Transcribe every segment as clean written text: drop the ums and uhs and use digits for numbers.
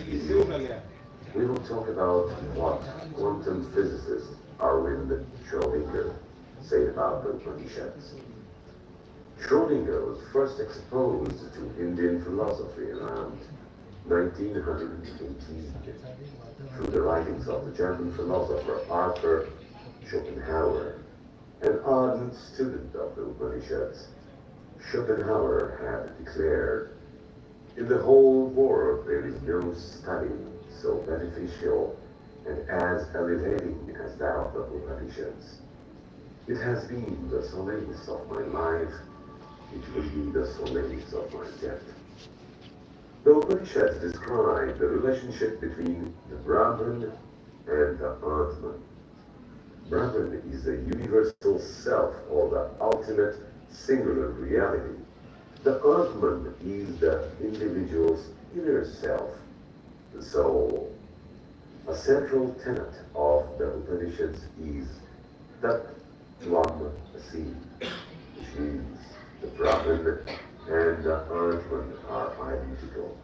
easy, we will talk about what quantum physicist Arvind Schrödinger said about the Upanishads. Schrödinger was first exposed to Indian philosophy around 1918 through the writings of the German philosopher Arthur Schopenhauer, an ardent student of the Upanishads. Schopenhauer had declared, "In the whole world there is no study so beneficial and as elevating as that of the Upanishads. It has been the solace of my life, it will be the solace of my death." The Upanishads describe the relationship between the Brahman and the Atman. Brahman is the universal self or the ultimate singular reality. The Atman is the individual's inner self, the soul. A central tenet of the Upanishads is that Tvam Asi, which means the Brahman and the Atman are identical.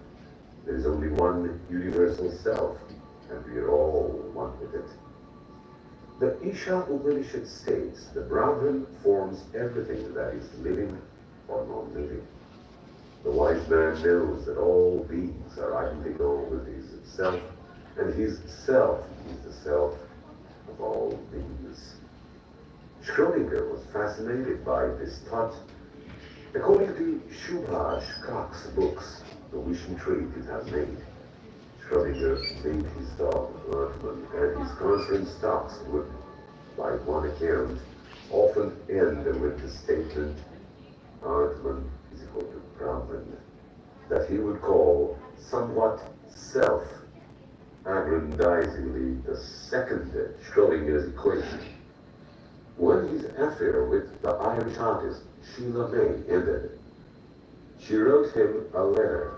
There is only one universal self, and we are all one with it. The Isha Upanishad states the Brahman forms everything that is living or non-living. The wise man knows that all beings are identical with his self, and his self is the self of all beings. Schrödinger was fascinated by this thought. According to Subhash Kak's books, The Wishing Tree 2008, Schrödinger named his dog Atman, and his conference talks would, by one account, often end with the statement, Atman is equal to Brahman, that he would call somewhat self-aggrandizingly the second Schrödinger's equation. When his affair with the Irish artist Sheila May ended, she wrote him a letter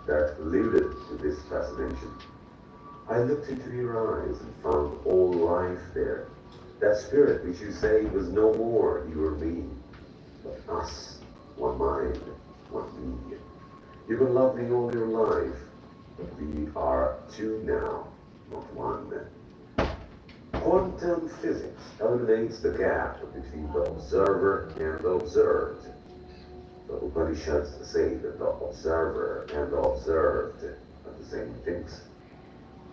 that alluded to this fascination. "I looked into your eyes and found all life there. That spirit which you say was no more you or me, but us, one mind, one me. You can love me all your life, but we are two now, not one." Quantum physics eliminates the gap between the observer and the observed. The Upanishads say that the observer and the observed are the same things.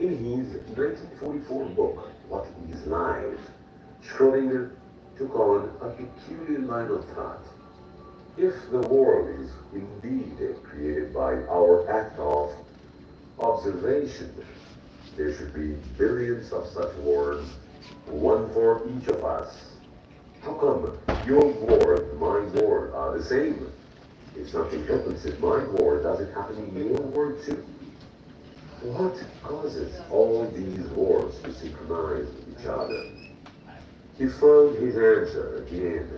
In his 1944 book, What is Life, Schrödinger took on a peculiar line of thought. If the world is indeed created by our act of observation, there should be billions of such worlds, one for each of us. How come your world and my world are the same? If something happens in my world, does it happen in your world too? What causes all these worlds to synchronize with each other? He found his answer again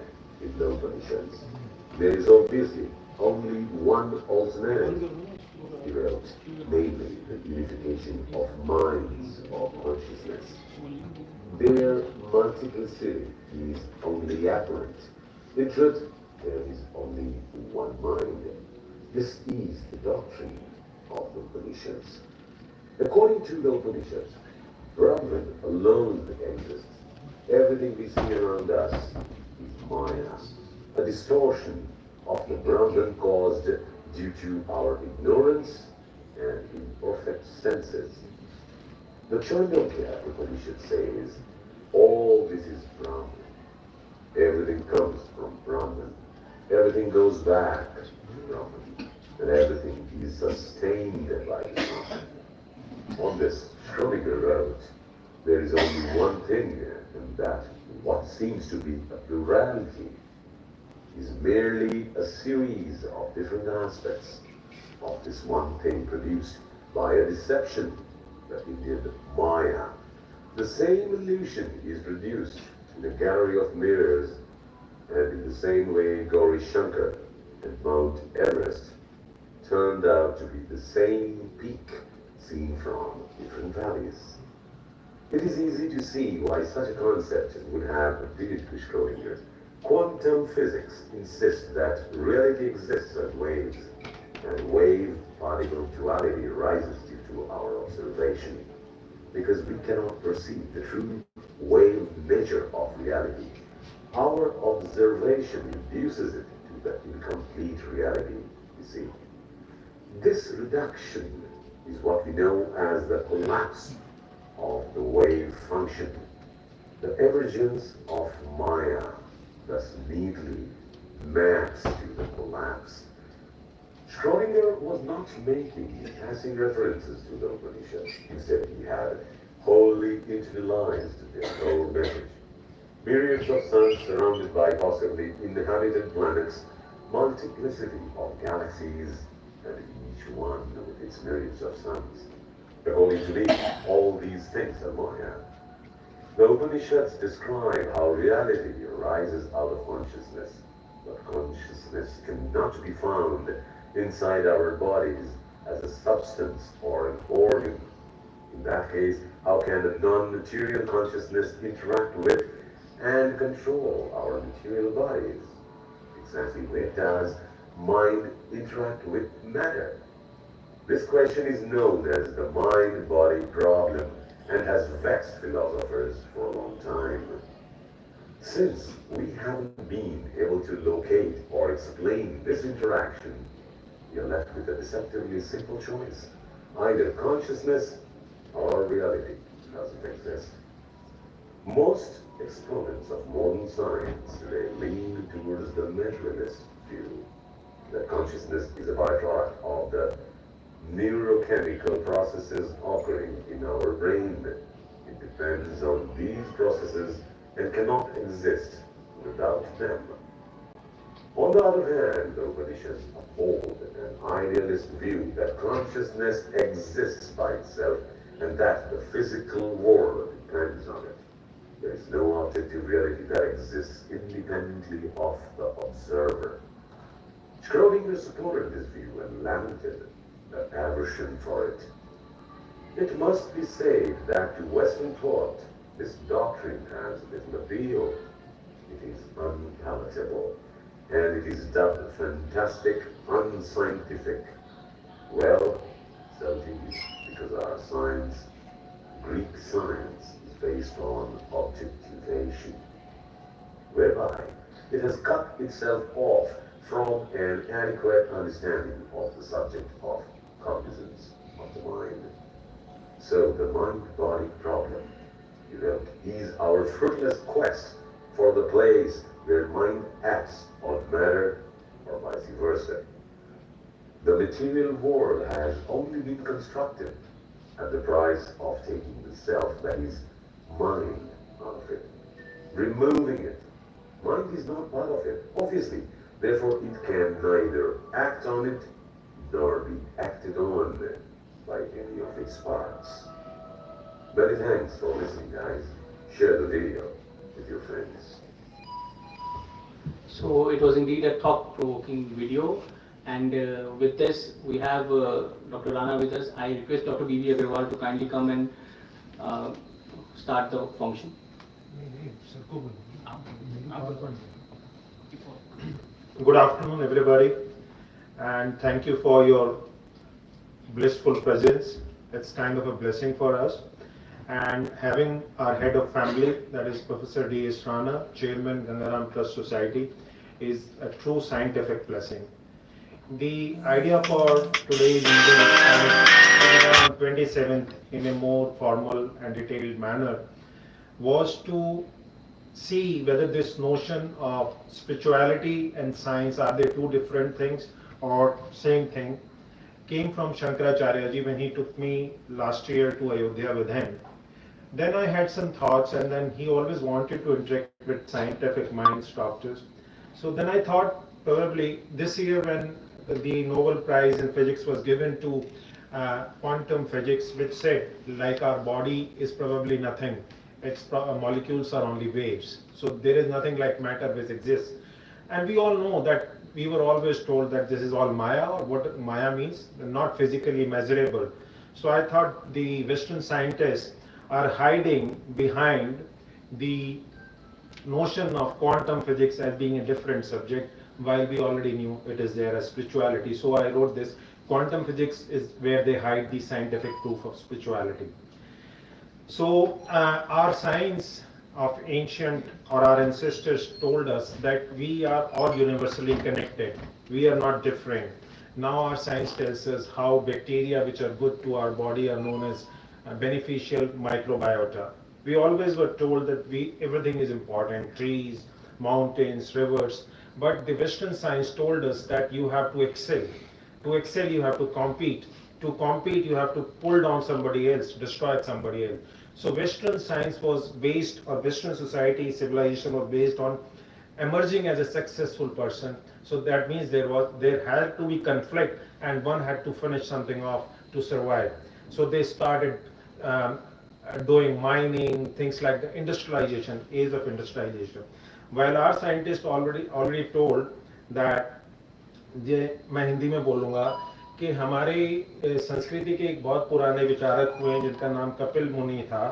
in the Upanishads. There is obviously only one alternative, he wrote, namely the unification of minds or consciousness. Their multiplicity is only apparent. In truth, there is only one mind. This is the doctrine of the Upanishads. According to the Upanishads, Brahman alone exists. Everything we see around us is Maya, a distortion of the Brahman caused due to our ignorance and imperfect senses. The Chandogya Upanishad says, all this is Brahman. Everything comes from Brahman. Everything goes back to Brahman. And everything is sustained by Brahman. On this, Schrödinger wrote, there is only one thing, and that what seems to be a plurality is merely a series of different aspects of this one thing produced by a deception, the Indian Maya. The same illusion is produced in a gallery of mirrors, and in the same way Gauri Shankar and Mount Everest turned out to be the same peak seen from different valleys. It is easy to see why such a concept would have appealed to Schrödinger. Quantum physics insists that reality exists as waves, and wave particle duality arises due to to our observation, because we cannot perceive the true wave nature of reality. Our observation reduces it to the incomplete reality, you see. This reduction is what we know as the collapse of the wave function, the emergence of Maya, thus neatly maps to the collapse. Schrödinger was not making passing references to the Upanishads. Instead, he had wholly internalized their whole message. Myriads of suns surrounded by possibly inhabited planets, multiplicity of galaxies, and each one with its myriads of suns. According to me, all these things are Maya. The Upanishads describe how reality arises out of consciousness, but consciousness cannot be found inside our bodies as a substance or an organ. In that case, how can a non-material consciousness interact with and control our material bodies? Exactly where does mind interact with matter? This question is known as the mind-body problem and has vexed philosophers for a long time. Since we haven't been able to locate or explain this interaction, we are left with a deceptively simple choice. Either consciousness or reality doesn't exist. Most exponents of modern science today lean towards the materialist view that consciousness is a byproduct of the neurochemical processes occurring in our brain. It depends on these processes and cannot exist without them. On the other hand, the Upanishads uphold an idealist view that consciousness exists by itself and that the physical world depends on it. There is no objective reality that exists independently of the observer. Schrödinger supported this view and lamented the aversion for it. It must be said that to Western thought, this doctrine has little appeal. It is unpalatable, and it is dubbed fantastic, unscientific. Well, so it is, because our science, Greek science, is based on objectivation, whereby it has cut itself off from an adequate understanding of the subject of cognizance of the mind. So the mind-body problem, you know, is our fruitless quest for the place where mind acts on matter or vice versa. The material world has only been constructed at the price of taking the self, that is, mind, out of it, removing it. Mind is not part of it, obviously. Therefore, it can neither act on it nor be acted on by any of its parts. Many thanks for listening, guys. Share the video with your friends. So it was indeed a thought-provoking video, and with this we have Dr. Rana with us. I request Dr. B.V. Agarwal to kindly come and start the function. Good afternoon, everybody, and thank you for your blissful presence. It's kind of a blessing for us. And having our head of family, that is Professor D.S. Rana, Chairman, Ganga Ram Trust Society, is a true scientific blessing. The idea for today's meeting, on 27th, in a more formal and detailed manner, was to see whether this notion of spirituality and science, are they two different things or same thing, came from Shankaracharya ji when he took me last year to Ayodhya with him. Then I had some thoughts, and then he always wanted to interact with scientific minds, doctors. So then I thought probably this year when the Nobel Prize in Physics was given to quantum physics, which said like our body is probably nothing. Its molecules are only waves. So there is nothing like matter which exists. And we all know that we were always told that this is all Maya, or what Maya means, not physically measurable. So I thought the Western scientists are hiding behind the notion of quantum physics as being a different subject, while we already knew it is there as spirituality. So I wrote this quantum physics is where they hide the scientific proof of spirituality. So our science of ancient or our ancestors told us that we are all universally connected. We are not different. Now our science tells us how bacteria which are good to our body are known as beneficial microbiota. We always were told that everything is important, trees, mountains, rivers, but the Western science told us that you have to excel. To excel, you have to compete. To compete, you have to pull down somebody else, destroy somebody else. So Western science was based, or Western society, civilization was based on emerging as a successful person. So that means there had to be conflict, and one had to finish something off to survive. So they started doing mining, things like the industrialization, age of industrialization. While our scientists already told that, ये मैं हिंदी में बोलूँगा कि हमारी संस्कृति के एक बहुत पुराने विचारक हुए जिनका नाम कपिल मुनि था.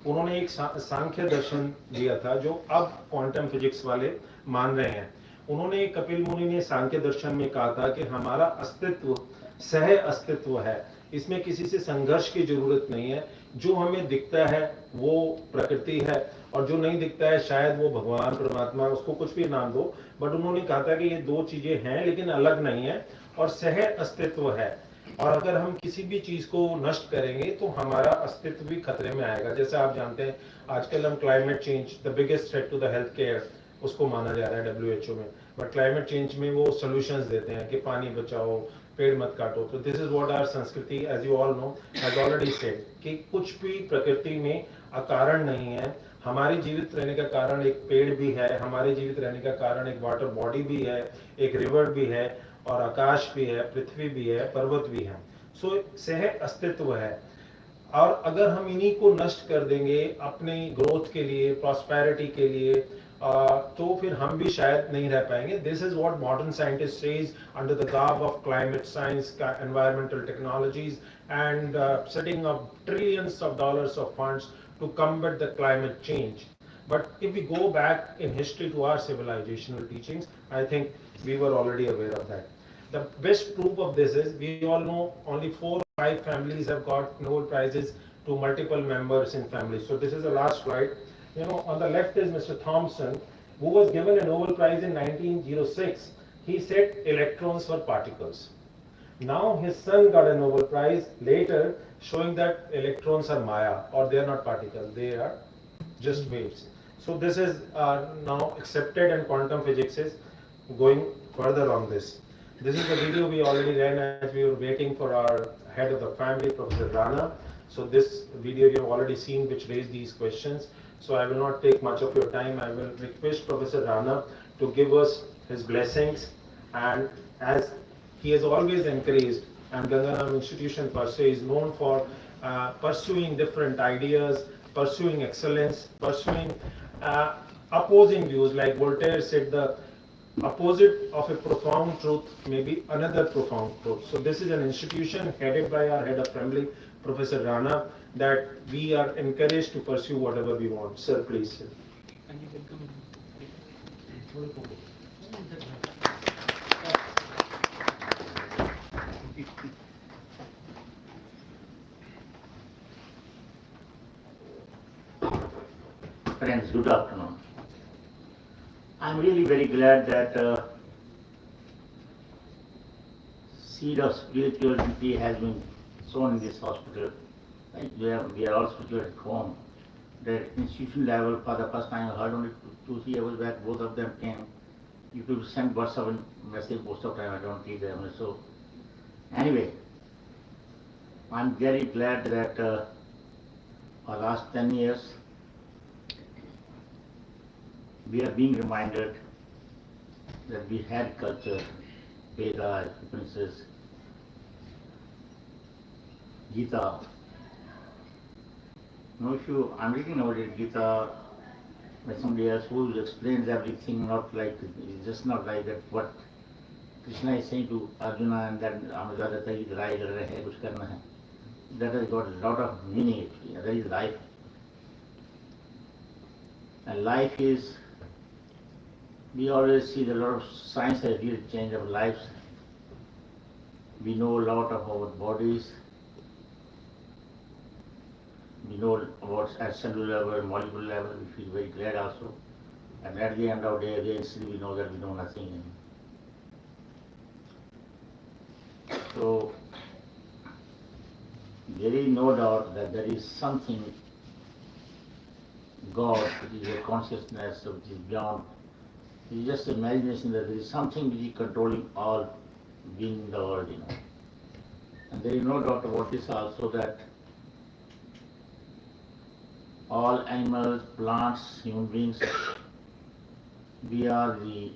उन्होंने एक सांख्य दर्शन दिया था जो अब क्वांटम फिजिक्स वाले मान रहे हैं. उन्होंने कपिल मुनि ने सांख्य दर्शन में कहा था कि हमारा अस्तित्व सह अस्तित्व है, इसमें किसी से संघर्ष की जरूरत नहीं है. जो हमें दिखता है वो प्रकृति है, और जो नहीं दिखता है शायद वो भगवान परमात्मा, उसको कुछ भी नाम दो, बट उन्होंने कहा था कि ये दो चीजें हैं लेकिन अलग नहीं है और सह अस्तित्व है. और अगर हम किसी भी चीज को नष्ट करेंगे तो हमारा अस्तित्व भी खतरे में आएगा. जैसे आप जानते हैं आजकल हम climate change the biggest threat to the health care उसको माना जा रहा है WHO में, बट क्लाइमेट चेंज में वो सॉल्यूशंस देते हैं कि पानी बचाओ, पेड़ मत काटो. तो this is what our sanskriti, as you all know, has already said कि कुछ भी प्रकृति में अकारण नहीं है. हमारे जीवित रहने का कारण एक पेड़ भी है, हमारे जीवित रहने का कारण एक वाटर बॉडी भी है, एक रिवर भी है, और आकाश भी है, पृथ्वी भी है, पर्वत भी है. सो सह अस्तित्व है. और अगर हम इन्हीं को नष्ट कर देंगे अपने ग्रोथ के लिए, प्रॉस्पेरिटी के लिए, तो फिर हम भी शायद नहीं रह पाएंगे. This is what modern scientist says under the garb of climate science, environmental technologies, and setting up trillions of dollars of funds to combat the climate change. But if we go back in history to our civilizational teachings, I think we were already aware of that. The best proof of this is we all know only 4 or 5 families have got Nobel Prizes to multiple members in families. So this is the last slide. You know, on the left is Mr. Thomson, who was given a Nobel Prize in 1906. He said electrons were particles. Now his son got a Nobel Prize later, showing that electrons are Maya, or they are not particles, they are just waves. So this is now accepted, and quantum physics is going further on this. This is the video we already ran as we were waiting for our head of the family, Professor Rana. So this video you have already seen, which raised these questions. So I will not take much of your time. I will request Professor Rana to give us his blessings, and as he has always encouraged, and Ganga Ram institution per se is known for pursuing different ideas, pursuing excellence, pursuing opposing views. Like Voltaire said, the opposite of a profound truth may be another profound truth. So this is an institution headed by our head of family, Professor Rana, that we are encouraged to pursue whatever we want. Sir, please. Sir. Can you welcome? Friends, good afternoon. I'm really very glad that seed of spirituality has been sown in this hospital. Like we are all spiritual at home. The institution level, for the first time I heard only 2-3 years back, both of them came. You could send WhatsApp message most of the time, I don't read them. So anyway, I'm very glad that for last 10 years we are being reminded that we had culture, Vedas, Upanishads, Gita. Now if I'm reading about it, Gita, by somebody else who explains everything, not like, it's just not like that what Krishna is saying to Arjuna and then Amazadata is right, kuch karna hai. That has got a lot of meaning actually. That is life. And life is, we always see a lot of science has really changed our lives. We know a lot of our bodies. We know about at cellular level, molecular level. We feel very glad also. And at the end of the day, again, still we know that we know nothing. So there is no doubt that there is something, God, which is a consciousness which is beyond. It is just imagination that there is something which is controlling all being in the world, And there is no doubt about this also that all animals, plants, human beings, we are the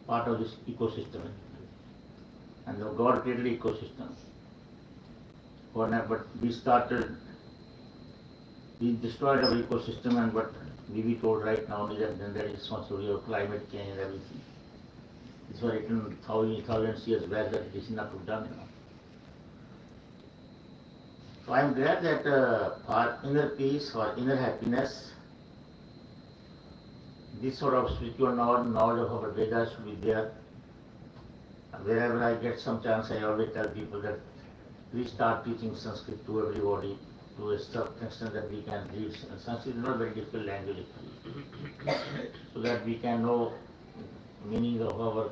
part of this ecosystem. And the God created ecosystem. But we destroyed our ecosystem, and what we be told right now is that then there is responsibility of climate change and everything. This was written thousands years back that it is not done. So I am glad that for inner peace, for inner happiness, this sort of spiritual knowledge of our Vedas should be there. Wherever I get some chance, I always tell people that please start teaching Sanskrit to everybody to a certain extent that we can read. Sanskrit is not a very difficult language, so that we can know meaning of our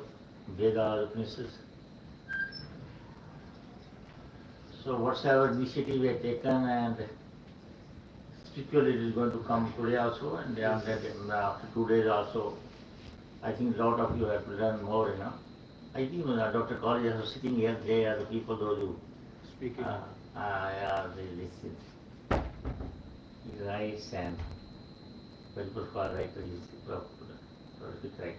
Vedas, Upanishads. So whatsoever initiative we have taken, and spiritually it is going to come today also, and then after 2 days also, I think a lot of you have to learn more, I think Dr. College are sitting here, they are the people those who Speaking. They listen. He writes and very good for writer, he is prolific writer,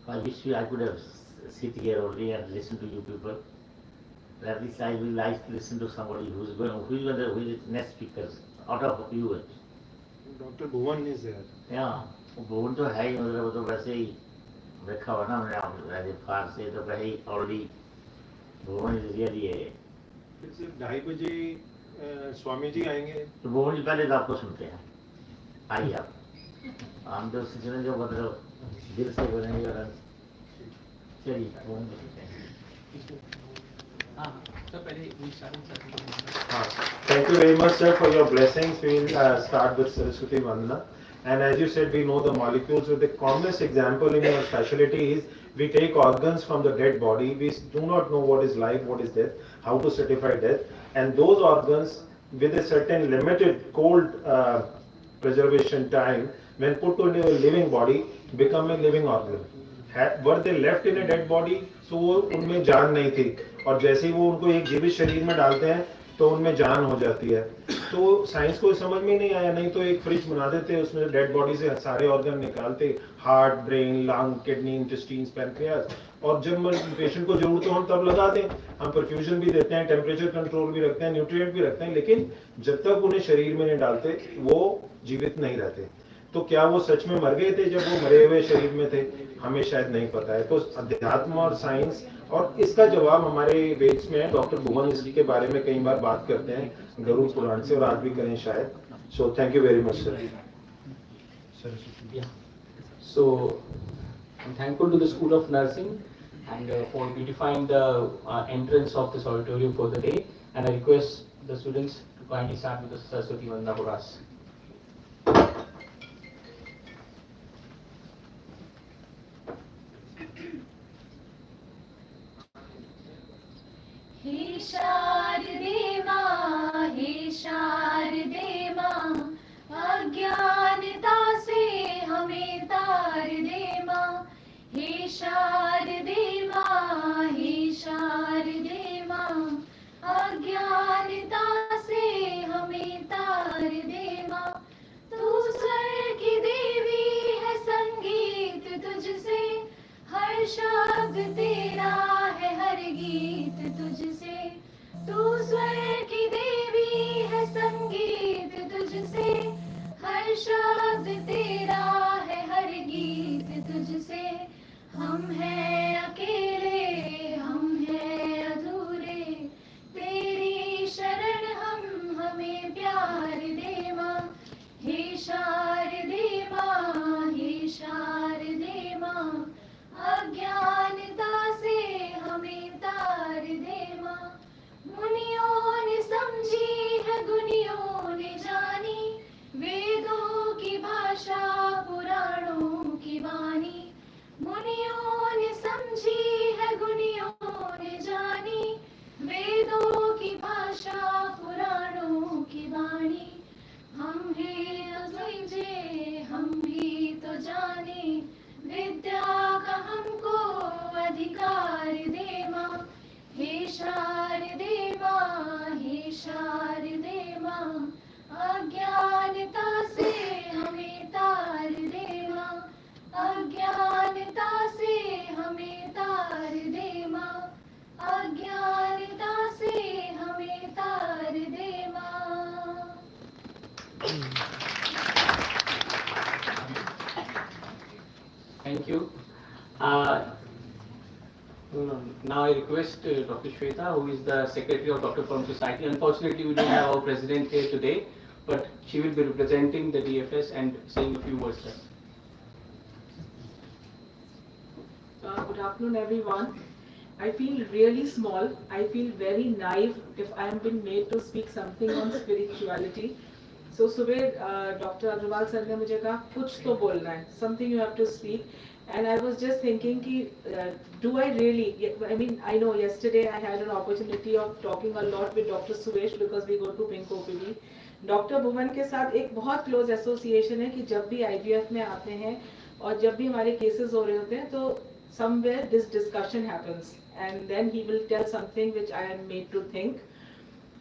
I wish I could have sit here only and listen to you people. But at least I will like to listen to somebody who is the next speaker out of you. Dr. Bhuvan is there. Yeah, भुवन तो है ही, मतलब वो तो वैसे ही देखा हुआ ना मैंने आप फार से तो पहले ही ऑलरेडी भुवन इज रियली है। फिर से 2:30 बजे स्वामी जी आएंगे। तो भुवन जी पहले तो आपको सुनते हैं, आइए आप, हम तो सिलसिले जो मतलब दिल से बोलेंगे और चलिए भुवन जी सुनते हैं। Thank you very much, sir, for your blessings. We will start with Saraswati Vandana. And as you said, we know the molecules. So the commonest example in your specialty is we take organs from the dead body. We do not know what is life, what is death, how to certify death. And those organs, with a certain limited cold preservation time, when put into a living body, become a living organ. Were they left in a dead body? So उनमें जान नहीं थी, और जैसे ही वो उनको एक जीवित शरीर में डालते हैं तो उनमें जान हो जाती है। तो साइंस को समझ में नहीं आया, नहीं तो एक फ्रिज बना देते, उसमें डेड बॉडी से सारे ऑर्गन निकालते, heart, brain, lung, kidney, intestines, pancreas, और जब पेशेंट को जरूरत हो हम तब लगा दें। हम परफ्यूजन भी देते हैं, टेम्परेचर कंट्रोल भी रखते हैं, न्यूट्रिएंट भी रखते हैं, लेकिन जब तक उन्हें शरीर में नहीं डालते वो जीवित नहीं रहते। तो क्या वो सच में मर गए थे जब वो मरे हुए शरीर में थे? हमें शायद नहीं पता है। तो अध्यात्म और साइंस, और इसका जवाब हमारे वेद्स में है। डॉक्टर भुवन इसकी के बारे में कई बार बात करते हैं गरुड़ पुराण से, और आज भी करें शायद। So thank you very much sir. So I'm thankful to the School of Nursing and for beautifying the entrance of this auditorium for the day, and I request the students to kindly start with the Saraswati Vandana for us. हे शारदे माँ, हे शारदे माँ, अज्ञानता से हमें तार दे माँ। हे शारदे माँ, हे शारदे माँ, अज्ञानता से हमें तार दे माँ। तू स्वर की देवी है, संगीत तुझसे, हर शब्द तेरा है, हर गीत तुझसे। तू स्वर की देवी है, संगीत तुझसे, हर शब्द तेरा है, हर गीत तुझसे। हम हैं अकेले, हम हैं अधूरे, तेरी शरण हम, हमें प्यार दे माँ। हे शारदे माँ, हे शारदे माँ, अज्ञान मुनियों ने समझी है गुनियों ने जानी, वेदों की भाषा पुराणों की वाणी। मुनियों ने समझी है गुनियों ने जानी, वेदों की भाषा पुराणों की वाणी। हम भी तो समझे, हम भी तो जाने, विद्या का हमको अधिकार दे माँ। हे शारदे माँ, हे शारदे माँ, अज्ञानता से हमें तार दे माँ। अज्ञानता से हमें तार दे माँ। अज्ञानता से हमें तार दे माँ। Thank you. Now I request Dr. Shweta, who is the Secretary of Dr. Firm Society. Unfortunately, we don't have our president here today, but she will be representing the DFS and saying a few words. Good afternoon, everyone. I feel really small. I feel very naive if I am being made to speak something on spirituality. So सुबह Dr. Agrawal sir ने मुझे कहा कुछ तो बोलना है, something you have to speak. And I was just thinking कि do I really? I mean, I know yesterday I had an opportunity of talking a lot with Dr. Suresh because we go to Pink OPD. Doctor Bhuvan के साथ एक बहुत close association है कि जब भी IVF में आते हैं और जब भी हमारे केसेस हो रहे होते हैं तो somewhere this discussion happens and then he will tell something which I am made to think.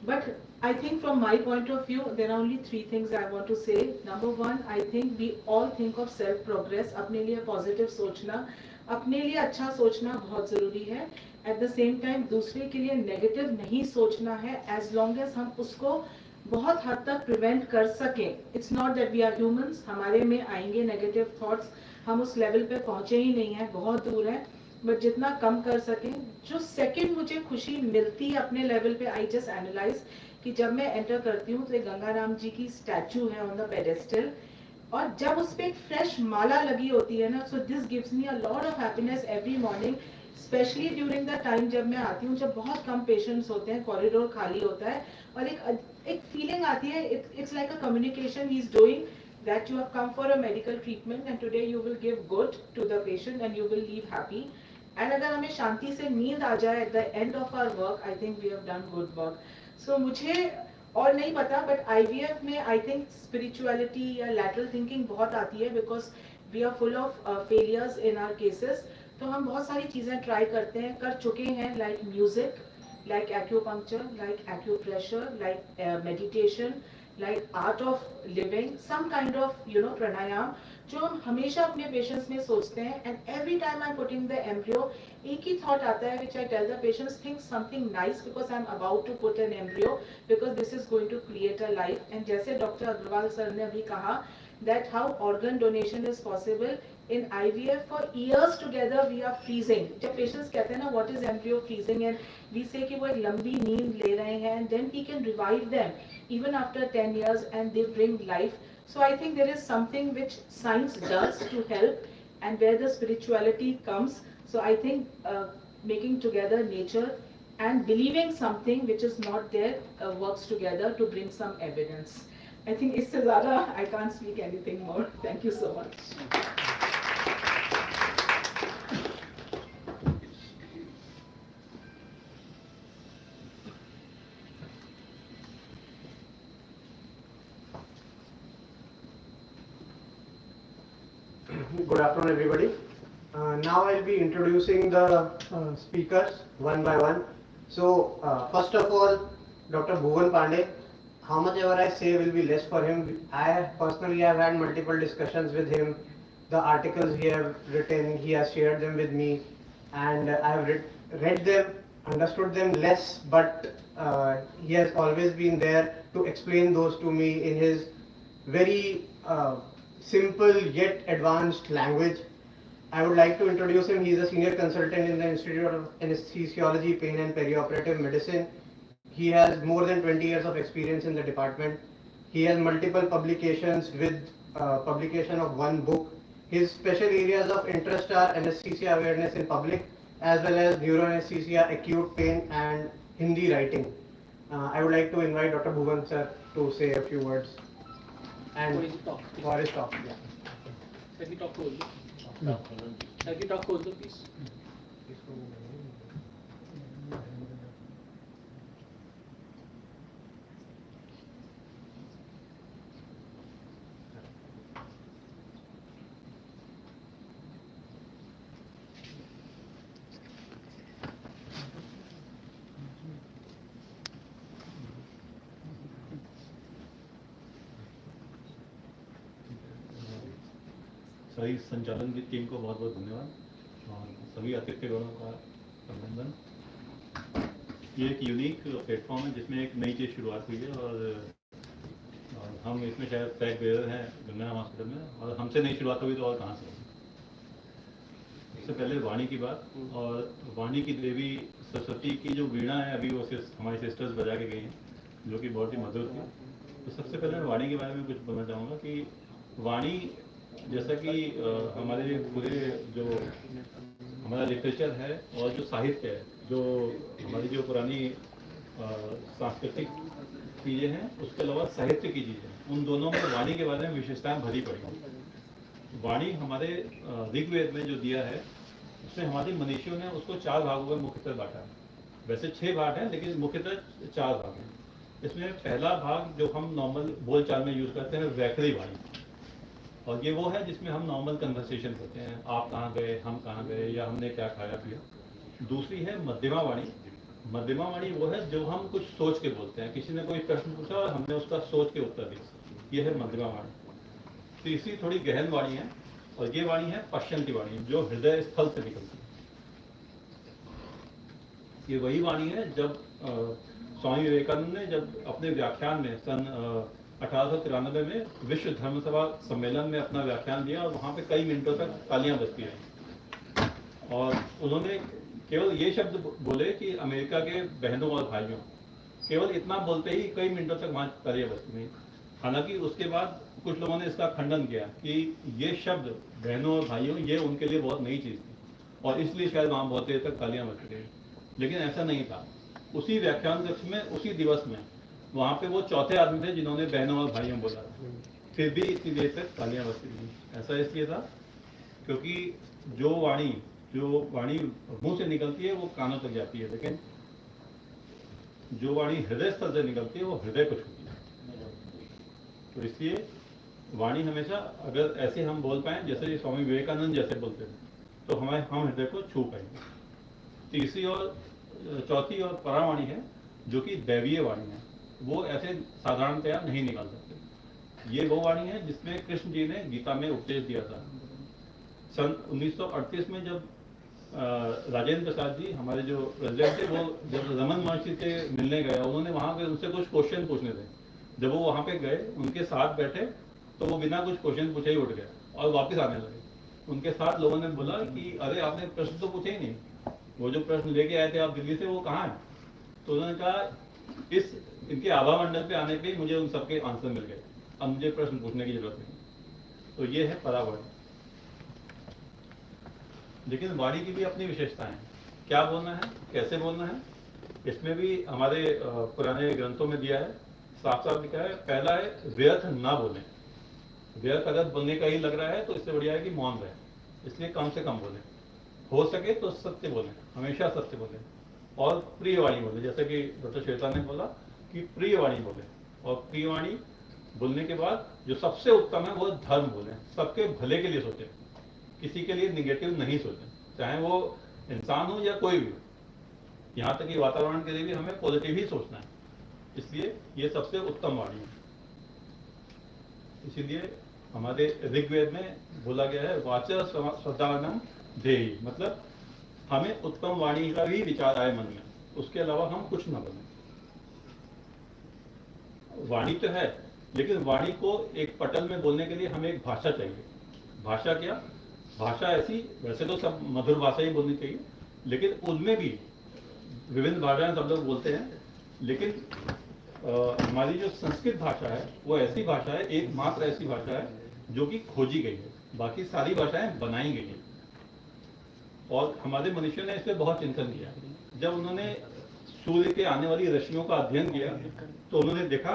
But I think from my point of view, there are only three things I want to say. Number one, I think we all think of self-progress. अपने लिए positive सोचना, अपने लिए अच्छा सोचना बहुत ज़रूरी है. At the same time, दूसरे के लिए negative नहीं सोचना है as long as हम उसको बहुत हद तक prevent कर सकें. It's not that we are humans, हमारे में आएंगे negative thoughts, हम उस level पे पहुँचे ही नहीं हैं, बहुत दूर है. बट जितना कम कर सकें. जो सेकंड मुझे खुशी मिलती है अपने लेवल पे, आई जस्ट एनालाइज कि जब मैं एंटर करती हूँ तो एक गंगा राम जी की स्टैचू है ऑन द पेडेस्टल और जब उस पे एक फ्रेश माला लगी होती है ना, so this gives me a lot of happiness every morning, specially during the time जब मैं आती हूँ, जब बहुत कम पेशेंट्स होते हैं, कॉरिडोर खाली होता है और एक फीलिंग आती है, it's like a communication he is doing that you have come for a medical treatment and today you will give good to the patient and you will leave happy. And अगर हमें शांति से नींद आ जाए at the end of our work, I think we have done good work. So मुझे और नहीं पता, but IVF में I think spirituality या lateral thinking बहुत आती है because we are full of failures in our cases. तो हम बहुत सारी चीजें try करते हैं, कर चुके हैं, like music, like acupuncture, like acupressure, like meditation, like art of living, some kind of pranayam, जो हम हमेशा अपने पेशेंट्स में सोचते हैं. And every time I putting the embryo, एक ही थॉट आता है which I tell the patients, think something nice because I'm about to put an embryo because this is going to create a life. And जैसे doctor Agarwal sir ने अभी कहा that how organ donation is possible in IVF, for years together we are freezing. जब patients कहते हैं ना what is embryo freezing, and we say कि वो एक लंबी नींद ले रहे हैं, and then we can revive them even after 10 years and they bring life. So I think there is something which science does to help and where the spirituality comes. So I think making together nature and believing something which is not there works together to bring some evidence. I think isse zyada I can't speak anything more. Thank you so much. Good afternoon, everybody. Now I'll be introducing the speakers one by one. So, first of all, Dr. Bhuvan Pandey. How much ever I say will be less for him. I personally have had multiple discussions with him. The articles he have written, he has shared them with me, and I have read them, understood them less, but he has always been there to explain those to me in his very simple yet advanced language. I would like to introduce him. He is a senior consultant in the Institute of Anesthesiology, Pain and Perioperative Medicine. He has more than 20 years of experience in the department. He has multiple publications with publication of one book. His special areas of interest are anesthesia awareness in public as well as neuroanesthesia, acute pain, and Hindi writing. I would like to invite Dr. Bhuvan sir to say a few words. And For his talk, please. for his talk, yeah. Can we talk to Urdu? Can we talk to Urdu, please? सही संचालन की team को बहुत बहुत धन्यवाद और सभी अतिथिगणों का अभिनंदन। ये एक यूनिक प्लेटफॉर्म है जिसमें एक नई चीज़ शुरुआत हुई है और हम इसमें शायद फ्लैग बेयर हैं गंगा राम हॉस्पिटल में, और हमसे नहीं शुरुआत हुई तो और कहाँ से होगी। इससे पहले वाणी की बात, और वाणी की देवी सरस्वती की जो वीणा है अभी वो हमारी सिस्टर्स बजा के गई हैं जो कि बहुत ही मधुर थी। तो सबसे पहले मैं वाणी के बारे में कुछ बोलना चाहूँगा कि वाणी जैसा कि हमारे पूरे जो हमारा लिटरेचर है और जो साहित्य है, जो हमारी जो पुरानी सांस्कृतिक चीज़ें हैं, उसके अलावा साहित्य की चीज़ें, उन दोनों में वाणी के बारे में विशेषताएं भरी पड़ी। वाणी हमारे ऋग्वेद में जो दिया है उसमें हमारे मनीषियों ने उसको 4 भागों में मुख्यतः बांटा है। वैसे 6 भाग हैं लेकिन मुख्यतः 4 भाग हैं। इसमें पहला भाग जो हम नॉर्मल बोलचाल में यूज़ करते हैं वैखरी वाणी, और ये वो है जिसमें हम नॉर्मल कन्वर्सेशन करते हैं, आप कहाँ गए, हम कहाँ गए, या हमने क्या खाया पिया। दूसरी है मध्यमा वाणी। मध्यमा वाणी वो है जो हम कुछ सोच के बोलते हैं, किसी ने कोई प्रश्न पूछा और हमने उसका सोच के उत्तर दिया, ये है मध्यमा वाणी। तीसरी थोड़ी गहन वाणी है और ये वाणी है पश्चंती वाणी, जो हृदय स्थल से निकलती है। ये वही वाणी है जब स्वामी विवेकानंद ने जब अपने व्याख्यान में सन 1893 में विश्व धर्म सभा सम्मेलन में अपना व्याख्यान दिया, और वहाँ पे कई मिनटों तक तालियां बजती रहीं, और उन्होंने केवल ये शब्द बोले कि अमेरिका के बहनों और भाइयों, केवल इतना बोलते ही कई मिनटों तक वहाँ तालियां बजती रहीं। हालांकि उसके बाद कुछ लोगों ने इसका खंडन किया कि ये शब्द बहनों और भाइयों ये उनके लिए बहुत नई चीज़ थी और इसलिए शायद वहाँ बहुत देर तक तालियां बजती रही, लेकिन ऐसा नहीं था। उसी व्याख्यान कक्ष में उसी दिवस में वहाँ पे वो चौथे आदमी थे जिन्होंने बहनों और भाइयों बोला, फिर भी इतनी देर तक तालियां बजती रही। ऐसा इसलिए था क्योंकि जो वाणी मुंह से निकलती है वो कानों तक जाती है, लेकिन जो वाणी हृदय स्थल से निकलती है वो हृदय को छूती है। तो इसलिए वाणी हमेशा अगर ऐसे हम बोल पाएँ जैसे स्वामी विवेकानंद जैसे बोलते थे तो हम हृदय को छू पाएंगे। तीसरी और चौथी और परावाणी है जो कि दैवीय वाणी है, वो ऐसे साधारणतया नहीं निकाल सकते। ये वो वाणी है जिसमें कृष्ण जी ने गीता में उपदेश दिया था। सन 1938 में जब राजेंद्र प्रसाद जी हमारे जो प्रेसिडेंट थे, वो जब रमन महर्षि से मिलने गए, उन्होंने वहाँ पे उनसे कुछ क्वेश्चन पूछने थे। जब वो वहाँ पे गए उनके साथ बैठे तो वो बिना कुछ क्वेश्चन पूछे ही उठ गए और वापस आने लगे। उनके साथ लोगों ने बोला कि अरे आपने प्रश्न तो पूछे ही नहीं, वो जो प्रश्न लेके आए थे आप दिल्ली से वो कहाँ है? तो उन्होंने कहा इनके आभा मंडल पे आने पे मुझे उन सबके आंसर मिल गए, अब मुझे प्रश्न पूछने की जरूरत नहीं। तो ये है परावाणी। लेकिन वाणी की भी अपनी विशेषताएं हैं, क्या बोलना है, कैसे बोलना है, इसमें भी हमारे पुराने ग्रंथों में दिया है, साफ साफ लिखा है। पहला है व्यर्थ ना बोलें। व्यर्थ अगर बोलने का ही लग रहा है तो इससे बढ़िया है कि मौन रहे, इसलिए कम से कम बोलें। हो सके तो सत्य बोलें, हमेशा सत्य बोलें, और प्रिय वाणी बोलें। जैसे कि डॉक्टर श्वेता ने बोला कि प्रिय वाणी बोलें, और प्रिय वाणी बोलने के बाद जो सबसे उत्तम है वो धर्म बोलें। सबके भले के लिए सोचें, किसी के लिए निगेटिव नहीं सोचें, चाहे वो इंसान हो या कोई भी हो। यहाँ तक कि वातावरण के लिए भी हमें पॉजिटिव ही सोचना है, इसलिए ये सबसे उत्तम वाणी है। इसीलिए हमारे ऋग्वेद में बोला गया है वाचा स्वदानम देहि, मतलब हमें उत्तम वाणी का भी विचार आए मन में, उसके अलावा हम कुछ न बोलें। वाणी तो है, लेकिन वाणी को एक पटल में बोलने के लिए हमें एक भाषा चाहिए। भाषा क्या? भाषा ऐसी, वैसे तो सब मधुर भाषा ही बोलनी चाहिए, लेकिन उनमें भी विभिन्न भाषाएं सब लोग बोलते हैं, लेकिन हमारी जो संस्कृत भाषा है वो ऐसी भाषा है, एकमात्र ऐसी भाषा है जो कि खोजी गई है, बाकी सारी भाषाएं बनाई गई हैं। और हमारे मनुष्यों ने इस पर बहुत चिंतन किया। जब उन्होंने सूर्य के आने वाली रश्मियों का अध्ययन किया तो उन्होंने देखा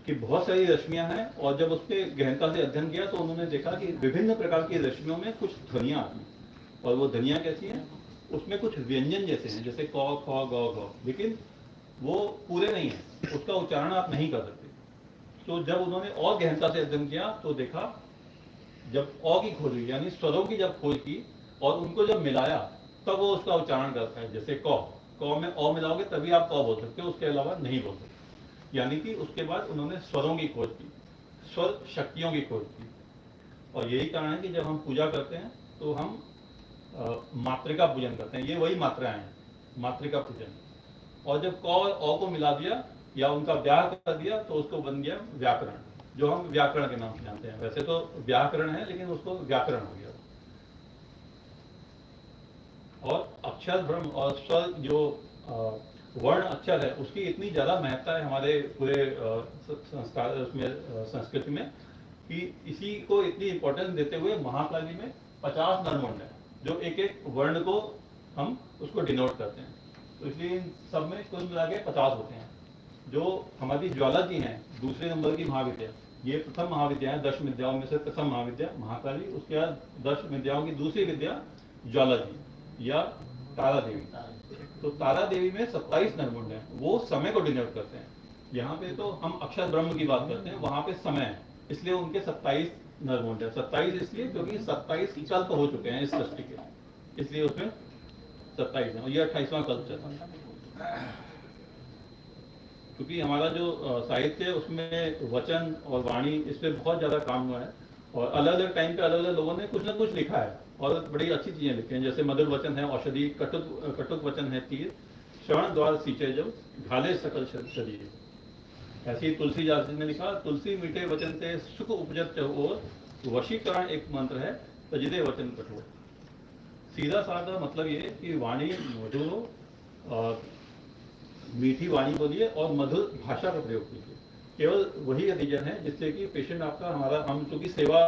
कि बहुत सारी रश्मियां हैं, और जब उसके गहनता से अध्ययन किया तो उन्होंने देखा कि विभिन्न प्रकार की रश्मियों में कुछ ध्वनियां आती हैं, और वो ध्वनियां कैसी हैं, उसमें कुछ व्यंजन जैसे हैं, जैसे क ख ग घ, लेकिन वो पूरे नहीं है, उसका उच्चारण आप नहीं कर सकते। तो जब उन्होंने और गहनता से अध्ययन किया तो देखा, जब अ की खोज हुई, यानी स्वरों की जब खोज की और उनको जब मिलाया तब वो उसका उच्चारण करता है। जैसे क में अ मिलाओगे तभी आप क बोल सकते हो, उसके अलावा नहीं बोल सकते। यानी कि उसके बाद उन्होंने स्वरों की खोज की, स्वर शक्तियों की खोज की। और यही कारण है कि जब हम पूजा करते हैं तो हम मात्रिका पूजन करते हैं। ये वही मात्राएं हैं, मात्रिका पूजन। और जब क और अ को मिला दिया या उनका व्याह कर दिया तो उसको बन गया व्याकरण, जो हम व्याकरण के नाम से जानते हैं। वैसे तो व्याकरण है लेकिन उसको व्याकरण हो गया। और अक्षर ब्रह्म और स्वर जो वर्ण अक्षर है उसकी इतनी ज़्यादा महत्ता है हमारे पूरे संस्कार उसमें संस्कृति में, कि इसी को इतनी इम्पोर्टेंस देते हुए महाकाली में 50 नरमुंड है, जो एक एक वर्ण को हम उसको डिनोट करते हैं। तो इसलिए इन सब में कुल मिला के 50 होते हैं। जो हमारी ज्वाला जी हैं, दूसरे नंबर की महाविद्या, ये प्रथम महाविद्या है, 10 विद्याओं में से प्रथम महाविद्या महाकाली। उसके बाद 10 विद्याओं की दूसरी विद्या ज्वाला जी या तारा देवी। तो तारा देवी में 27 नरमुंड हैं, वो समय को डिनोट करते हैं। यहाँ पे तो हम अक्षर ब्रह्म की बात करते हैं, वहाँ पे समय है, इसलिए उनके 27 नरमुंड है। 27 इसलिए क्योंकि 27 कल्प हो चुके हैं इस सृष्टि के, इसलिए उसमें 27 है, और ये 28वां कल्प चल रहा है। क्योंकि हमारा जो साहित्य है उसमें वचन और वाणी, इस पर बहुत ज़्यादा काम हुआ है, और अलग अलग टाइम पे अलग अलग लोगों ने कुछ ना कुछ लिखा है और बड़ी अच्छी चीज़ें लिखी हैं। जैसे मधुर वचन है औषधि, कटुक वचन है तीर, श्रवण द्वार सींचे जब, घाले सकल शरीर। ऐसे ही तुलसीदास जी ने लिखा, तुलसी मीठे वचन से सुख उपजत चहुओर, वशीकरण एक मंत्र है तजिदे वचन कठोर। सीधा साधा मतलब ये कि वाणी मधुर हो, और मीठी वाणी बोलिए और मधुर भाषा का प्रयोग कीजिए। केवल वही रीजन है जिससे कि पेशेंट आपका, हमारा, हम चूँकि सेवा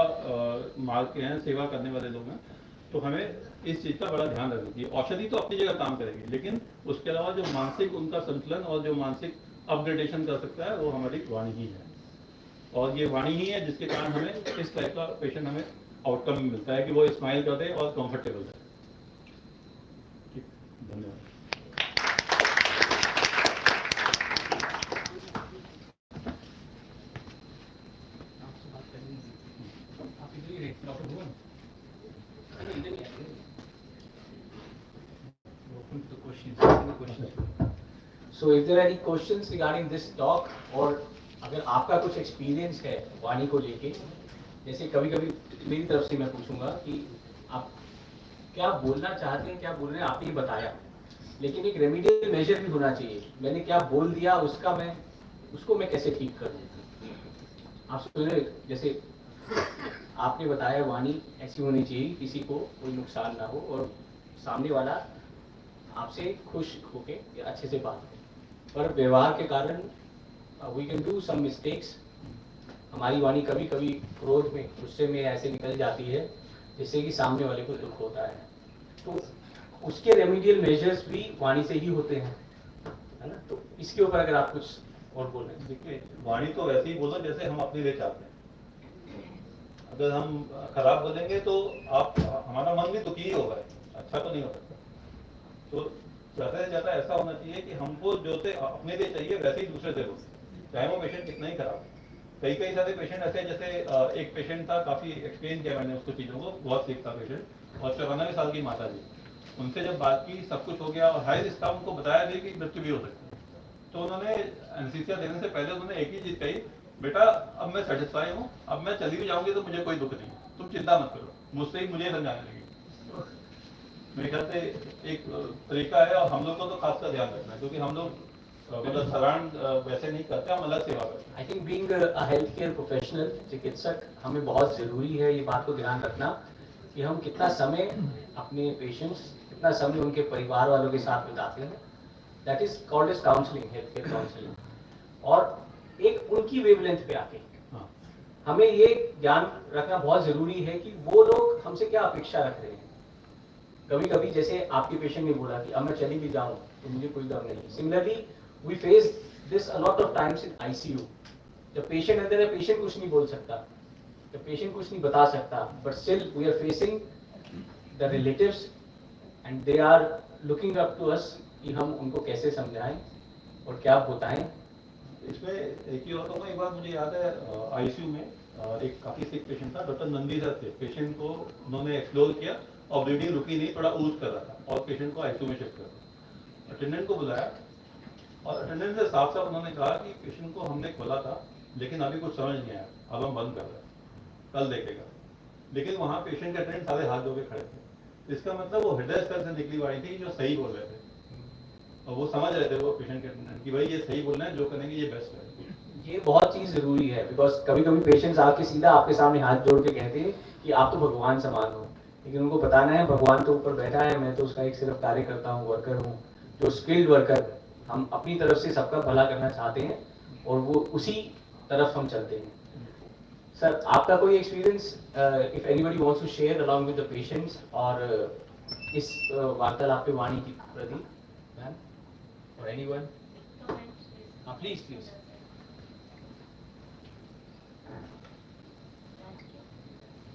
मार्ग के हैं, सेवा करने वाले लोग हैं, तो हमें इस चीज़ का बड़ा ध्यान रखना चाहिए। औषधि तो अपनी जगह काम करेगी, लेकिन उसके अलावा जो मानसिक उनका संतुलन और जो मानसिक अपग्रेडेशन कर सकता है वो हमारी वाणी ही है। और ये वाणी ही है जिसके कारण हमें इस टाइप का पेशेंट हमें आउटकम मिलता है कि वो स्माइल कर दे और कंफर्टेबल है। धन्यवाद। So if there are any questions regarding this talk, और अगर आपका कुछ एक्सपीरियंस है वाणी को लेके, जैसे कभी कभी मेरी तरफ से मैं पूछूंगा कि आप क्या बोलना चाहते हैं, क्या बोल रहे हैं, आपने बताया, लेकिन एक रेमिडियल मेजर भी होना चाहिए। मैंने क्या बोल दिया उसको मैं कैसे ठीक करूँ। आप सुन रहे, जैसे आपने बताया वाणी ऐसी होनी चाहिए किसी को कोई नुकसान ना हो और सामने वाला आपसे खुश होके अच्छे से बात करे, पर व्यवहार के कारण we can do some mistakes. हमारी वाणी कभी कभी क्रोध में, गुस्से में ऐसे निकल जाती है जिससे कि सामने वाले को दुख होता है। तो उसके रेमिडियल मेजर्स भी वाणी से ही होते हैं, है ना। तो इसके ऊपर अगर आप कुछ और बोल रहे हैं। देखिए, वाणी तो वैसे ही बोलो जैसे हम अपने लिए चाहते हैं। अगर हम खराब बोलेंगे तो हमारा मन भी दुखी ही होगा, अच्छा तो नहीं हो सकता। तो ज़्यादा से ज़्यादा ऐसा होना चाहिए कि हमको जो से अपने लिए चाहिए वैसे ही दूसरे से बोले, चाहे वो पेशेंट कितना ही खराब है। कई सारे पेशेंट ऐसे हैं, जैसे एक पेशेंट था, काफ़ी एक्सप्लेन किया मैंने उसको चीज़ों को, बहुत सीख था पेशेंट, और 94 साल की माता जी। उनसे जब बात की, सब कुछ हो गया और हाई रिस्क था, उनको बताया भी कि मृत्यु भी हो सकती है। तो उन्होंने एनेस्थीसिया देने से पहले उन्होंने एक ही चीज़ कही, बेटा अब मैं सेटिस्फाई हूँ, अब मैं चली भी जाऊँगी तो मुझे कोई दुख नहीं, तुम चिंता मत करो। मुझसे ही मुझे समझाने लगी। मेरे ख्याल से एक तरीका है, और हम लोग को तो खासकर ध्यान रखना है, क्योंकि हम लोग मतलब साधारण वैसे नहीं करते, हम अलग सेवा करते हैं। I think being a health care professional, चिकित्सक, हमें बहुत ज़रूरी है ये बात को ध्यान रखना कि हम कितना समय अपने पेशेंट्स, कितना समय उनके परिवार वालों के साथ बिताते हैं। That is called as counselling, health care counselling. और एक उनकी वेवलेंथ पे आके हमें ये ज्ञान रखना बहुत ज़रूरी है कि वो लोग हमसे क्या अपेक्षा रख रहे हैं। कभी कभी जैसे आपके पेशेंट ने बोला कि अब मैं चली भी जाऊँ तो मुझे कोई दम नहीं। Similarly we face this a lot of times in ICU. जब पेशेंट अंदर है, पेशेंट कुछ नहीं बोल सकता, जब पेशेंट कुछ नहीं बता सकता, but still we are facing the relatives and they are looking up to us कि हम उनको कैसे समझाएं और क्या बताएं। इसमें एक ही और कहूँगा, एक बार मुझे याद है आईसीयू में एक काफ़ी सिक पेशेंट था, डॉक्टर नंदी सर थे। पेशेंट को उन्होंने एक्सप्लोर किया और ब्लीडिंग रुकी नहीं, थोड़ा ऊज कर रहा था और पेशेंट को आईसीयू में शिफ्ट कर दिया। अटेंडेंट को बुलाया और अटेंडेंट से साफ साफ उन्होंने कहा कि पेशेंट को हमने खोला था लेकिन अभी कुछ समझ नहीं आया, अब हम बंद कर रहे हैं, कल देखेगा। लेकिन वहाँ पेशेंट के अटेंडेंट सारे हाथ धो के खड़े थे। इसका मतलब वो हृदय स्तर से निकली वाली थी जो सही बोल रहे थे और वो समझ रहे थे वो पेशेंट के अटेंडेंट कि भाई ये सही बोल रहे हैं, जो करेंगे ये बेस्ट है। ये बहुत चीज़ ज़रूरी है, बिकॉज कभी कभी पेशेंट्स आके सीधा आपके सामने हाथ जोड़ के कहते हैं कि आप तो भगवान समान हो, लेकिन उनको बताना है भगवान तो ऊपर बैठा है, मैं तो उसका एक सिर्फ कार्यकर्ता हूँ, वर्कर हूँ, जो स्किल्ड वर्कर। हम अपनी तरफ से सबका भला करना चाहते हैं और वो उसी तरफ हम चलते हैं। सर, आपका कोई experience if anybody wants to share along with the patients और इस वार्तालाप पे वाणी की प्रति, मैम और एनीवन? हाँ, प्लीज प्लीज।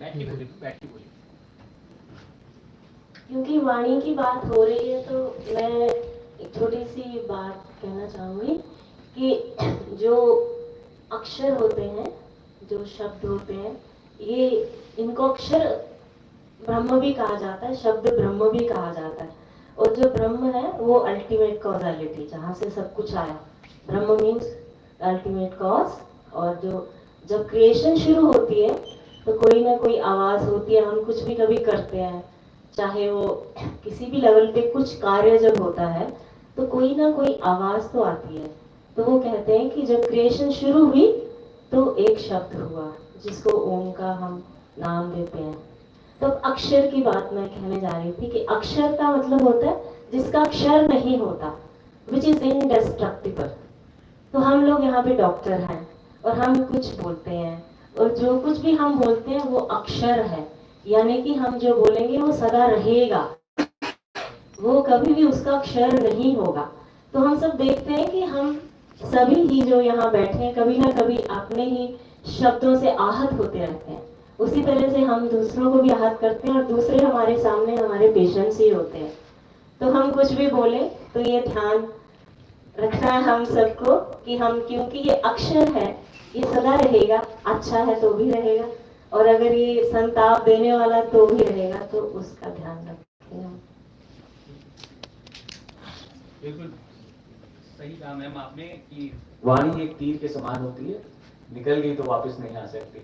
बैठ के बोलिए। क्योंकि वाणी की बात हो रही है तो मैं एक छोटी सी बात कहना चाहूँगी कि जो अक्षर होते हैं, जो शब्द होते हैं, ये इनको अक्षर ब्रह्म भी कहा जाता है, शब्द ब्रह्म भी कहा जाता है। और जो ब्रह्म है वो अल्टीमेट कॉजालिटी, जहाँ से सब कुछ आया। ब्रह्म मीन्स अल्टीमेट कॉज। और जो जब क्रिएशन शुरू होती है तो कोई ना कोई आवाज़ होती है। हम कुछ भी कभी करते हैं, चाहे वो किसी भी लेवल पे कुछ कार्य जब होता है तो कोई ना कोई आवाज़ तो आती है। तो वो कहते हैं कि जब क्रिएशन शुरू हुई तो एक शब्द हुआ जिसको ओम का हम नाम देते हैं। तो अक्षर की बात मैं कहने जा रही थी कि अक्षर का मतलब होता है जिसका अक्षर नहीं होता, विच इज इनडेस्ट्रक्टिबल। तो हम लोग यहाँ पे डॉक्टर हैं और हम कुछ बोलते हैं, और जो कुछ भी हम बोलते हैं वो अक्षर है, यानी कि हम जो बोलेंगे वो सदा रहेगा, वो कभी भी उसका अक्षर नहीं होगा। तो हम सब देखते हैं कि हम सभी ही जो यहाँ बैठे हैं कभी ना कभी अपने ही शब्दों से आहत होते रहते हैं। उसी तरह से हम दूसरों को भी आहत करते हैं और दूसरे हमारे सामने हमारे पेशेंट्स ही होते हैं। तो हम कुछ भी बोले तो ये ध्यान रखना है हम सबको कि हम, क्योंकि ये अक्षर है, ये सदा रहेगा, अच्छा है तो भी रहेगा और अगर ये संताप देने वाला तो भी रहेगा, तो उसका ध्यान रखें हम। बिल्कुल सही कहा मैम आपने कि वाणी एक तीर के समान होती है, निकल गई तो वापस नहीं आ सकती।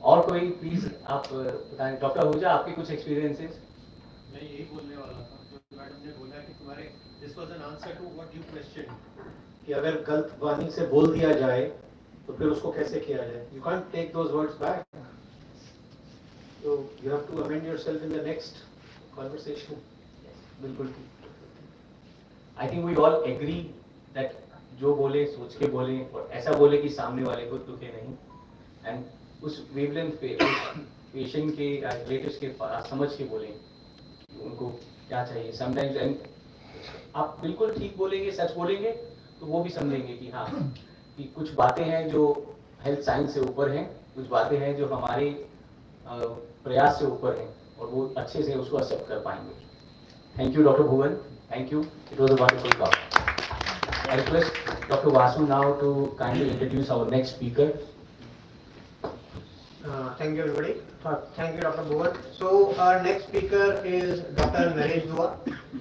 और कोई प्लीज आप बताएं। डॉक्टर हुजा, आपके कुछ एक्सपीरियंसेस? मैं यही बोलने वाला था जो मैडम ने बोला कि तुम्हारे this was an answer to what you question, कि अगर गलत वाणी से बोल दिया जाए तो फिर उसको कैसे किया जाए। You can't take those words back, so you have to amend yourself in the next conversation. बिल्कुल ठीक। I think we all agree that जो बोले सोच के बोले और ऐसा बोले कि सामने वाले को दुखे नहीं, एंड उस वेवलेंथ पे पेशेंट के रिलेटिव्स के पास समझ के बोले उनको क्या चाहिए। समटाइम्स एंड आप बिल्कुल ठीक बोलेंगे, सच बोलेंगे तो वो भी समझेंगे कि हाँ, कि कुछ बातें हैं जो हेल्थ साइंस से ऊपर हैं, कुछ बातें हैं जो हमारे प्रयास से ऊपर हैं और वो अच्छे से उसको एक्सेप्ट कर पाएंगे। Thank you doctor Bhuvan, thank you, it was a wonderful talk. I request doctor Vasu now to kindly introduce our next speaker. Thank you everybody. Thank you Dr. Bhuvan. So our next speaker is Dr. Naresh Dua.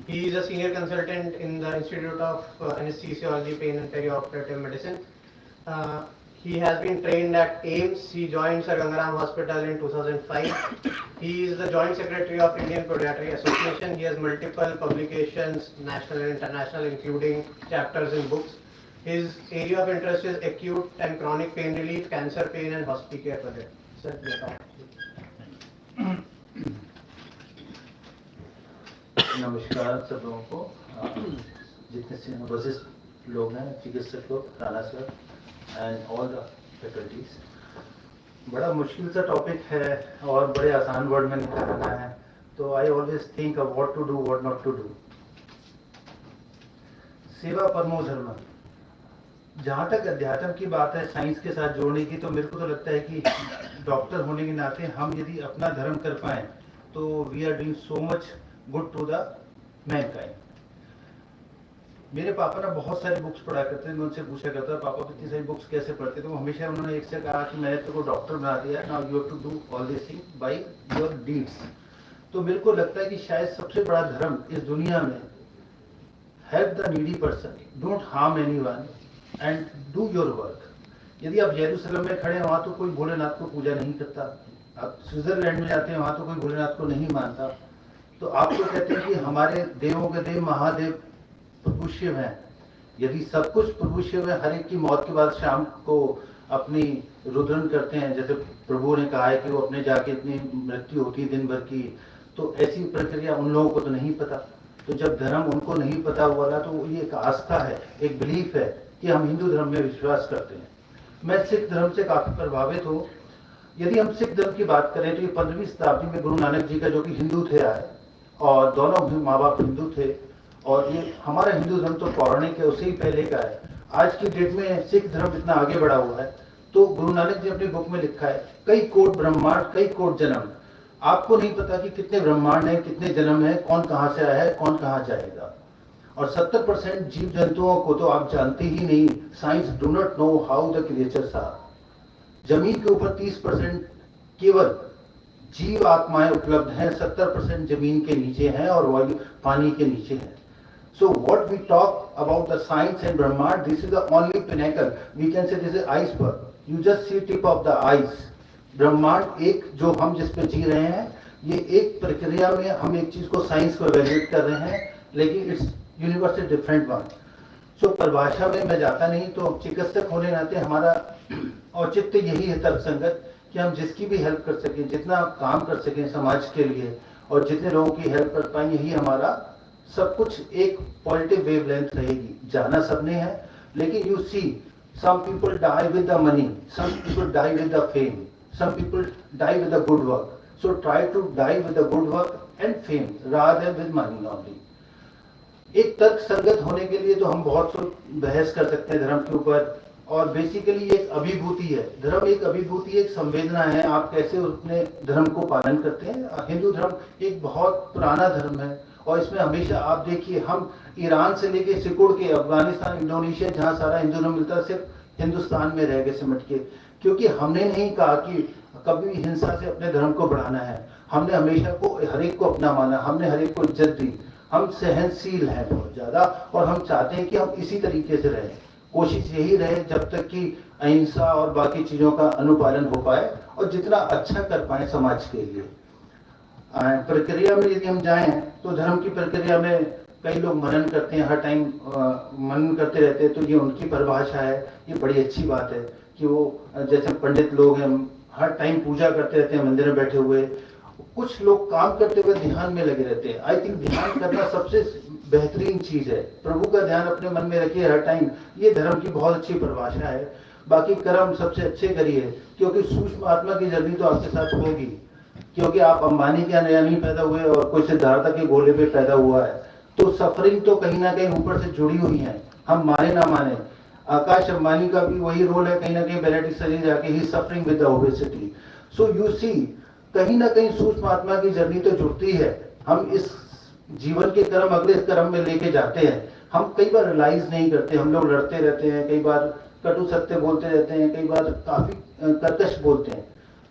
He is a senior consultant in the Institute of Anesthesiology, Pain and Perioperative Medicine. He has been trained at AIMS. He joined Sir Ganga Ram Hospital in 2005. He is the Joint Secretary of Indian Podiatry Association. He has multiple publications, national and international, including chapters in books. His area of interest is acute and chronic pain relief, cancer pain and hospice care project. Sir, नमस्कार सब लोगों को, जितने वरिष्ठ लोग हैं, चिकित्सक लोग, Rana sir and all the faculties. बड़ा मुश्किल सा टॉपिक है और बड़े आसान वर्ड में निकालना है, तो I always think of what to do what not to do. सेवा परमो धर्म, जहाँ तक अध्यात्म की बात है साइंस के साथ जोड़ने की, तो मेरे को तो लगता है कि डॉक्टर होने के नाते हम यदि अपना धर्म कर पाए तो we are doing so much good to the mankind. मेरे पापा ना बहुत सारी बुक्स पढ़ा करते थे, मैं उनसे पूछा करता पापा इतनी सारी बुक्स कैसे पढ़ते थे, तो हमेशा उन्होंने एक से कहा कि मैंने तेरे को डॉक्टर बना दिया, now you have to do all this thing by your deeds. तो मेरे को लगता है कि शायद सबसे बड़ा धर्म इस दुनिया में, help the needy person, don't harm anyone and do your work. यदि आप यरूशलेम में खड़े हैं वहाँ तो कोई भोलेनाथ को पूजा नहीं करता, आप स्विट्जरलैंड में जाते हैं वहाँ तो कोई भोलेनाथ को नहीं मानता। तो आप तो कहते हैं कि हमारे देवों के देव महादेव प्रभु शिव हैं। यदि सब कुछ प्रभु शिव है, हर एक की मौत के बाद शाम को अपनी रुद्रन करते हैं, जैसे प्रभु ने कहा है कि वो अपने जाके इतनी मृत्यु होती है दिन भर की, तो ऐसी प्रक्रिया उन लोगों को तो नहीं पता। तो जब धर्म उनको नहीं पता हुआ ना, तो ये एक आस्था है, एक बिलीफ है कि हम हिंदू धर्म में विश्वास करते हैं। मैं सिख धर्म से काफी प्रभावित हूँ। यदि हम सिख धर्म की बात करें तो ये 15वीं शताब्दी में गुरु नानक जी का, जो कि हिंदू थे, आए, और दोनों माँ बाप हिंदू थे, और ये हमारा हिंदू धर्म तो पौराणिक है, उससे ही पहले का है। आज की डेट में सिख धर्म इतना आगे बढ़ा हुआ है, तो गुरु नानक जी अपनी बुक में लिखा है कई कोट ब्रह्मांड कई कोट जन्म। आपको नहीं पता कि कितने ब्रह्मांड है, कितने जन्म है, कौन कहाँ से आया है, कौन कहाँ जाएगा। और 70% जीव जंतुओं को तो आप जानते ही नहीं, science do not know how the creatures are. जमीन के ऊपर 30% केवल जीव आत्माएं उपलब्ध हैं, 70% जमीन के नीचे हैं और वायु पानी के नीचे है। So what we talk about the science and Brahmand, this is the only pinnacle. We can say this is iceberg. You just see tip of the ice. ब्रह्मांड एक जो हम जिस पे जी रहे हैं, ये एक प्रक्रिया में हम एक चीज को साइंस को एवेल्युएट कर रहे हैं, लेकिन it's universe is different one. So परिभाषा में मैं जाता नहीं, तो चिकित्सक होने नाते हमारा औचित्य यही है तर्कसंगत कि हम जिसकी भी हेल्प कर सकें, जितना काम कर सकें समाज के लिए, और जितने लोगों की हेल्प कर पाए, यही हमारा सब कुछ एक पॉजिटिव वेवलेंथ रहेगी। जाना सबने है, लेकिन you see some people die with the money, some people die with the fame, some people die with the good work. So try to die with the good work and fame rather with money only. एक तर्क संगत होने के लिए तो हम बहुत बहस कर सकते हैं धर्म के ऊपर, और बेसिकली एक अभिभूति है। धर्म एक अभिभूति, एक संवेदना है, आप कैसे अपने धर्म को पालन करते हैं। हिंदू धर्म एक बहुत पुराना धर्म है, और इसमें हमेशा आप देखिए, हम ईरान से लेके सिकुड़ के अफगानिस्तान, इंडोनेशिया, जहाँ सारा हिंदू धर्म मिलता है, सिर्फ हिंदुस्तान में रह गए सिमट के, क्योंकि हमने नहीं कहा कि कभी भी हिंसा से अपने धर्म को बढ़ाना है। हमने हमेशा को हर एक को अपना माना, हमने हर एक को इज्जत दी, हम सहनशील हैं बहुत ज्यादा, और हम चाहते हैं कि हम इसी तरीके से रहें। कोशिश यही रहे जब तक कि अहिंसा और बाकी चीजों का अनुपालन हो पाए, और जितना अच्छा कर पाए समाज के लिए। प्रक्रिया में यदि हम जाएं तो धर्म की प्रक्रिया में कई लोग मनन करते हैं, हर टाइम मनन करते रहते हैं, तो ये उनकी परिभाषा है। ये बड़ी अच्छी बात है कि वो जैसे पंडित लोग हैं, हर टाइम पूजा करते रहते हैं मंदिर में बैठे हुए। कुछ लोग काम करते हुए ध्यान में लगे रहते हैं। आई थिंक ध्यान करना सबसे बेहतरीन चीज है। प्रभु का ध्यान अपने मन में रखिए हर टाइम, ये धर्म की बहुत अच्छी परिभाषा है। बाकी कर्म सबसे अच्छे करिए, क्योंकि सूक्ष्म आत्मा की जर्नी तो आपके साथ होगी, क्योंकि आप अंबानी के यहाँ नहीं पैदा हुए और कोई सिद्धार्थ के गोले पे पैदा हुआ है। तो सफरिंग तो कहीं ना कहीं ऊपर से जुड़ी हुई है, हम माने ना माने। आकाश अंबानी का भी वही रोल है, कहीं ना कहीं बेरेटिक शरीर जाके ही suffering with the obesity. So you see, कहीं ना कहीं सूक्ष्म आत्मा की जर्नी तो जुड़ती है। हम इस जीवन के कर्म अगले कर्म में लेके जाते हैं। हम कई बार रियलाइज नहीं करते, हम लोग लड़ते रहते हैं, कई बार कटु सत्य बोलते रहते हैं, कई बार काफी कर्कश बोलते हैं।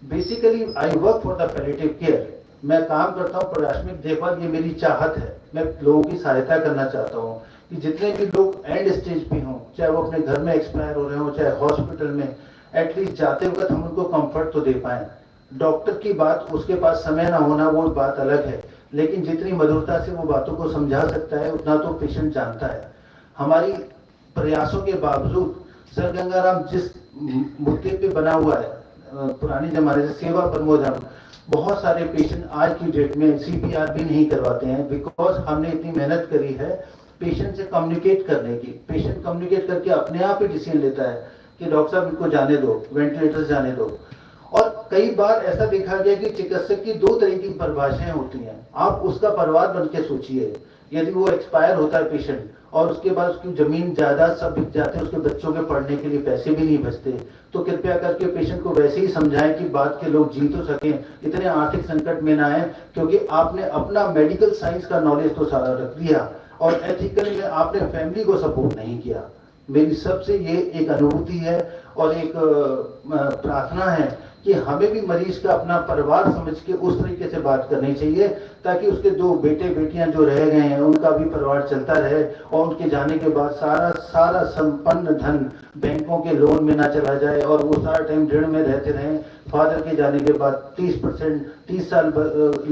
Basically I work for the palliative care. मैं काम करता हूँ प्राथमिक देखभाल, ये मेरी चाहत है। मैं लोगों की सहायता करना चाहता हूँ कि जितने भी लोग एंड स्टेज पे हों, चाहे वो अपने घर में एक्सपायर हो रहे हों, चाहे हॉस्पिटल में, एटलीस्ट जाते वक्त हम उनको कंफर्ट तो दे पाएं। डॉक्टर की बात, उसके पास समय ना होना वो बात अलग है, लेकिन जितनी मधुरता से वो बातों को समझा सकता है उतना तो पेशेंट जानता है। हमारी प्रयासों के बावजूद सर गंगा राम जिस मुद्दे पे बना हुआ है पुराने जमाने से, सेवा परमो धर्म, बहुत सारे पेशेंट आज की डेट में CPR भी नहीं करवाते हैं, बिकॉज हमने इतनी मेहनत करी है पेशेंट से कम्युनिकेट करने की। पेशेंट कम्युनिकेट करके अपने आप ही डिसीजन लेता है कि डॉक्टर साहब इनको जाने दो, वेंटिलेटर जाने दो। और कई बार ऐसा देखा गया कि चिकित्सक की 2 तरह की परिभाषाएं होती हैं। आप उसका परिवार बन के सोचिए, यदि वो एक्सपायर होता है पेशेंट और उसके बाद उसकी जमीन जायदाद सब बिक जाते हैं, उसके बच्चों के पढ़ने के लिए पैसे भी नहीं बचते, तो कृपया करके पेशेंट को वैसे ही समझाएं कि बाद के लोग जी तो सकें, इतने आर्थिक संकट में ना आए, क्योंकि आपने अपना मेडिकल साइंस का नॉलेज तो सारा रख दिया और एथिकली में आपने फैमिली को सपोर्ट नहीं किया। मेरी सबसे ये एक अनुभूति है और एक प्रार्थना है कि हमें भी मरीज का अपना परिवार समझ के उस तरीके से बात करनी चाहिए, ताकि उसके 2 बेटे बेटियां जो रह गए हैं उनका भी परिवार चलता रहे और उनके जाने के बाद सारा संपन्न धन बैंकों के लोन में ना चला जाए और वो सारा टाइम ऋण में रहते रहें। फादर के जाने के बाद 30 साल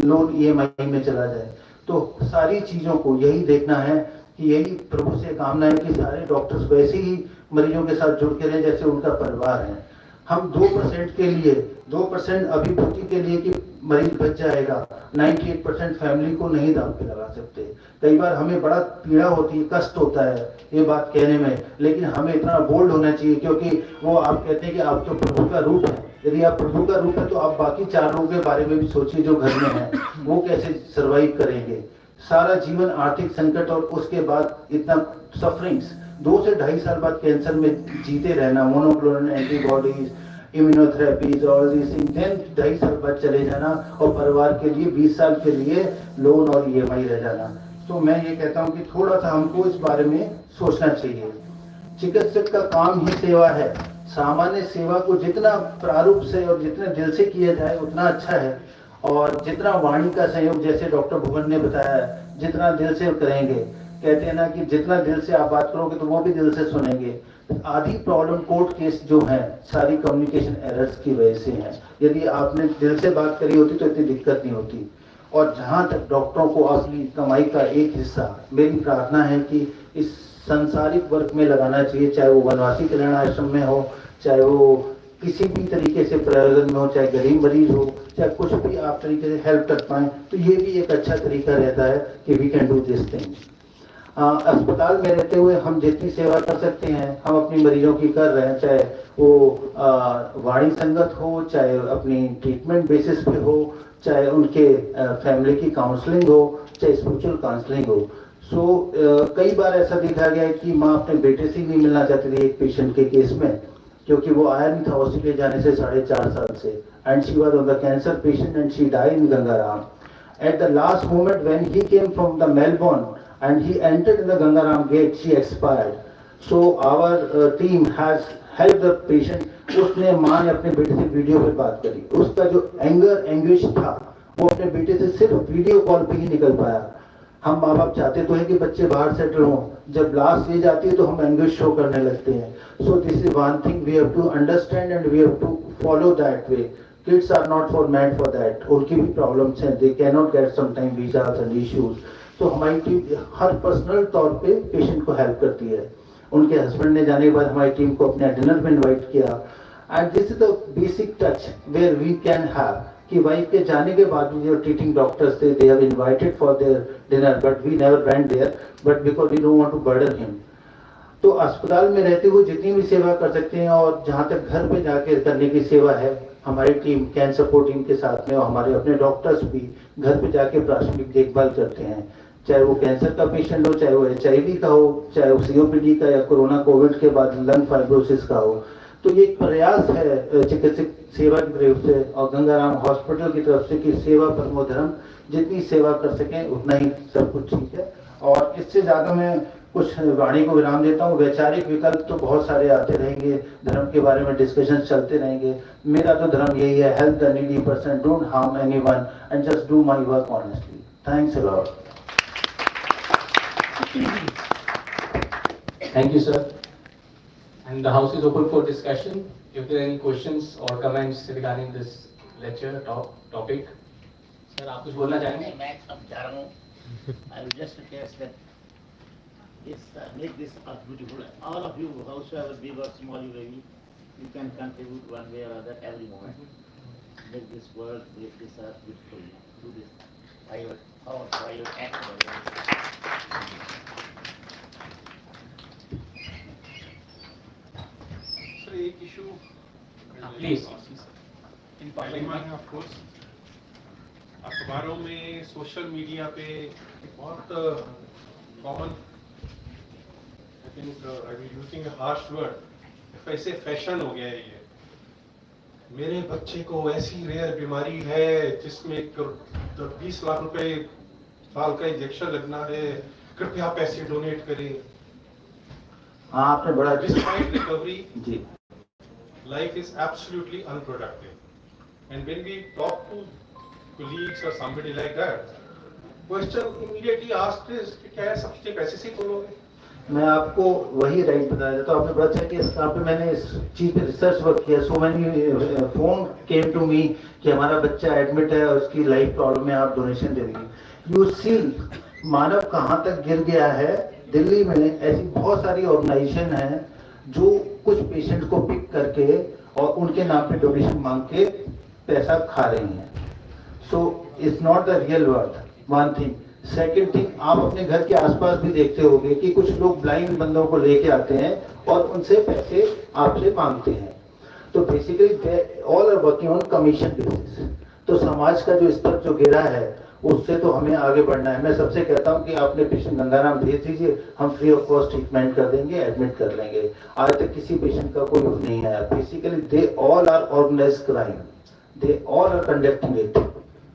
लोन EMI में चला जाए। तो सारी चीजों को यही देखना है कि यही प्रभु से कामना है कि सारे डॉक्टर्स वैसे ही मरीजों के साथ जुड़ के रहे जैसे उनका परिवार है। हम 2% के लिए 2% अभिभूति के लिए कि मरीज बच जाएगा, 98% फैमिली को नहीं दांव पे लगा सकते। कई बार हमें बड़ा पीड़ा होती है, कष्ट होता है ये बात कहने में, लेकिन हमें इतना बोल्ड होना चाहिए, क्योंकि वो आप कहते हैं कि आप तो प्रभु का रूप है। यदि आप प्रभु का रूप है तो आप बाकी 4 लोगों के बारे में भी सोचिए जो घर में है, वो कैसे सर्वाइव करेंगे। सारा जीवन आर्थिक संकट और उसके बाद इतना सफरिंग्स, 2 से 2.5 साल बाद कैंसर में जीते रहना, monoclonal antibodies, immunotherapies, all these things, then 2.5 साल बाद चले जाना और परिवार के लिए 20 साल के लिए लोन और EMI रह जाना। तो मैं ये कहता हूँ कि थोड़ा सा हमको इस बारे में सोचना चाहिए। चिकित्सक का काम ही सेवा है। सामान्य सेवा को जितना प्रारूप से और जितने दिल से किया जाए उतना अच्छा है, और जितना वाणी का सहयोग, जैसे डॉक्टर भुवन ने बताया, जितना दिल से करेंगे, कहते हैं ना कि जितना दिल से आप बात करोगे तो वो भी दिल से सुनेंगे। आधी प्रॉब्लम कोर्ट केस जो है सारी कम्युनिकेशन एरर्स की वजह से है। यदि आपने दिल से बात करी होती तो इतनी दिक्कत नहीं होती। और जहां तक डॉक्टरों को अपनी कमाई का एक हिस्सा, मेरी प्रार्थना है कि इस संसारिक वर्क में लगाना चाहिए, चाहे वो वनवासी कल्याण आश्रम में हो, चाहे वो किसी भी तरीके से प्रयोजन में हो, चाहे गरीब मरीज हो, चाहे कुछ भी आप तरीके से हेल्प कर पाए, तो ये भी एक अच्छा तरीका रहता है कि we can do this thing. अस्पताल में रहते हुए हम जितनी सेवा कर सकते हैं हम अपनी मरीजों की कर रहे हैं, चाहे वो वाणी संगत हो, चाहे अपनी ट्रीटमेंट बेसिस पे हो, चाहे उनके फैमिली की काउंसलिंग हो, चाहे स्पिरिचुअल काउंसलिंग हो। कई बार ऐसा देखा गया है कि माँ अपने बेटे से नहीं मिलना चाहती थी एक पेशेंट के केस में, क्योंकि वो आया नहीं था ऑस्ट्रेलिया जाने से 4.5 साल से, and she was on the cancer patient and she died in Ganga Ram. At the last moment when he came from the Melbourne and he entered in the Ganga Ram gate, she expired. So our team has helped the patient. उसने माँ ने अपने बेटे से video पे बात करी, उसका जो एंग्विश था वो अपने बेटे से सिर्फ वीडियो कॉल पे ही निकल पाया। हम माँ बाप चाहते तो है कि बच्चे बाहर सेटल हों, जब लास्ट स्टेज आती है तो हम एंग्विश शो करने लगते हैं। So this is one thing we have to understand and we have to follow that way. Kids are not for meant for that. उनकी भी प्रॉब्लम्स हैं, they cannot get sometime visas and issues. तो हमारी team हर personal तौर पे patient को help करती है। उनके हस्बैंड ने जाने के बाद हमारी टीम को अपने डिनर में इनवाइट किया, and this is the basic touch where we can have कि वाइफ के जाने के बाद भी जो ट्रीटिंग डॉक्टर्स थे, they have invited for their dinner, but we never went there, but because we don't want to burden him. तो अस्पताल में रहते हुए जितनी भी सेवा कर सकते हैं, और जहाँ तक घर पे जाकर करने की सेवा है, हमारी टीम कैंसर सपोर्ट टीम के साथ में और हमारे अपने डॉक्टर्स भी घर पे जाके प्राथमिक देखभाल करते हैं, चाहे वो कैंसर का पेशेंट हो, चाहे वो HIV का हो, चाहे वो COPD का या कोरोना कोविड के बाद लंग फाइब्रोसिस का हो। तो ये एक प्रयास है चिकित्सक सेवा की तरफ से और गंगाराम हॉस्पिटल की तरफ से कि सेवा परमो धर्म, जितनी सेवा कर सकें उतना ही सब कुछ ठीक है। और इससे ज़्यादा मैं कुछ वाणी को विराम देता हूँ। वैचारिक विकल्प तो बहुत सारे आते रहेंगे, धर्म के बारे में डिस्कशन चलते रहेंगे। मेरा तो धर्म यही है, help the needy person, don't harm anyone and just do my work honestly. Thanks a lot. Thank you, sir. And the house is open for discussion. If there are any questions or comments regarding this lecture topic, sir, आप कुछ बोलना चाहेंगे? मैं समझा रहा हूँ। I will just suggest that make this earth beautiful. All of you, howsoever big or small you may be, you can contribute one way or other every moment. Make this world, make this earth beautiful. Do this by your thoughts, by your actions. Sir एक issue Please. In parliament है of course, अखबारों में, social media पे बहुत common, I think I am using a harsh word, ऐसे fashion हो गया है ये। मेरे बच्चे को ऐसी रेयर बीमारी है जिसमें 20 लाख रुपए साल का इंजेक्शन लगना है, कृपया पैसे डोनेट करें। हाँ, आपने बड़ा डिस्पाइट रिकवरी जी, life is absolutely unproductive. And when we talk to colleagues or somebody like that, question immediately asked is कि क्या सब चीजें पैसे से खोलोगे? मैं आपको वही राइट बताया था। तो आपने बड़ा अच्छा कि इस काम पे मैंने इस चीज पे रिसर्च वर्क किया। So many phone came to me कि हमारा बच्चा एडमिट है और उसकी लाइफ प्रॉब्लम है, आप डोनेशन दे देंगे। यू सी मानव कहाँ तक गिर गया है। दिल्ली में ऐसी बहुत सारी ऑर्गेनाइजेशन है जो कुछ पेशेंट को पिक करके और उनके नाम पे डोनेशन मांग के पैसा खा रही हैं। So it's not the real worth, one thing. Second thing, आप अपने घर के आसपास भी देखते होंगे कि कुछ लोग ब्लाइंड बंदों को लेके आते हैं और उनसे पैसे आपसे मांगते हैं। तो basically all are working on commission basis. तो समाज का जो स्तर जो गिरा है उससे तो हमें आगे बढ़ना है। मैं सबसे कहता हूं कि आपने पेशेंट गंगाराम भेज दीजिए, हम फ्री ऑफ कॉस्ट ट्रीटमेंट कर देंगे, एडमिट कर लेंगे। आज तक किसी पेशेंट का कोई नहीं आया। Basically they all are organised crime, they all are conducting it,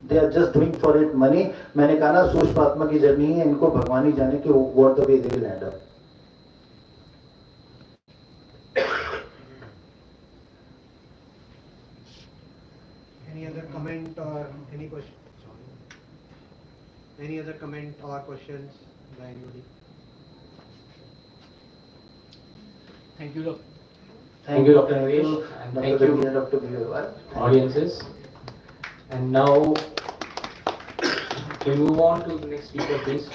they are just doing for it money. मैंने कहा ना, सूक्ष्मात्मा की जर्नी है, इनको भगवान ही जाने कि what the way they will and up. Any other comment or any question? Any other comment or questions by anybody? Thank you, Thank you, Dr. Naresh, and thank you, Dr. Bhirwal. audiences. And now, we move on to the next speaker, please.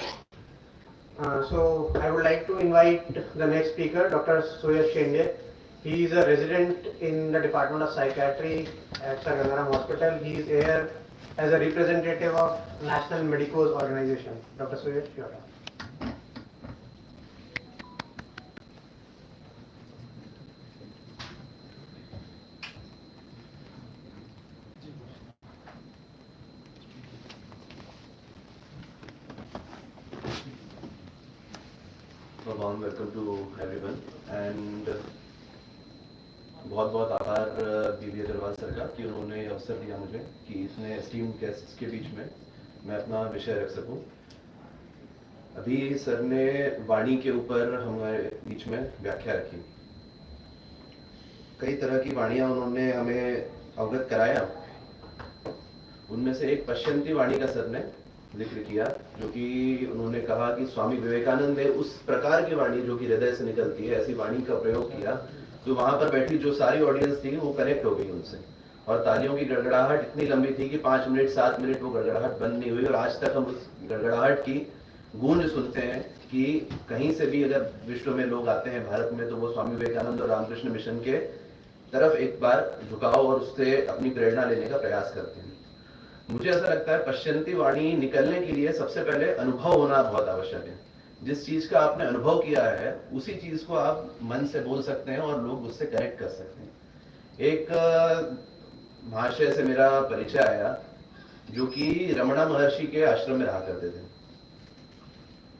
So I would like to invite the next speaker, Dr. Suyash Shende. He is a resident in the Department of Psychiatry at Ganga Ram Hospital. He is here as a representative of National Medicos Organization. Dr. Suyash, your turn. A warm welcome to everyone and बहुत बहुत आभार बीबी Agarwal sir का कि उन्होंने अवसर दिया मुझे कि इतने एस्टीम गेस्ट्स के बीच में मैं अपना विषय रख सकूं। अभी सर ने वाणी के ऊपर हमारे बीच में व्याख्या रखी। कई तरह की वाणियां उन्होंने हमें अवगत कराया। उनमें से एक पश्चिमी वाणी का सर ने जिक्र किया, जो कि उन्होंने कहा कि स्वामी विवेकानंद ने उस प्रकार की वाणी जो कि हृदय से निकलती है, ऐसी वाणी का प्रयोग किया। तो वहां पर बैठी जो सारी ऑडियंस थी वो कनेक्ट हो गई उनसे, और तालियों की गड़गड़ाहट इतनी लंबी थी कि 5 मिनट 7 मिनट वो गड़गड़ाहट बंद नहीं हुई। और आज तक हम उस गड़गड़ाहट की गूंज सुनते हैं कि कहीं से भी अगर विश्व में लोग आते हैं भारत में, तो वो स्वामी विवेकानंद और रामकृष्ण मिशन के तरफ एक बार झुकाव और उससे अपनी प्रेरणा लेने का प्रयास करते हैं। मुझे ऐसा लगता है पश्चिमी वाणी निकलने के लिए सबसे पहले अनुभव होना बहुत आवश्यक है। जिस चीज का आपने अनुभव किया है उसी चीज को आप मन से बोल सकते हैं और लोग उससे कनेक्ट कर सकते हैं। एक महाशय से मेरा परिचय आया जो कि रमणा महर्षि के आश्रम में रहा करते थे।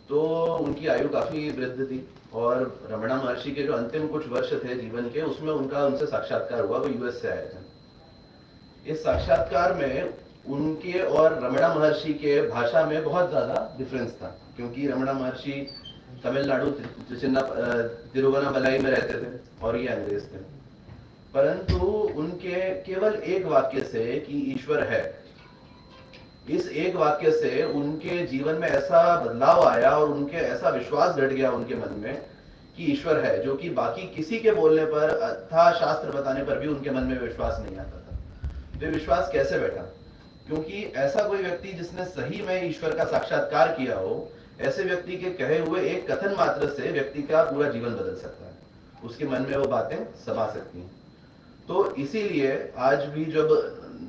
तो उनकी आयु काफी वृद्ध थी और रमणा महर्षि के जो अंतिम कुछ वर्ष थे जीवन के, उसमें उनसे साक्षात्कार हुआ। वो यूएस से आए थे। इस साक्षात्कार में उनके और रमणा महर्षि के भाषा में बहुत ज्यादा डिफरेंस था, क्योंकि रमणा महर्षि तमिलनाडु तिरुवन्नामलाई में रहते थे और ये अंग्रेज थे। परंतु उनके केवल एक वाक्य से कि ईश्वर है, इस एक वाक्य से उनके जीवन में ऐसा बदलाव आया और उनके ऐसा विश्वास घट गया उनके मन में कि ईश्वर है, जो कि बाकी किसी के बोलने पर अथवा शास्त्र बताने पर भी उनके मन में विश्वास नहीं आता था। वे विश्वास कैसे बैठा? क्योंकि ऐसा कोई व्यक्ति जिसने सही में ईश्वर का साक्षात्कार किया हो, ऐसे व्यक्ति के कहे हुए एक कथन मात्र से व्यक्ति का पूरा जीवन बदल सकता है, उसके मन में वो बातें समा सकती हैं। तो इसीलिए आज भी जब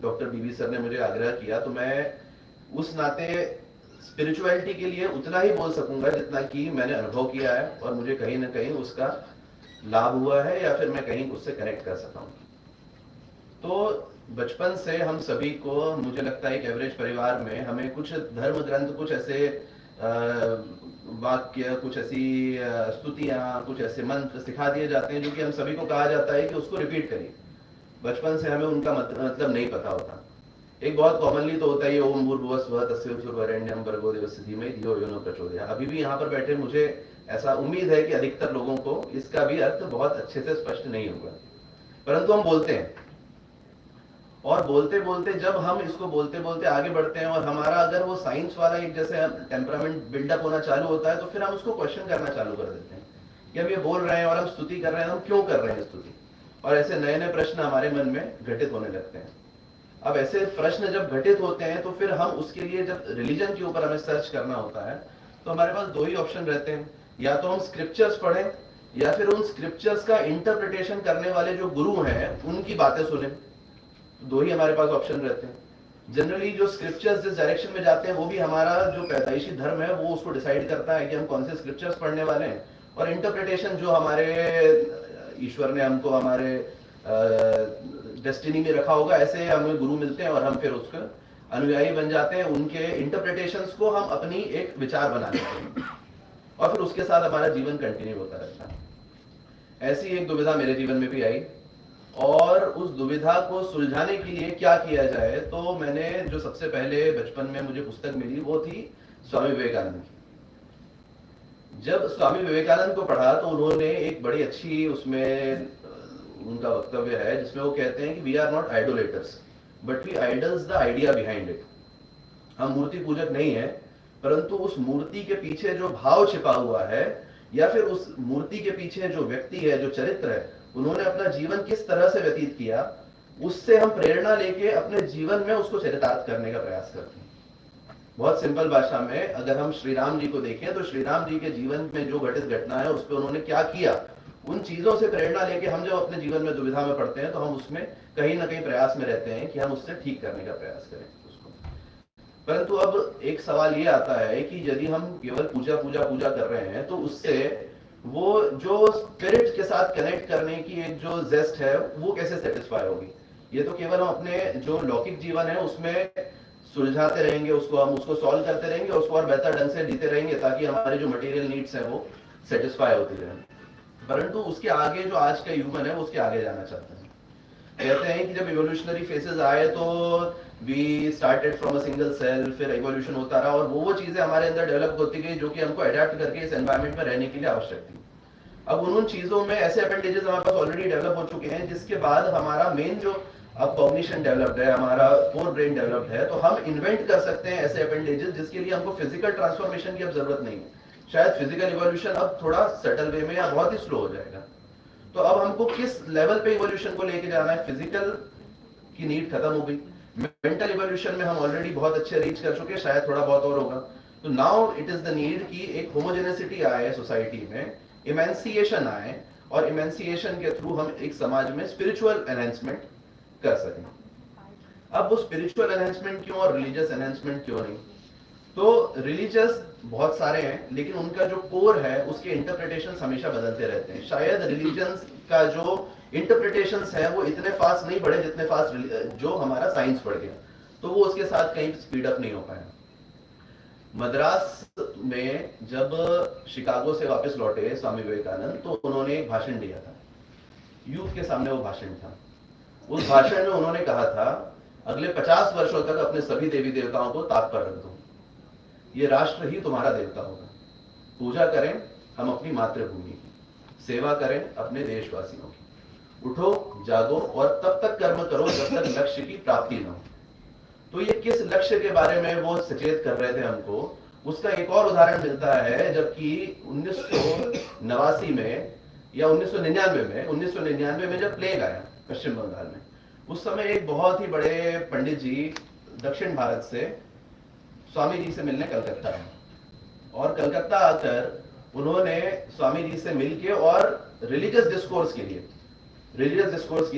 डॉक्टर बीबी सर ने मुझे आग्रह किया, तो मैं उस नाते स्पिरिचुअलिटी के लिए उतना ही बोल सकूंगा जितना कि मैंने अनुभव किया है और मुझे कहीं ना कहीं उसका लाभ हुआ है या फिर मैं कहीं उससे कनेक्ट कर सका हूं। तो बचपन से हम सभी को, मुझे लगता है एक एवरेज परिवार में हमें कुछ धर्म ग्रंथ, कुछ ऐसे वाक्य, कुछ ऐसी स्तुतियाँ, कुछ ऐसे मंत्र सिखा दिए जाते हैं जो कि हम सभी को कहा जाता है कि उसको रिपीट करिए। बचपन से हमें उनका मतलब नहीं पता होता। एक बहुत कॉमनली तो होता है ये ओम भूर्भुवः स्वः तस्य वितुर्वरेण्यं भर्गो देवस्य धीमहि धियो यो न प्रचोदयात्। अभी भी यहाँ पर बैठे मुझे ऐसा उम्मीद है कि अधिकतर लोगों को इसका भी अर्थ बहुत अच्छे से स्पष्ट नहीं होगा, परंतु हम बोलते हैं। और बोलते बोलते जब हम इसको बोलते बोलते आगे बढ़ते हैं और हमारा अगर वो साइंस वाला एक जैसे टेम्परामेंट बिल्डअप होना चालू होता है, तो फिर हम उसको क्वेश्चन करना चालू कर देते हैं कि हम ये बोल रहे हैं और हम स्तुति कर रहे हैं, हम क्यों कर रहे हैं स्तुति। और ऐसे नए नए प्रश्न हमारे मन में घटित होने लगते हैं। अब ऐसे प्रश्न जब घटित होते हैं तो फिर हम उसके लिए जब रिलीजन के ऊपर हमें सर्च करना होता है तो हमारे पास दो ही ऑप्शन रहते हैं, या तो हम स्क्रिप्चर्स पढ़ें या फिर उन स्क्रिप्चर्स का इंटरप्रिटेशन करने वाले जो गुरु हैं उनकी बातें सुने। दो ही हमारे पास ऑप्शन रहते हैं। जनरली जो स्क्रिप्चर्स जिस डायरेक्शन में जाते हैं वो भी हमारा जो पैदाइशी धर्म है वो उसको डिसाइड करता है कि हम कौन से स्क्रिप्चर्स पढ़ने वाले हैं, और इंटरप्रिटेशन जो हमारे ईश्वर ने हमको हमारे डेस्टिनी में रखा होगा, ऐसे हमें गुरु मिलते हैं और हम फिर उसके अनुयायी बन जाते हैं। उनके इंटरप्रिटेशंस को हम अपनी एक विचार बना लेते हैं और फिर उसके साथ हमारा जीवन कंटिन्यू होता रहता है। ऐसी एक दुविधा मेरे जीवन में भी आई, और उस दुविधा को सुलझाने के लिए क्या किया जाए, तो मैंने जो सबसे पहले बचपन में मुझे पुस्तक मिली वो थी स्वामी विवेकानंद की। जब स्वामी विवेकानंद को पढ़ा तो उन्होंने एक बड़ी अच्छी, उसमें उनका वक्तव्य है जिसमें वो कहते हैं कि we are not idolaters but we idols the idea behind it. हम मूर्ति पूजक नहीं है, परंतु उस मूर्ति के पीछे जो भाव छिपा हुआ है या फिर उस मूर्ति के पीछे जो व्यक्ति है, जो चरित्र है, उन्होंने अपना जीवन किस तरह से व्यतीत किया, उससे हम प्रेरणा लेके अपने जीवन में उसको चरितार्थ करने का प्रयास करते हैं। बहुत सिंपल भाषा में अगर हम श्री राम जी को देखें तो श्री राम जी के जीवन में जो घटित घटना है उस पर उन्होंने क्या किया, उन चीजों से प्रेरणा लेके हम जब अपने जीवन में दुविधा में पड़ते हैं तो हम उसमें कहीं ना कहीं प्रयास में रहते हैं कि हम उससे ठीक करने का प्रयास करें उसको। परंतु अब एक सवाल ये आता है कि यदि हम केवल पूजा पूजा पूजा कर रहे हैं तो उससे वो जो स्पिरिट के साथ कनेक्ट करने की एक जो जेस्ट है वो कैसे सेटिस्फाई होगी। ये तो केवल हम अपने जो लौकिक जीवन है उसमें सुलझाते रहेंगे, उसको हम उसको सॉल्व करते रहेंगे, उसको और बेहतर ढंग से जीते रहेंगे ताकि हमारे जो मटेरियल नीड्स हैं वो सेटिस्फाई होती रहे। परंतु उसके आगे जो आज का ह्यूमन है उसके आगे जाना चाहते हैं। कहते हैं कि जब इवोल्यूशनरी फेसेस आए तो we started from a single cell, फिर इवोल्यूशन होता रहा और वो चीजें हमारे अंदर डेवलप होती गई जो कि हमको अडेप्ट करके इस एनवायरनमेंट में रहने के लिए आवश्यक थी। अब उन चीजों में ऐसे अपेंडेजेस हमारे पास ऑलरेडी डेवलप हो चुके हैं जिसके बाद हमारा मेन जो अब कॉग्निशन डेवलप्ड है, हमारा फोर ब्रेन डेवलप्ड है, तो हम इन्वेंट कर सकते हैं ऐसे अपेंडेजेस जिसके लिए हमको फिजिकल ट्रांसफॉर्मेशन की अब जरूरत नहीं है। शायद फिजिकल इवोल्यूशन अब थोड़ा सटल वे में या बहुत ही स्लो हो जाएगा। तो अब हमको किस लेवल पे इवोल्यूशन को लेके जाना है। फिजिकल की नीड खत्म हो गई, मेंटल इवोल्यूशन में हम ऑलरेडी बहुत अच्छे रीच कर चुके हैं, शायद थोड़ा बहुत और होगा। तो now it is the need कि एक होमोजेनेसिटी आए सोसाइटी में, इमेंसिएशन आए, और इमेंसिएशन के थ्रू हम एक समाज में स्पिरिचुअल एनहेंसमेंट कर सकें। अब वो स्पिरिचुअल एनहेंसमेंट क्यों और रिलीजियस एनहेंसमेंट क्यों नहीं। तो रिलीजियस बहुत सारे हैं लेकिन उनका जो कोर है उसके इंटरप्रिटेशंस हमेशा बदलते रहते हैं। शायद रिलीजन्स का जो इंटरप्रिटेशंस है वो इतने फास्ट नहीं बढ़े जितने फास्ट जो हमारा साइंस बढ़ गया, तो वो उसके साथ कहीं स्पीड अप नहीं हो पाया। मद्रास में जब शिकागो से वापस लौटे स्वामी विवेकानंद तो उन्होंने एक भाषण दिया था, यूथ के सामने वो भाषण था। उस भाषण में उन्होंने कहा था अगले 50 वर्षों तक अपने सभी देवी देवताओं को ताक पर रख दो, ये राष्ट्र ही तुम्हारा देवता होगा। पूजा करें हम अपनी मातृभूमि की, सेवा करें अपने देशवासियों की, उठो जागो और तब तक कर्म करो जब तक लक्ष्य की प्राप्ति न हो। तो ये किस लक्ष्य के बारे में वो सचेत कर रहे थे हमको, उसका एक और उदाहरण मिलता है जबकि 1989 में या 1999 में जब प्लेग आया पश्चिम बंगाल में, उस समय एक बहुत ही बड़े पंडित जी दक्षिण भारत से स्वामी जी से मिलने कलकत्ता आए और कलकत्ता आकर उन्होंने स्वामी जी से मिलके और रिलीजियस डिस्कोर्स के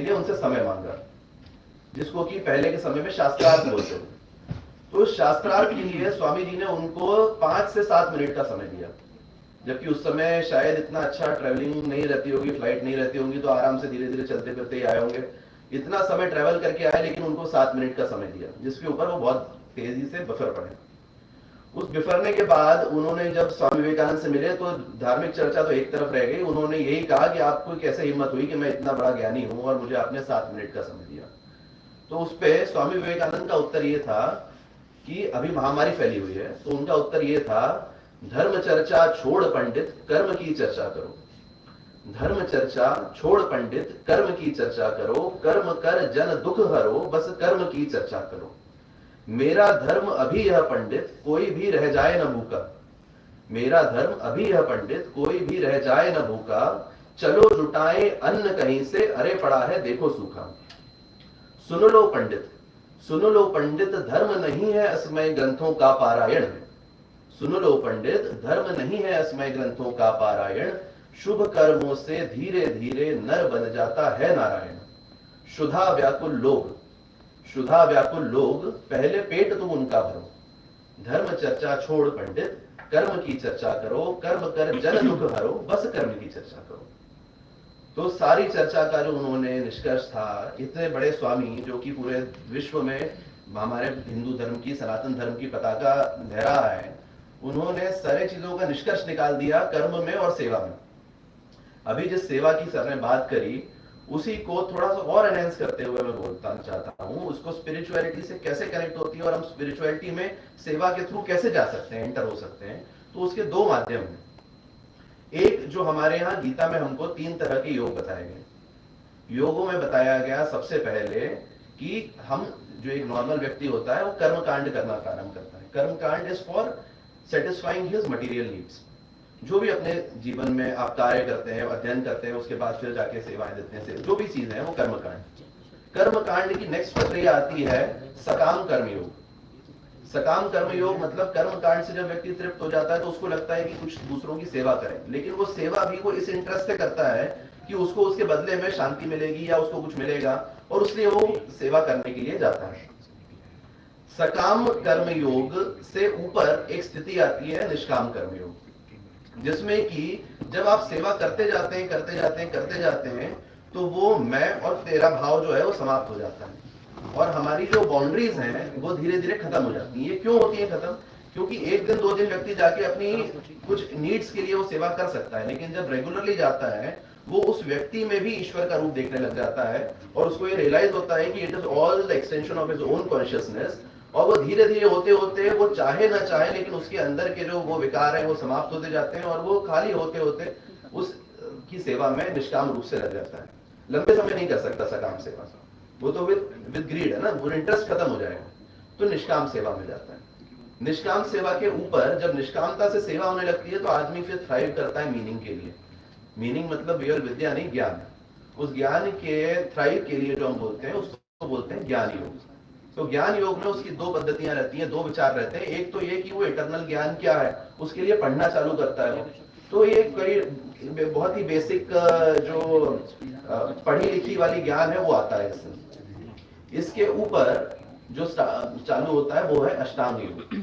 लिए उनसे समय मांगा, जिसको कि पहले के समय में शास्त्रार्थ बोलते थे। तो शास्त्रार्थ के लिए स्वामी जी ने उनको 5 से 7 मिनट का समय दिया, जबकि उस समय शायद इतना अच्छा ट्रैवलिंग नहीं रहती होगी, फ्लाइट नहीं रहती होंगी, तो आराम से धीरे धीरे चलते फिरते ही आए होंगे। इतना समय ट्रेवल करके आए, लेकिन उनको 7 मिनट का समय दिया, जिसके ऊपर वो बहुत तेजी से बिफर पड़े। उस बिफरने के बाद उन्होंने जब स्वामी विवेकानंद से मिले तो धार्मिक चर्चा तो एक तरफ रह गई, उन्होंने यही कहा कि आपको कैसे हिम्मत हुई कि मैं इतना बड़ा ज्ञानी हूं और मुझे आपने 7 मिनट का समय दिया। तो उस पे स्वामी विवेकानंद का उत्तर ये था कि अभी महामारी फैली हुई है, तो उनका उत्तर ये था, धर्म चर्चा छोड़ पंडित कर्म की चर्चा करो। धर्म चर्चा छोड़ पंडित कर्म की चर्चा करो, कर्म कर जन दुख हरो, बस कर्म की चर्चा करो। मेरा धर्म अभी यह पंडित कोई भी रह जाए न भूखा। मेरा धर्म अभी यह पंडित कोई भी रह जाए न भूखा। चलो जुटाए अन्न कहीं से, अरे पड़ा है देखो सूखा। सुन लो पंडित, सुन लो पंडित, धर्म नहीं है असमय ग्रंथों का पारायण। सुन लो पंडित, धर्म नहीं है असमय ग्रंथों का पारायण। शुभ कर्मों से धीरे धीरे नर बन जाता है नारायण। शुधा व्याकुल लोग, शुधा व्याकुल लोग, पहले पेट तुम उनका भरो। धर्म चर्चा छोड़ पंडित कर्म की चर्चा करो, कर्म कर जन दुख हरो, बस कर्म की चर्चा करो। तो सारी चर्चा का जो उन्होंने निष्कर्ष था, इतने बड़े स्वामी जो कि पूरे विश्व में हमारे हिंदू धर्म की, सनातन धर्म की पताका लहरा है, उन्होंने सारी चीजों का निष्कर्ष निकाल दिया कर्म में और सेवा में। अभी जिस सेवा की सर ने बात करी, उसी को थोड़ा सा और एनहेंस करते हुए मैं बोलता चाहता हूं, उसको स्पिरिचुअलिटी से कैसे कनेक्ट होती है और हम स्पिरिचुअलिटी में सेवा के थ्रू कैसे जा सकते हैं, एंटर हो सकते हैं। तो उसके 2 माध्यम हैं। एक, जो हमारे यहाँ गीता में हमको 3 तरह के योग बताए गए। योगों में बताया गया सबसे पहले कि हम, जो एक नॉर्मल व्यक्ति होता है, वो कर्म कांड करना प्रारंभ करता है। कर्म कांड is for satisfying his material needs. जो भी अपने जीवन में आप कार्य करते हैं, अध्ययन करते हैं, उसके बाद फिर जाके सेवाएं देते हैं, जो भी चीज है वो कर्म कांड। कर्म कांड की नेक्स्ट प्रक्रिया आती है सकाम कर्मयोग। सकाम कर्मयोग मतलब कर्म कांड से जब व्यक्ति तृप्त हो जाता है तो उसको लगता है कि कुछ दूसरों की सेवा करें, लेकिन वो सेवा भी वो इस इंटरेस्ट से करता है कि उसको उसके बदले में शांति मिलेगी या उसको कुछ मिलेगा, और उसलिए वो सेवा करने के लिए जाता है। सकाम कर्मयोग से ऊपर एक स्थिति आती है निष्काम कर्मयोग, जिसमें कि जब आप सेवा करते जाते हैं, करते जाते हैं, करते जाते हैं, तो वो मैं और तेरा भाव जो है वो समाप्त हो जाता है, और हमारी जो बाउंड्रीज हैं वो धीरे धीरे खत्म हो जाती हैं। ये क्यों होती है खत्म? क्योंकि 1 दिन 2 दिन व्यक्ति जाके अपनी कुछ नीड्स के लिए वो सेवा कर सकता है, लेकिन जब रेगुलरली जाता है वो उस व्यक्ति में भी ईश्वर का रूप देखने लग जाता है, और उसको ये रियलाइज होता है कि it is all the extension of his own consciousness. और वो धीरे धीरे होते होते, वो चाहे ना चाहे, लेकिन उसके अंदर के जो वो विकार है वो समाप्त होते जाते हैं, और वो खाली होते होते उस की सेवा में निष्काम रूप से लग जाता है। लंबे समय नहीं कर सकता सकाम सेवा, वो तो विद ग्रीड है ना, वो इंटरेस्ट खत्म हो जाएगा, तो निष्काम सेवा में जाता है। निष्काम सेवा के ऊपर जब निष्कामता से सेवा होने लगती है तो आदमी फिर थ्राइव करता है मीनिंग के लिए। मीनिंग मतलब केवल विद्या नहीं, ज्ञान। उस ज्ञान के थ्राइव के लिए जो हम बोलते हैं उसको बोलते हैं ज्ञान योग। तो ज्ञान योग में उसकी 2 पद्धतियां रहती हैं, 2 विचार रहते हैं। एक तो ये कि वो इटरनल ज्ञान क्या है उसके लिए पढ़ना चालू करता है, तो ये कई बहुत ही बेसिक जो पढ़ी लिखी वाली ज्ञान है वो आता है इसमें। इसके ऊपर जो चालू होता है वो है अष्टांग योग।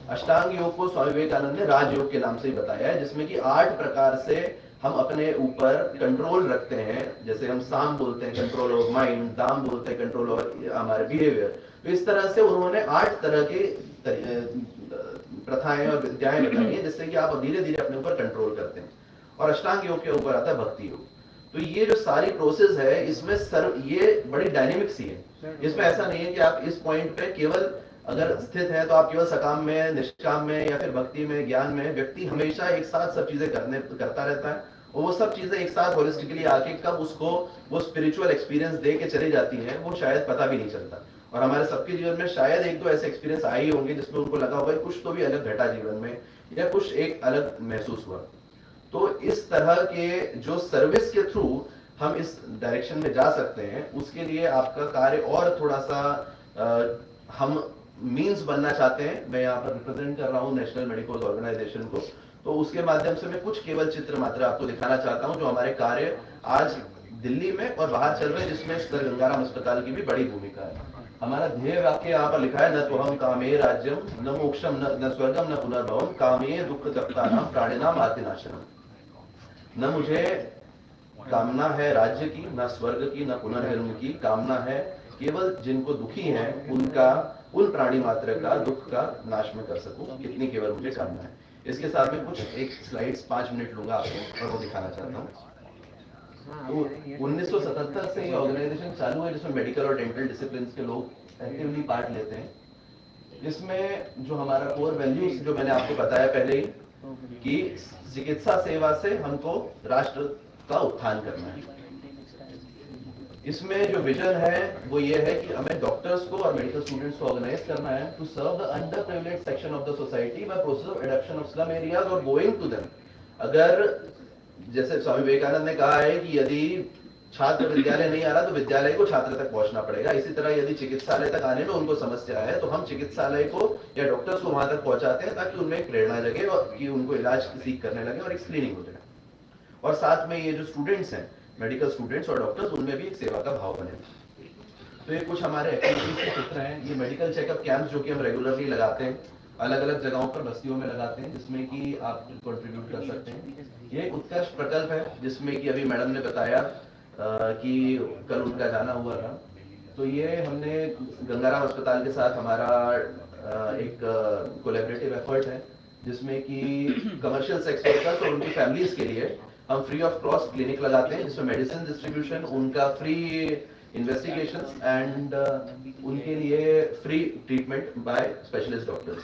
अष्टांग योग को स्वामी विवेकानंद ने राजयोग के नाम से ही बताया है, जिसमें कि 8 प्रकार से हम अपने ऊपर कंट्रोल रखते हैं। जैसे हम साम बोलते हैं कंट्रोल ओवर माइंड, दाम बोलते हैं कंट्रोल ओवर हमारे बिहेवियर। तो इस तरह से उन्होंने 8 तरह के प्रथाएं और विद्याएं बताई हैं, जिससे कि आप धीरे धीरे अपने ऊपर कंट्रोल करते हैं। और अष्टांग योग के ऊपर आता है भक्ति योग। तो ये जो सारी प्रोसेस है इसमें ये बड़ी डायनेमिक सी है। इसमें ऐसा नहीं है कि आप इस पॉइंट पे केवल अगर स्थित है तो आप केवल सकाम में, निष्काम में या फिर भक्ति में, ज्ञान में। व्यक्ति हमेशा एक साथ सब चीजें करता रहता है, और वो सब चीजें एक साथ होलिस्टिकली आके कब उसको वो स्पिरिचुअल एक्सपीरियंस दे के चली जाती है वो शायद पता भी नहीं चलता। और हमारे सबके जीवन में शायद 1-2 ऐसे एक्सपीरियंस आए ही होंगे जिसमें उनको लगा होगा कुछ तो भी अलग घटा जीवन में, या कुछ एक अलग महसूस हुआ। तो इस तरह के जो सर्विस के थ्रू हम इस डायरेक्शन में जा सकते हैं, उसके लिए आपका कार्य और थोड़ा सा हम मींस बनना चाहते हैं। मैं यहाँ पर रिप्रेजेंट कर रहा हूँ नेशनल मेडिकल ऑर्गेनाइजेशन को, तो उसके माध्यम से मैं कुछ केवल चित्र मात्र आपको दिखाना चाहता हूँ जो हमारे कार्य आज दिल्ली में और बाहर चल रहे हैं, जिसमें सर गंगा राम अस्पताल की भी बड़ी भूमिका है। हमारा ध्येय वाक्य यहाँ पर लिखा है, न तो हम कामे राज्यम न मोक्षम न स्वर्गम न पुनर्भवम कामे दुख तप्तानाम प्राणिनाम आर्तिनाशनम। न मुझे कामना है राज्य की, ना स्वर्ग की, ना पुनर्जन्म की। कामना है केवल जिनको दुखी है उनका, उन प्राणी मात्र का दुख का नाश में कर सकूं, इतनी केवल मुझे कामना है। इसके साथ में कुछ एक स्लाइड्स 5 मिनट लूंगा आपको और वो दिखाना चाहता हूँ। तो 1977 से ये ऑर्गेनाइजेशन चालू है जिसमें मेडिकल और डेंटल डिसिप्लिन के लोग एक्टिवली पार्ट लेते हैं। इसमें जो हमारा कोर वैल्यूज जो मैंने आपको बताया पहले ही कि चिकित्सा सेवा से हमको राष्ट्र का उत्थान करना है। इसमें जो विजन है वो ये है कि हमें डॉक्टर्स को और मेडिकल स्टूडेंट्स को ऑर्गेनाइज करना है to serve the underprivileged section of the society by process of adoption of slum areas और गोइंग टू देम। अगर जैसे स्वामी विवेकानंद ने कहा है कि यदि छात्र विद्यालय नहीं आ रहा तो विद्यालय को छात्र तक पहुंचना पड़ेगा, इसी तरह यदि चिकित्सालय तक आने में उनको समस्या है तो हम चिकित्सालय को या डॉक्टर्स को वहां तक पहुंचाते हैं ताकि उनमें एक प्रेरणा जगे और कि उनको इलाज सीख करने लगे और एक स्क्रीनिंग हो जाए। और साथ में ये जो स्टूडेंट्स हैं, मेडिकल स्टूडेंट्स और डॉक्टर्स, उनमें भी एक सेवा का भाव बने। तो ये कुछ हमारे एक्टिविटीज के चित्र हैं। ये मेडिकल चेकअप कैंप्स जो कि हम रेगुलरली लगाते हैं, अलग अलग जगहों पर बस्तियों में लगाते हैं, जिसमें कि आप कंट्रीब्यूट कर सकते हैं। ये एक उत्कर्ष प्रकल्प है जिसमें कि अभी मैडम ने बताया कि कल उनका जाना हुआ था। तो ये हमने गंगा राम अस्पताल के साथ हमारा एक कोलैबोरेटिव एफर्ट है जिसमें कि कमर्शियल सेक्स वर्कर्स और उनकी फैमिलीज के लिए हम फ्री ऑफ कॉस्ट क्लिनिक लगाते हैं जिसमें मेडिसिन डिस्ट्रीब्यूशन, उनका फ्री इन्वेस्टिगेशंस एंड उनके लिए free treatment bye specialist doctors,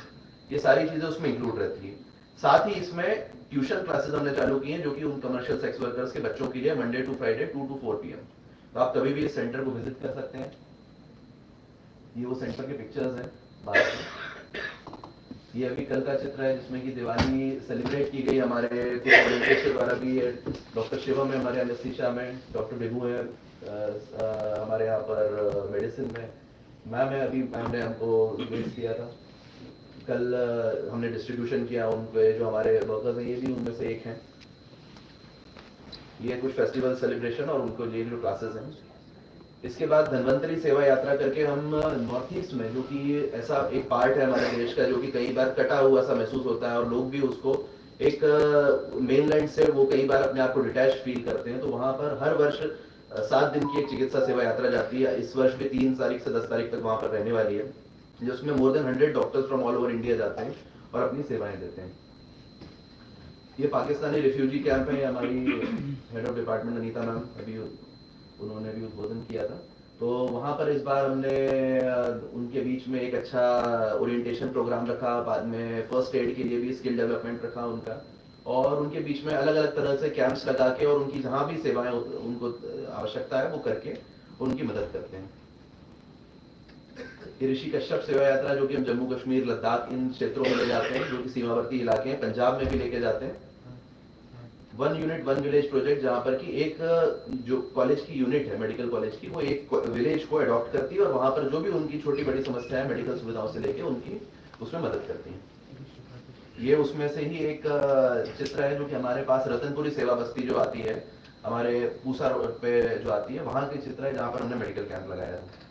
ये सारी चीजें उसमें इंक्लूड रहती है। साथ ही इसमें ट्यूशन क्लासेस हमने चालू की हैं जो कि उन कमर्शियल सेक्स वर्कर्स के बच्चों के लिए Monday to Friday 2 to 4 PM। तो आप कभी भी इस सेंटर को विजिट कर सकते हैं। ये वो सेंटर के पिक्चर्स हैं बाहर से। ये अभी कल का चित्र है जिसमें कि दिवाली सेलिब्रेट की गई हमारे कुछ वॉलंटियर्स के द्वारा भी है। डॉक्टर शिवम है हमारे एनेस्थीसिया में, डॉक्टर बिभू है हमारे यहाँ पर मेडिसिन में, मैम है, अभी मैम ने हमको रिलीज किया था। कल हमने डिस्ट्रीब्यूशन किया उन पे जो हमारे वर्कर्स हैं, ये भी उनमें से एक हैं। ये कुछ फेस्टिवल सेलिब्रेशन और उनको ये जो क्लासेस हैं। इसके बाद धन्वंतरी सेवा यात्रा करके हम नॉर्थ ईस्ट में, जो कि ऐसा एक पार्ट है हमारे देश का जो कि कई बार कटा हुआ सा महसूस होता है और लोग भी उसको एक मेनलैंड से वो कई बार अपने आप को डिटैच फील करते हैं, तो वहां पर हर वर्ष 7 दिन की एक चिकित्सा सेवा यात्रा जाती है। इस वर्ष भी 3 तारीख से 10 तारीख तक वहां पर रहने वाली है, जिसमें more than 100 doctors from all over India जाते हैं और अपनी सेवाएं देते हैं। ये पाकिस्तानी रिफ्यूजी कैंप है, हमारी head of department Anita ma'am अभी उन्होंने भी उद्बोधन किया था। तो वहाँ पर इस बार हमने उनके बीच में एक अच्छा ओरिएंटेशन प्रोग्राम रखा, बाद में फर्स्ट एड के लिए भी स्किल डेवलपमेंट रखा उनका, और उनके बीच में अलग अलग तरह से कैंप्स लगा के और उनकी जहाँ भी सेवाएं उनको आवश्यकता है वो करके उनकी मदद करते हैं। ये ऋषि कश्यप सेवा यात्रा जो कि हम जम्मू कश्मीर, लद्दाख इन क्षेत्रों में ले जाते हैं जो कि सीमावर्ती इलाके हैं, पंजाब में भी लेके जाते हैं। 1 यूनिट 1 विलेज प्रोजेक्ट, जहाँ पर कि एक जो कॉलेज की यूनिट है मेडिकल कॉलेज की, वो एक विलेज को अडॉप्ट करती है और वहाँ पर जो भी उनकी छोटी बड़ी समस्या है मेडिकल सुविधाओं से लेके उनकी उसमें मदद करती है। ये उसमें से ही एक चित्र है जो कि हमारे पास रतनपुरी सेवा बस्ती जो आती है हमारे पूसा रोड पे जो आती है, वहाँ के चित्र है जहाँ पर हमने मेडिकल कैंप लगाया था।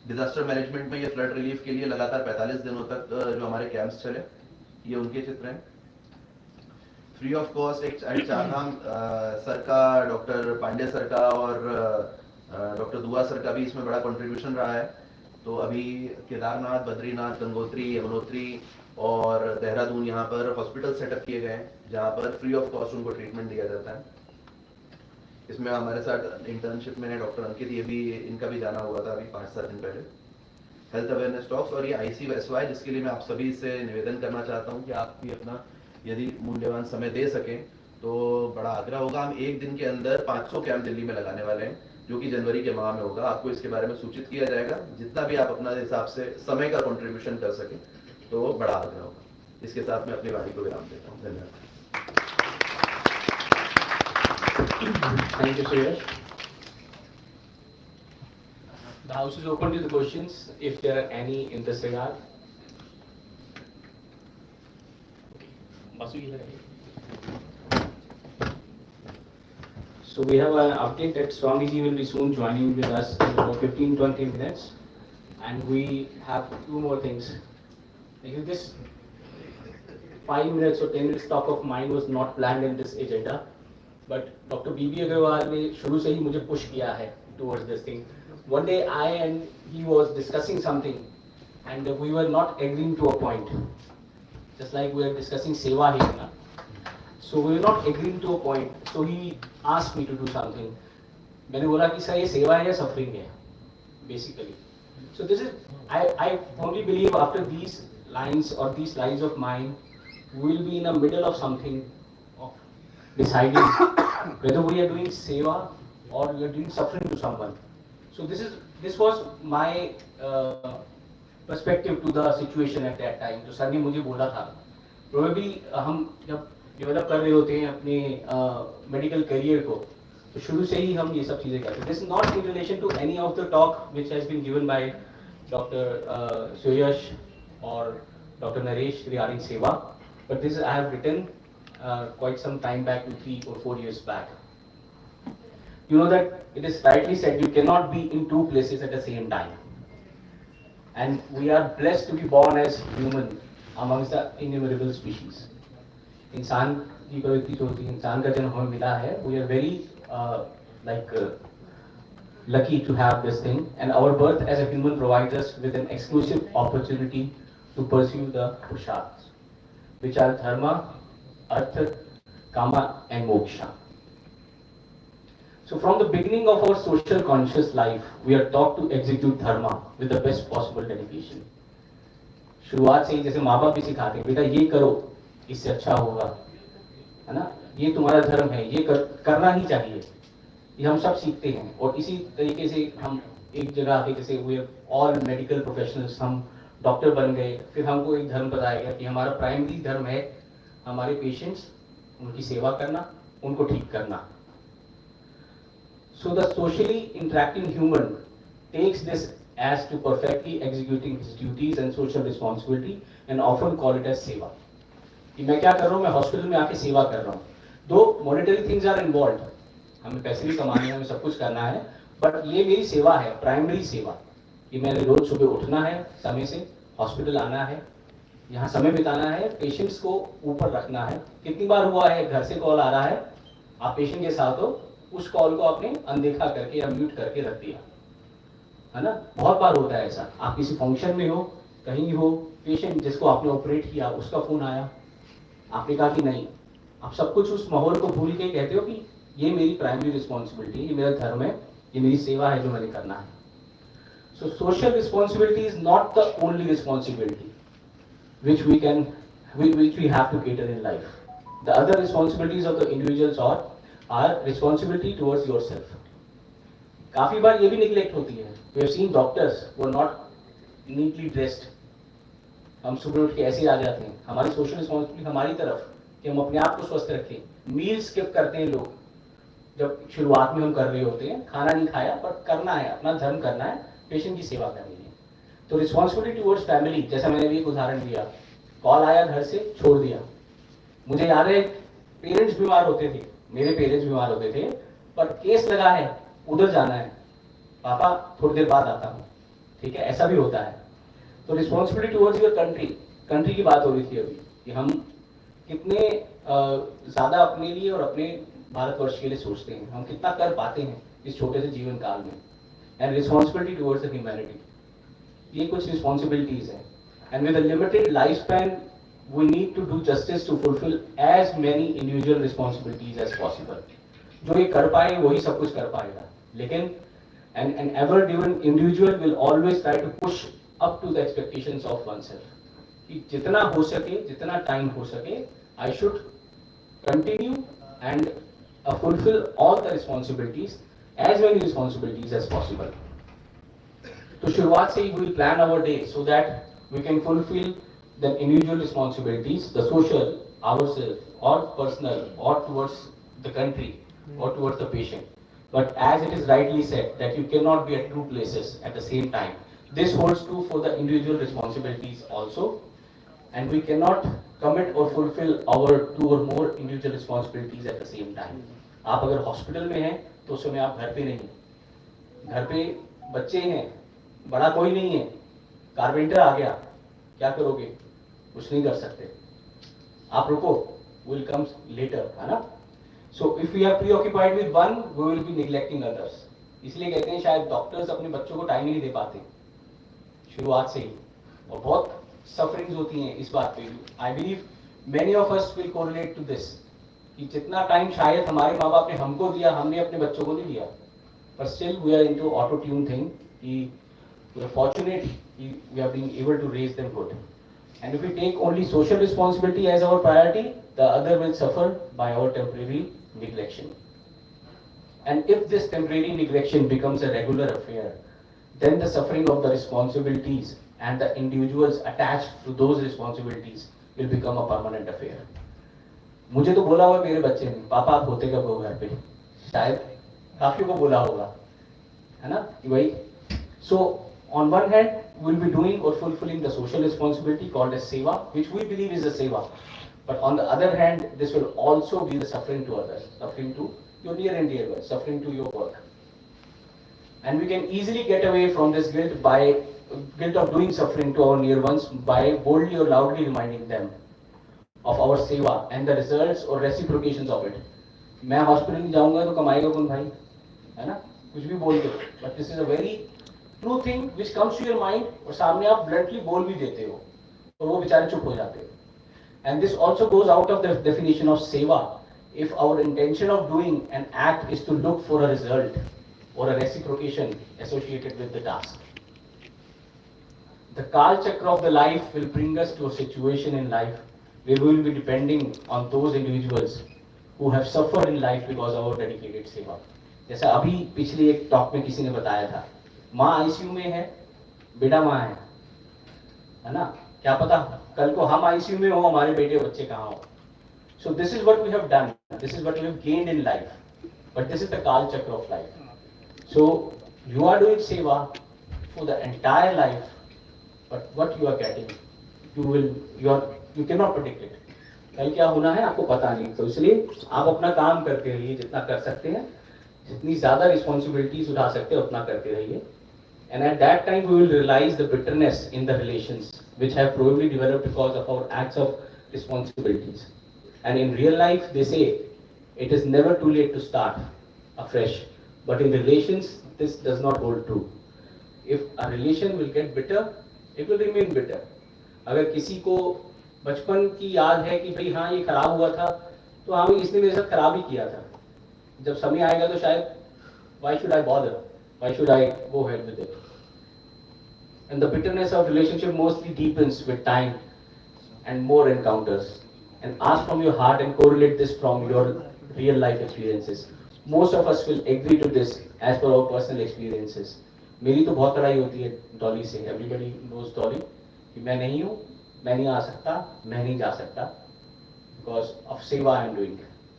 डिजास्टर मैनेजमेंट में ये फ्लड रिलीफ के लिए लगातार 45 दिनों तक जो हमारे कैंप्स चले, ये उनके चित्र हैं। फ्री ऑफ कॉस्ट एक चारधाम सर का, डॉक्टर पांडे सर का और डॉक्टर दुआ सर का भी इसमें बड़ा कंट्रीब्यूशन रहा है। तो अभी केदारनाथ, बद्रीनाथ, गंगोत्री, यमुनोत्री और देहरादून यहाँ पर हॉस्पिटल सेटअप किए गए हैं जहाँ पर फ्री ऑफ कॉस्ट उनको ट्रीटमेंट दिया जाता है। इसमें हमारे साथ इंटर्नशिप में है डॉक्टर अंकित, ये भी इनका भी जाना हुआ था अभी 5-7 दिन पहले। हेल्थ अवेयरनेस टॉक्स और ये ICSY जिसके लिए मैं आप सभी से निवेदन करना चाहता हूँ कि आप भी अपना यदि मूल्यवान समय दे सकें तो बड़ा आग्रह होगा। हम एक दिन के अंदर 500 कैंप दिल्ली में लगाने वाले हैं जो कि जनवरी के माह में होगा। आपको इसके बारे में सूचित किया जाएगा, जितना भी आप अपना हिसाब से समय का कंट्रीब्यूशन कर सकें तो बड़ा आग्रह होगा। इसके साथ मैं अपनी वाणी को विराम देता हूँ। धन्यवाद। Thank you, Suyash. The house is open to the questions if there are any in this regard. So we have an update that Swamiji will be soon joining with us in about 15-20 minutes, and we have 2 more things. Like this 5 minutes or 10 minutes talk of mine was not planned in this agenda. But doctor B B Agrawal ने शुरू से ही मुझे push किया है towards this thing. One day I and he was discussing something and we were not agreeing to a point, just like we are discussing seva here ना. So we were not agreeing to a point. So he asked me to do something. मैंने बोला कि sir ये सेवा है या suffering है, basically. So this is, I firmly believe after these lines or these lines of mine, we will be in the middle of something, of deciding whether we are doing seva or we are doing suffering to someone. So this was my perspective to the situation at that time. जो sir ने मुझे बोला था, probably हम जब develop कर रहे होते हैं अपने मेडिकल करियर को, तो शुरू से ही हम ये सब चीज़ें करते हैं. This is not in relation to any of the talk which has been given by doctor Suyash और doctor Naresh regarding seva, but this I have written quite some time back, 3 or 4 years back. You know that it is rightly said you cannot be in two places at the same time, and we are blessed to be born as human amongst the innumerable species. इंसान की प्रवृत्ति जो होती है, इंसान का जन्म हमें मिला है. We are very like lucky to have this thing, and our birth as a human provides us with an exclusive opportunity to pursue the purusharths, which are dharma, artha, kama and moksha. So from the beginning of our social conscious life, we are taught to execute dharma with the best possible dedication. शुरुआत से ही जैसे माँ बाप भी सिखाते हैं, बेटा ये करो इससे अच्छा होगा, है ना, ये तुम्हारा धर्म है, ये करना ही चाहिए. ये हम सब सीखते हैं. और इसी तरीके से हम एक जगह आके, जैसे वी ऑल मेडिकल प्रोफेशनल्स, हम डॉक्टर बन गए, फिर हमको एक धर्म बताया गया कि हमारा प्राइमरी धर्म है हमारे पेशेंट्स, उनकी सेवा करना, उनको ठीक करना. So the socially interacting human takes this as to perfectly executing his duties and social responsibility and often call it as सेवा. कि मैं क्या कर रहा हूँ, मैं हॉस्पिटल में आके सेवा कर रहा हूँ. दो मॉनेटरी थिंग्स आर इन्वॉल्व, हमें पैसे भी कमाने हैं, हमें सब कुछ करना है, बट ये मेरी सेवा है, प्राइमरी सेवा. कि मैंने रोज सुबह उठना है, समय से हॉस्पिटल आना है, यहाँ समय बिताना है, पेशेंट्स को ऊपर रखना है. कितनी बार हुआ है घर से कॉल आ रहा है, आप पेशेंट के साथ हो, उस कॉल को आपने अनदेखा करके या म्यूट करके रख दिया, है ना. बहुत बार होता है ऐसा. आप किसी फंक्शन में हो, कहीं हो, पेशेंट जिसको आपने ऑपरेट किया उसका फोन आया, आपने कहा कि नहीं, आप सब कुछ उस माहौल को भूल के कहते हो कि ये मेरी प्राइमरी रिस्पॉन्सिबिलिटी है, ये मेरा धर्म है, ये मेरी सेवा है जो मैंने करना है. So social responsibility is not the only responsibility which we have to cater in life. The other responsibilities of the individuals are responsibility towards yourself. काफी बार ये भी निगलेक्ट होती है. We have seen doctors who are not neatly dressed. हम सुबह उठ के ऐसे ही आ जाते हैं. हमारी सोशल रिस्पॉन्सिबिलिटी हमारी तरफ कि हम अपने आप को स्वस्थ रखें. मील स्किप करते हैं लोग, जब शुरुआत में हम कर रहे होते हैं, खाना नहीं खाया पर करना है, अपना धर्म करना है, पेशेंट की सेवा करनी है. तो रिस्पॉन्सिबिलिटी टुवर्ड्स फैमिली, जैसा मैंने भी एक उदाहरण दिया, कॉल आया घर से, छोड़ दिया. मुझे याद है पेरेंट्स बीमार होते थे, मेरे पेरेंट्स बीमार होते थे, पर केस लगा है, उधर जाना है, पापा थोड़ी देर बाद आता हूँ. ठीक है, ऐसा भी होता है. तो रिस्पॉन्सिबिलिटी टुवर्ड्स योर कंट्री की बात हो रही थी अभी, कि हम कितने ज़्यादा अपने लिए और अपने भारतवर्ष के लिए सोचते हैं, हम कितना कर पाते हैं इस छोटे से जीवन काल में. And responsibility towards the humanity, ये कुछ रिस्पॉन्सिबिलिटीज हैं. And with a limited life span we need to do justice to fulfil as many individual responsibilities as possible. जो ये कर पाए वही सब कुछ कर पाएगा, लेकिन an ever driven individual will always try to push up to the expectations of oneself. कि जितना हो सके, जितना टाइम हो सके, I should continue and fulfill all the responsibilities, as many responsibilities as possible. तो शुरुआत से ही we will plan our day so that we can fulfill the individual responsibilities, the social, ourselves, or personal, or towards the country, or towards the patient. But as it is rightly said that you cannot be at two places at the same time. This holds true for the individual responsibilities also, and we cannot commit or fulfill our two or more individual responsibilities at the same time. आप अगर hospital में हैं तो उस समय आप घर पे नहीं, घर पे बच्चे हैं, बड़ा कोई नहीं है, कारपेंटर आ गया, क्या करोगे? कुछ नहीं कर सकते, आप रुको, विल कम्स लेटर, है ना. So if we are preoccupied with one, we will be neglecting others. इसलिए कहते हैं शायद डॉक्टर्स अपने बच्चों को टाइम ही नहीं दे पाते शुरुआत से ही, और बहुत सफरिंग्स होती हैं इस बात पे. I believe many of us will correlate to this, कि जितना टाइम शायद हमारे माँ बाप ने हमको दिया, हमने अपने बच्चों को नहीं दिया. But still we are into auto tune thing. We are fortunate we are being able to raise them good. And if we take only social responsibility as our priority, the other will suffer by our temporary neglection. And if this temporary neglection becomes a regular affair, then the suffering of the responsibilities and the individuals attached to those responsibilities will become a permanent affair. मुझे तो बोला हुआ मेरे बच्चे ने, पापा आप होते कब हो घर पे, शायद काफी को बोला होगा, है ना कि भाई. So on one hand we will be doing or fulfilling the social responsibility called as seva, which we believe is a seva, but on the other hand this will also be the suffering to others, suffering to your near and dear ones, suffering to your work. And we can easily get away from this guilt of doing suffering to our near ones by boldly or loudly reminding them of our seva and the results or reciprocations of it. मैं hospital में जाऊंगा तो कमाएगा कौन भाई, है ना, कुछ भी बोल के. But this is a very true thing which comes to your mind, और सामने आप ब्लंटली बोल भी देते हो तो वो बेचारे चुप हो जाते हो. And this also goes out of the definition of seva. If our intention of doing an act is to look for a result or a reciprocation associated with the task. The Kal Chakra of the life will bring us to a situation in life where we will be depending on those individuals who have suffered in life because of our dedicated seva. जैसा अभी पिछले एक talk में किसी ने बताया था, माँ आईसीयू में है, बेटा माँ है ना, क्या पता कल को हम आईसीयू में हो, हमारे बेटे बच्चे कहाँ हो. So this is what we have done, this is what we have gained in life, but this is the Kal Chakra of life. So you are doing seva for the entire life, but what you are getting, you cannot predict it. कल क्या होना है आपको पता नहीं, तो इसलिए आप अपना काम करते रहिए जितना कर सकते हैं, जितनी ज्यादा रिस्पॉन्सिबिलिटीज उठा सकते हो उतना करते रहिए. And at that time we will realize the bitterness in the relations which have probably developed because of our acts of responsibilities. And in real life they say it is never too late to start afresh. But in relations, this does not hold true. If a relation will get bitter, it will remain bitter. अगर किसी को बचपन की याद है कि भाई हाँ ये खराब हुआ था, तो हाँ भाई इसने मेरे साथ खराब ही किया था, जब समय आएगा तो शायद why should I bother? Why should I go ahead with it? And the bitterness of relationship mostly deepens with time and more encounters. And ask from your heart and correlate this from your real life experiences. Most of us will agree to this as per our personal experiences. मेरी तो बहुत लड़ाई होती है डॉली से. Everybody knows Dolly, कि मैं नहीं हूँ, मैं नहीं आ सकता, मैं नहीं जा सकता, because of seva I am doing.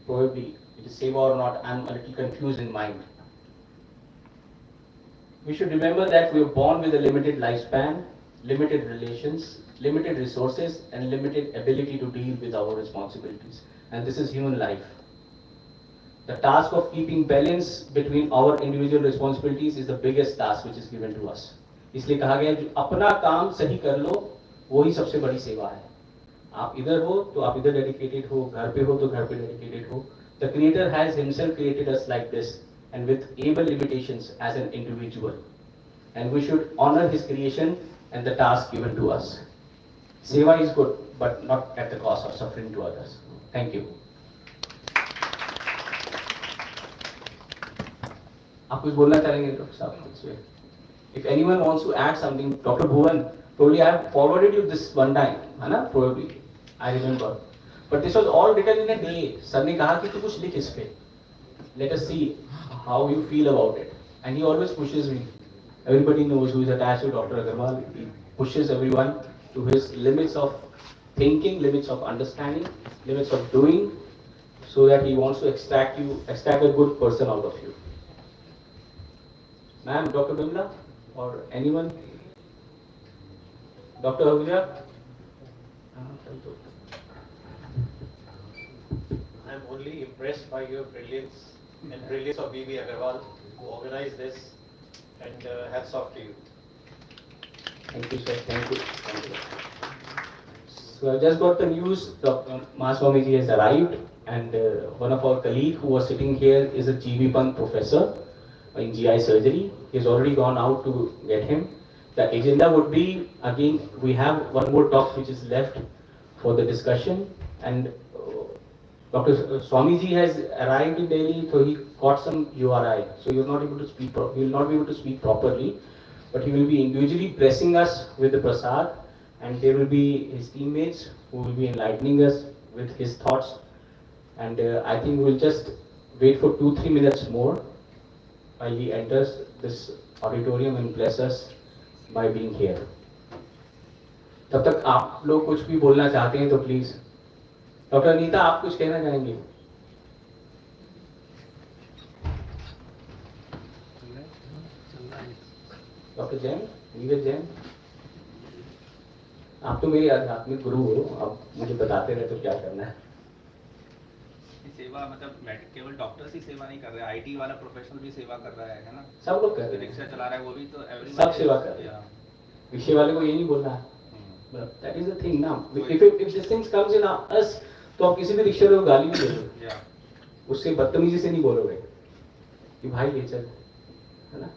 Probably it is seva or not, I am a little confused in mind. We should remember that we are born with a limited lifespan, limited relations, limited resources, and limited ability to deal with our responsibilities. And this is human life. The task of keeping balance between our individual responsibilities is the biggest task which is given to us. इसलिए कहा गया कि अपना काम सही कर लो, वही सबसे बड़ी सेवा है. आप इधर हो तो आप इधर डेडिकेटेड हो, घर पे हो तो घर पे डेडिकेटेड हो. The Creator has Himself created us like this, and with able limitations as an individual, and we should honor His creation and the task given to us. Seva is good, but not at the cost of suffering to others. Thank you. आप कुछ बोलना चाहेंगे doctor साहब? If anyone wants to add something, Dr. Bhuvan, probably I have forwarded you this one time, है ना? Probably, I remember. But this was all written in a day. Sir ने कहा कि तू कुछ लिख इस पे. Let us see how you feel about it. And he always pushes me. Everybody knows who is attached to Dr. Agarwal. He pushes everyone to his limits of thinking, limits of understanding, limits of doing, so that he wants to extract a good person out of you. Ma'am, Dr. Bimla, or anyone? Dr. Ahuja? I am only impressed by your brilliance and brilliance of B.B. Agarwal, who organized this, and hats off to you. Thank you, sir. Thank you. Thank you. So I just got the news. Dr. Mahaswamiji has arrived, and one of our colleague who was sitting here is a GB Pant professor in GI surgery. He's already gone out to get him. The agenda would be, again, we have one more talk which is left for the discussion, and Dr. Swamiji has arrived in Delhi, so he got some URI, so he was not able to speak. He will not be able to speak properly, but he will be individually blessing us with the prasad, and there will be his teammates who will be enlightening us with his thoughts. And I think we'll just wait for 2-3 minutes more while he enters this auditorium and bless us by being here. तब तक आप लोग कुछ भी बोलना चाहते हैं तो प्लीज डॉक्टर अनीता आप कुछ कहना चाहेंगे? डॉक्टर जैन, नीरज जैन, आप तो मेरे आध्यात्मिक गुरु हो, आप मुझे बताते रहे तो क्या करना है। सेवा मतलब केवल डॉक्टर्स ही सेवा नहीं कर रहे, आईटी वाला प्रोफेशनल भी सेवा कर रहा है ना? सब लोग कर रहे हैं, रिक्शा चला रहा है वो भी, तो सब सेवा कर रहे हैं। रिक्शे वाले को ये नहीं बोलना है, but that is the thing now. If this thing comes in us, तो आप किसी भी रिक्शे वाले को गाली नहीं दोगे, उससे बदतमीजी से नहीं बोलोगे कि भाई ले चल, है ना?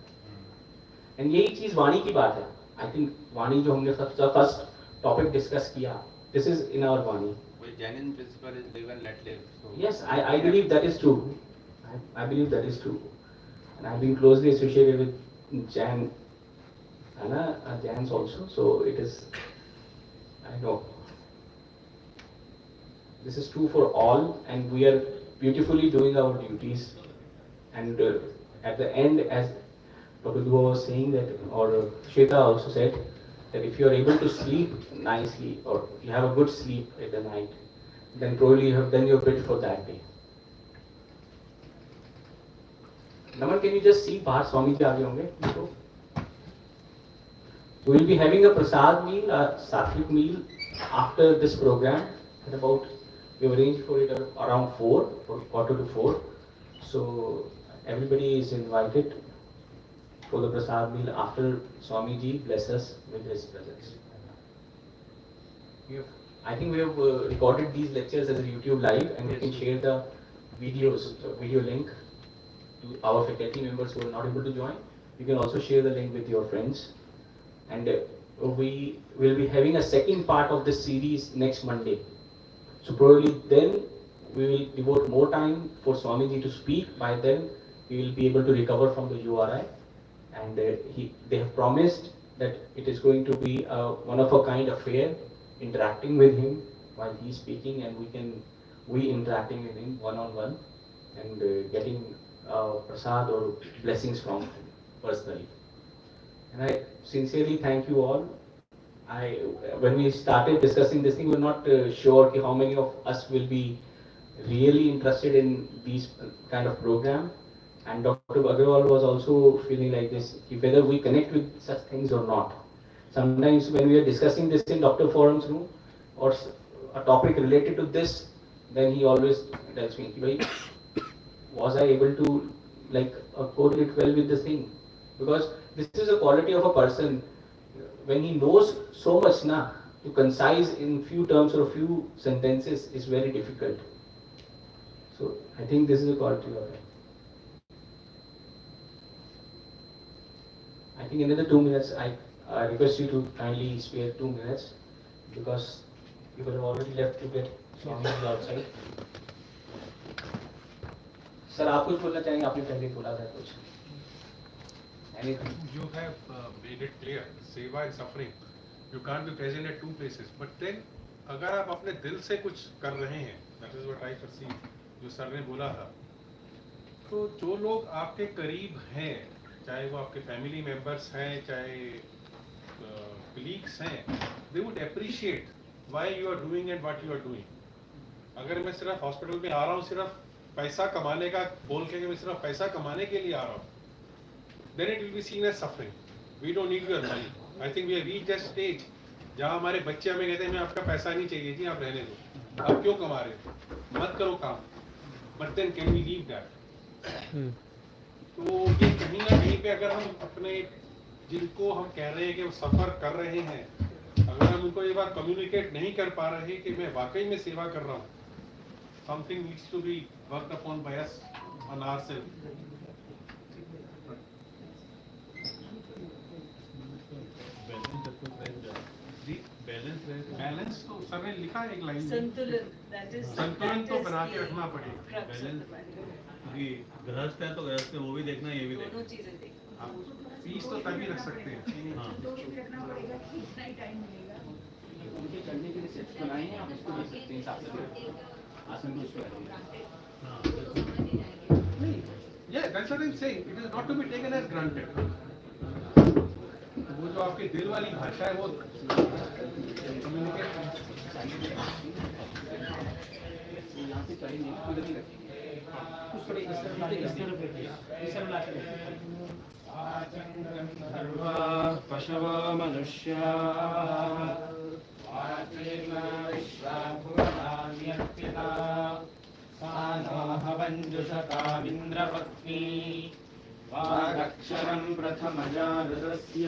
एंड यही चीज वाणी की बात है। आई थिंक वाणी जो हमने सबसे फर्स्ट टॉपिक डिस्कस किया, दिस इज इन आवर वाणी। Genuine principle is live and let live. So yes, I believe that is true. I believe that is true, and I've been closely associated with Jan, Anna, Jans also. So it is, I know this is true for all, and we are beautifully doing our duties. And at the end, as Dr. Dua was saying that, or Shweta also said, that if you are able to sleep nicely, or you have a good sleep at the night, then probably you have done your bit for that day. Naman, can you just see Bahar Swamiji aage honge? We will be having a prasad meal, a sattvic meal after this program at about, we have arranged for it around 4, or 3:45. So everybody is invited for the prasad meal after Swamiji bless us with his presence. I think we have recorded these lectures as a YouTube live, and we can share the videos, video link to our faculty members who are not able to join. You can also share the link with your friends. And we will be having a second part of this series next Monday. So probably then we will devote more time for Swamiji to speak. By then we will be able to recover from the URI. And they have promised that it is going to be a one-of-a-kind affair, interacting with him while he is speaking, and we interacting with him one-on-one, and getting prasad or blessings from him personally. And I sincerely thank you all. When we started discussing this thing, we were not sure how many of us will be really interested in these kind of program. And Dr. Agarwal was also feeling like this, whether we connect with such things or not. Sometimes when we are discussing this in Dr. Forum's room, or a topic related to this, then he always tells me, was I able to correlate well with this thing? Because this is a quality of a person, when he knows so much, to concise in few terms or few sentences is very difficult. So I think this is a quality of it. I think another 2 minutes, I request you to kindly spare 2 minutes, because people have already left to get Swamiji outside. Sir, आप कुछ बोलना चाहेंगे? आपने पहले बोला था कुछ. Anything? You have made it clear, सेवा and suffering, you can't be present at two places. But then, अगर आप अपने दिल से कुछ कर रहे हैं, that is what I perceive, जो सर ने बोला था, तो जो लोग आपके करीब हैं, चाहे वो आपके फैमिली मेंबर्स हैं, चाहे colleagues हैं, they would appreciate why you are doing and what you are doing. अगर मैं सिर्फ हॉस्पिटल में आ रहा हूँ सिर्फ पैसा कमाने का बोल के, मैं सिर्फ पैसा कमाने के लिए आ रहा हूँ, then it will be seen as suffering. We don't need your money. I think we have reached that stage जहाँ हमारे बच्चे हमें कहते हैं हमें आपका पैसा नहीं चाहिए जी, आप रहने दो, आप क्यों कमा रहे हो, मत करो काम. But then can we leave that? तो ये कहीं ना कहीं पे अगर हम अपने जिनको हम कह रहे हैं कि वो सफर कर रहे हैं, अगर हम उनको ये बात कम्युनिकेट नहीं कर पा रहे कि मैं वाकई में सेवा कर रहा हूँ, something needs to be worked upon by us on ourselves. जी बैलेंस तो सर ने लिखा है एक लाइन में संतुलन, that is संतुलन तो बना के the रखना पड़ेगा crux of the balance matter. जी गृहस्थ है तो गृहस्थ में वो भी देखना ये भी दोनों देखना चीजें देखो। हाँ पीस तो तभी रख सकते हैं हाँ उनके चढ़ने के लिए स्टेप्स बनाए हैं, आप उसको देख सकते हैं हिसाब से आसन को उसको नहीं yeah that's what I'm saying, it is not to be taken as granted. वो जो आपके दिल वाली भाषा है वो कम्युनिकेट यहाँ से चढ़ेंगे उधर ही रखेंगे कुछ थोड़े इस तरफ लाके सर्वा पशवो मनुष्या विश्वाभुवनान्यर्पिता सानो हवञ्जुषकाविन्द्रपत्नी वागक्षरं प्रथमजागृतस्य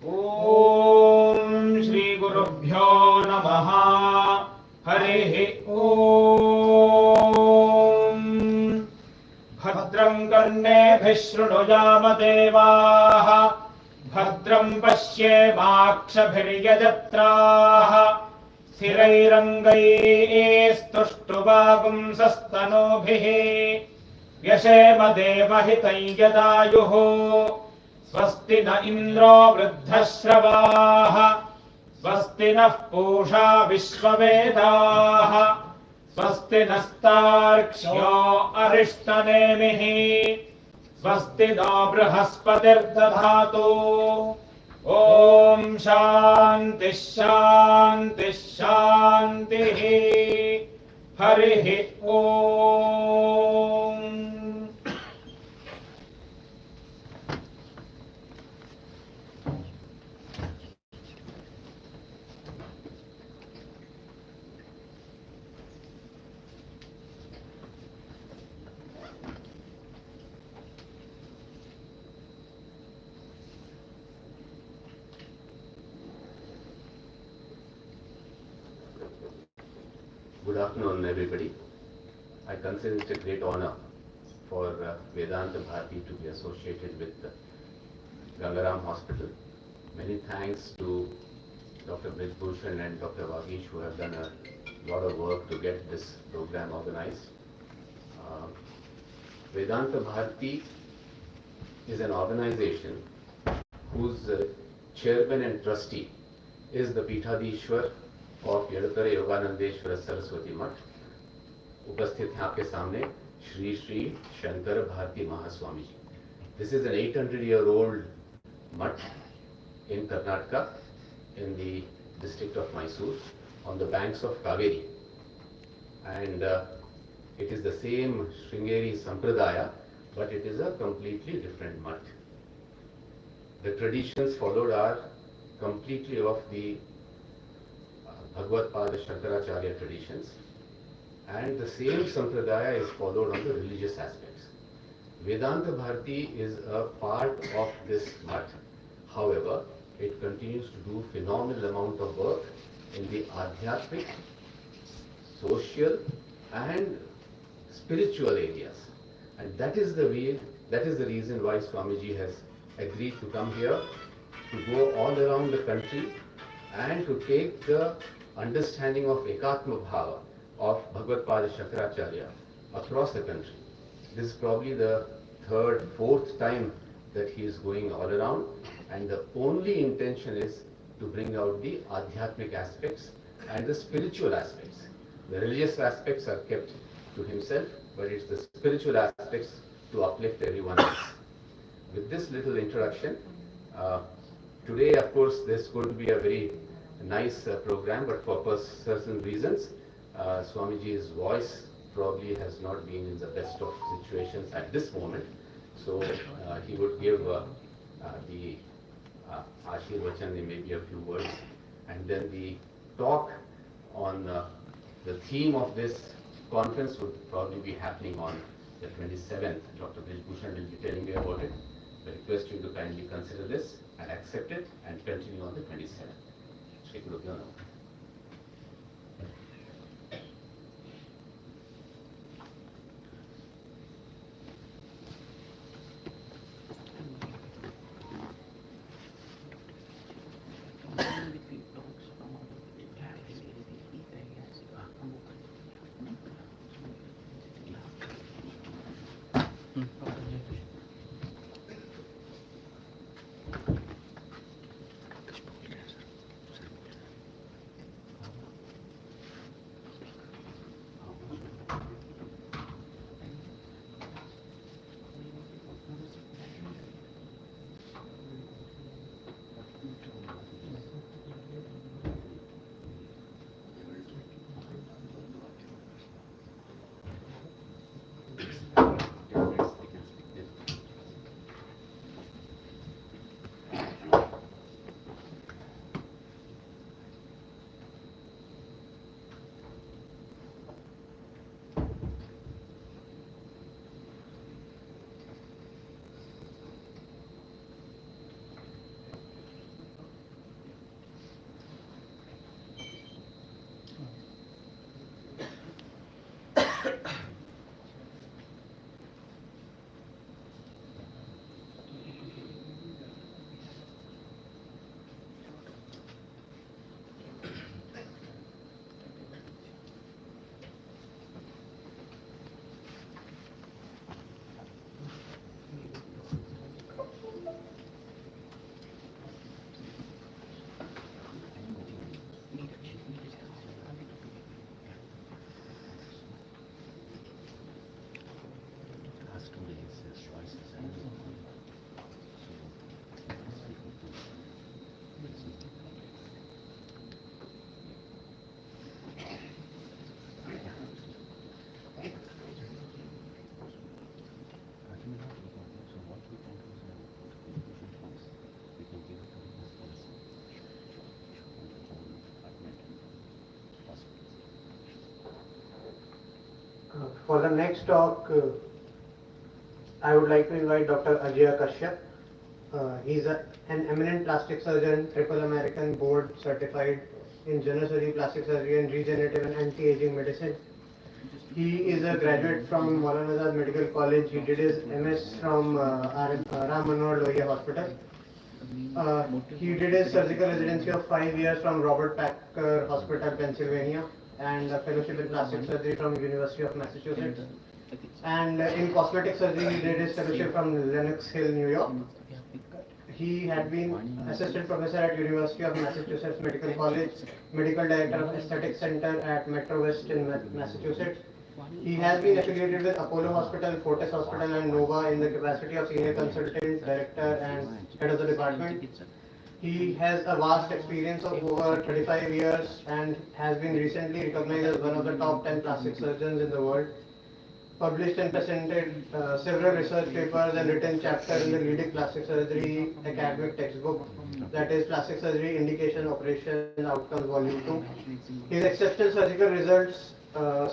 ॐ श्री गुरुभ्यो नमः हरिः ॐ भद्रं कर्णेभिः शृणुयाम देवाः भद्रं पश्येमाक्षभिर्यजत्राः स्थिरैरङ्गैस्तुष्टुवागुंसस्तनूभिः व्यशेम देवहितं यदायुः स्वस्ति न इन्द्रो वृद्धश्रवाः स्वस्ति नः पूषा विश्ववेदाः स्वस्ति नस्तार्क्ष्यो अरिष्टनेमिः स्वस्ति नो बृहस्पतिर्दधातु ॐ शान्तिः शान्तिः शान्तिः हरिः ॐ Good afternoon, everybody. I consider it a great honor for Vedanta Bharati to be associated with Ganga Ram Hospital. Many thanks to Dr. Brijbhushan and Dr. Vagish who have done a lot of work to get this program organized. Vedanta Bharati is an organization whose chairman and trustee is the Peethadishwar of Yadukara Yoganandeshwara Saraswati Mutt. उपस्थित हैं आपके सामने श्री श्री शंकर भारती महास्वामी जी. This is an 800-year-old mutt in Karnataka, in the district of Mysore, on the banks of Kaveri, and it is the same Sringeri Sampradaya, but it is a completely different mutt. The traditions followed are completely of the Bhagavad Pada Shankaracharya traditions, and the same Sampradaya is followed on the religious aspects. Vedanta Bharati is a part of this mutt. However, it continues to do phenomenal amount of work in the Adhyatmic, social and spiritual areas. And that is the reason why Swamiji has agreed to come here, to go all around the country and to take the understanding of Ekatma Bhava of Bhagavad Pada Shankaracharya across the country. This is probably the third, fourth time that he is going all around, and the only intention is to bring out the Adhyatmic aspects and the spiritual aspects. The religious aspects are kept to himself, but it's the spiritual aspects to uplift everyone else. With this little introduction, today of course there's going to be a very nice program, but for certain reasons, Swamiji's voice probably has not been in the best of situations at this moment. So he would give the Ashirvachan in maybe a few words, and then the talk on the theme of this conference would probably be happening on the 27th. Dr. Bhushan will be telling me about it. I request you to kindly consider this and accept it and continue on the 27th. Shri Guru Guru. For the next talk, I would like to invite Dr. Ajay Kashyap. He is an eminent plastic surgeon, triple American board certified in general surgery, plastic surgery and regenerative and anti-aging medicine. He is a graduate from Maulana Azad Medical College. He did his MS from Ram Manohar Lohia Hospital. He did his surgical residency of 5 years from Robert Packer Hospital, Pennsylvania, and a fellowship in plastic surgery from University of Massachusetts. And in cosmetic surgery, he did his fellowship from Lenox Hill, New York. he had been assistant professor at University of Massachusetts Medical College, medical director of Aesthetic Center at Metro West in Massachusetts. He has been affiliated with Apollo Hospital, Fortis Hospital and Nova in the capacity of senior consultant, director and head of the department. He has a vast experience of over 35 years and has been recently recognized as one of the top 10 plastic surgeons in the world. Published and presented several research papers and written chapter in the leading plastic surgery academic textbook, that is Plastic Surgery Indication Operation Outcomes Volume 2. His exceptional surgical results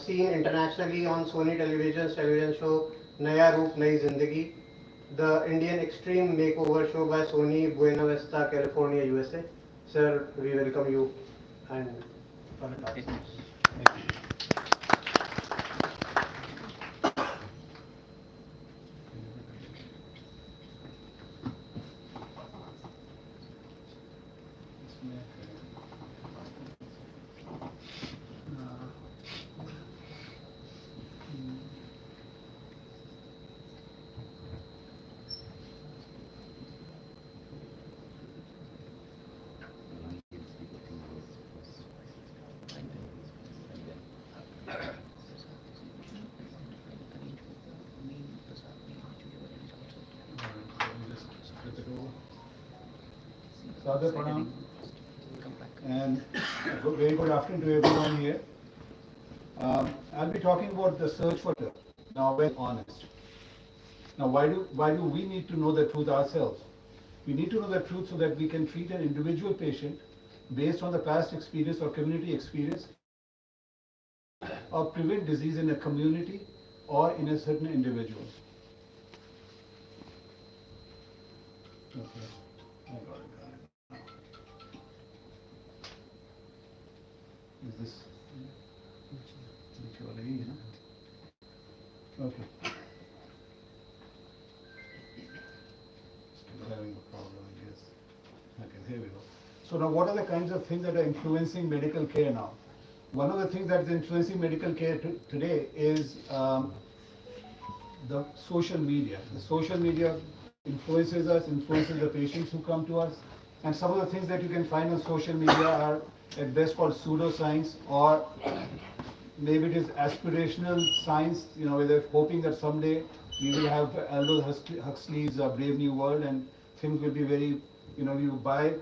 seen internationally on Sony Television's television show Naya Roop Nayi Zindagi, the Indian Extreme Makeover show by Sony, Buena Vista, California, USA. Sir, we welcome you and for the talk. Thank you. Sadhya Pranam, and very good afternoon to everyone here. I'll be talking about the search for truth. Now, when honest. Now, why do we need to know the truth ourselves? We need to know the truth so that we can treat an individual patient based on the past experience or community experience, or prevent disease in a community or in a certain individual. Okay. I got it. Is this which one is, okay. Still having a problem, I guess. Okay, here we go. So now what are the kinds of things that are influencing medical care now? One of the things that is influencing medical care today is the social media. The social media influences us, influences the patients who come to us. And some of the things that you can find on social media are at best called pseudoscience, or maybe it is aspirational science, where they're hoping that someday we will have Aldous Huxley's Brave New World and things will be very, you buy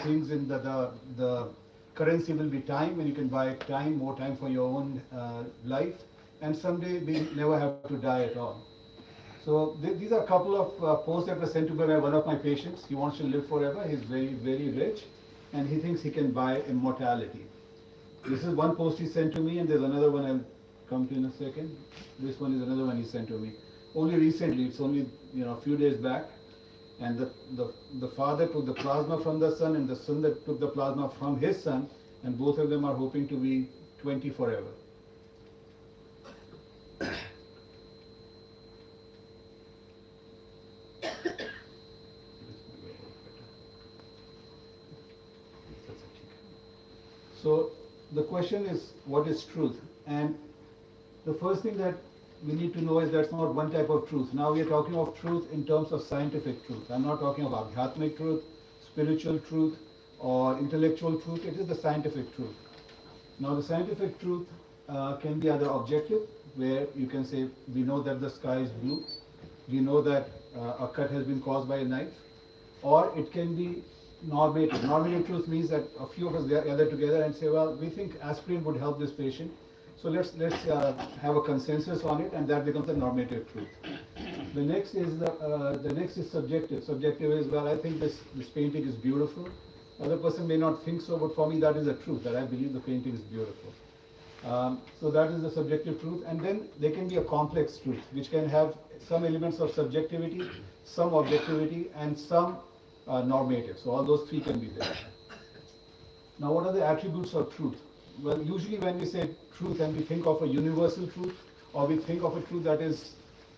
things in the currency will be time, and you can buy time, more time for your own life, and someday we never have to die at all. So these are a couple of posts that were sent to me by one of my patients. He wants to live forever. He's very, very rich, and he thinks he can buy immortality. This is one post he sent to me, and there's another one I'll come to in a second. This one is another one he sent to me. Only recently, it's only a few days back, and the father took the plasma from the son, and the son that took the plasma from his son, and both of them are hoping to be 20 forever. So the question is, what is truth? And the first thing that we need to know is that's not one type of truth. Now we are talking of truth in terms of scientific truth. I'm not talking of Adhyatmic truth, spiritual truth, or intellectual truth. It is the scientific truth. Now the scientific truth can be either objective, where you can say, we know that the sky is blue, we know that a cut has been caused by a knife, or it can be normative. Normative truth means that a few of us gather together and say, well, we think aspirin would help this patient, so let's have a consensus on it, and that becomes the normative truth. The next is subjective. Subjective is, well, I think this painting is beautiful. Other person may not think so, but for me that is the truth, that I believe the painting is beautiful. So that is the subjective truth, and then there can be a complex truth, which can have some elements of subjectivity, some objectivity, and some normative. So all those three can be there. Now, what are the attributes of truth? Well, usually when we say truth and we think of a universal truth, or we think of a truth that is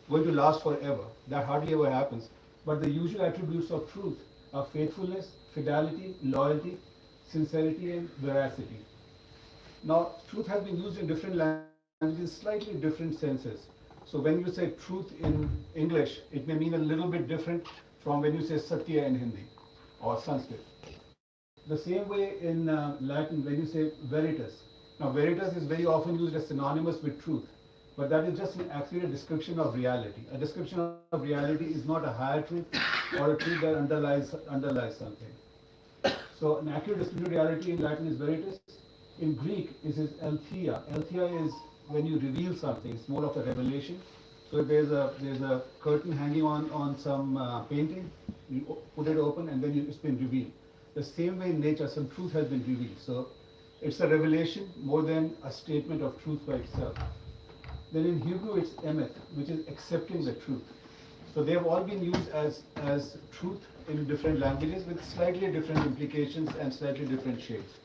going to last forever, that hardly ever happens. But the usual attributes of truth are faithfulness, fidelity, loyalty, sincerity, and veracity. Now, truth has been used in different languages, slightly different senses. So when you say truth in English, it may mean a little bit different from when you say Satya in Hindi or Sanskrit. The same way in Latin when you say veritas. Now veritas is very often used as synonymous with truth, but that is just actually a description of reality. A description of reality is not a higher truth or a truth that underlies something. So an accurate description of reality in Latin is veritas. In Greek is althea. Althea is when you reveal something. It's more of a revelation. So if there's a curtain hanging on some painting, you put it open and then it's been revealed. The same way in nature, some truth has been revealed. So it's a revelation more than a statement of truth by itself. Then in Hebrew it's emet, which is accepting the truth. So they have all been used as truth in different languages with slightly different implications and slightly different shades.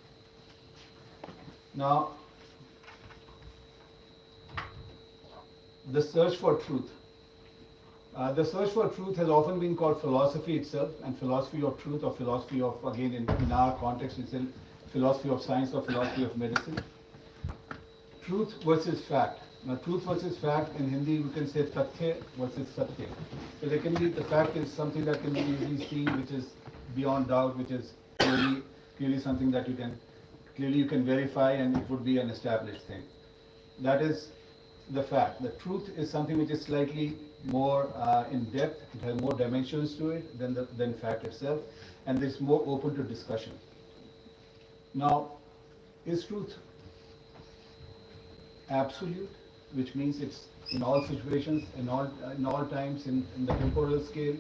Now, the search for truth. The search for truth has often been called philosophy itself, and philosophy of truth, or philosophy of, again in our context, it's a philosophy of science or philosophy of medicine. Truth versus fact. Now, truth versus fact in Hindi, we can say tathya versus satya. So there can be, the fact is something that can be easily seen, which is beyond doubt, which is clearly something that you can verify, and it would be an established thing. That is the fact. The truth is something which is slightly more in depth. It has more dimensions to it than fact itself, and it's more open to discussion. Now, is truth absolute, which means it's in all situations, in all times, in the temporal scale,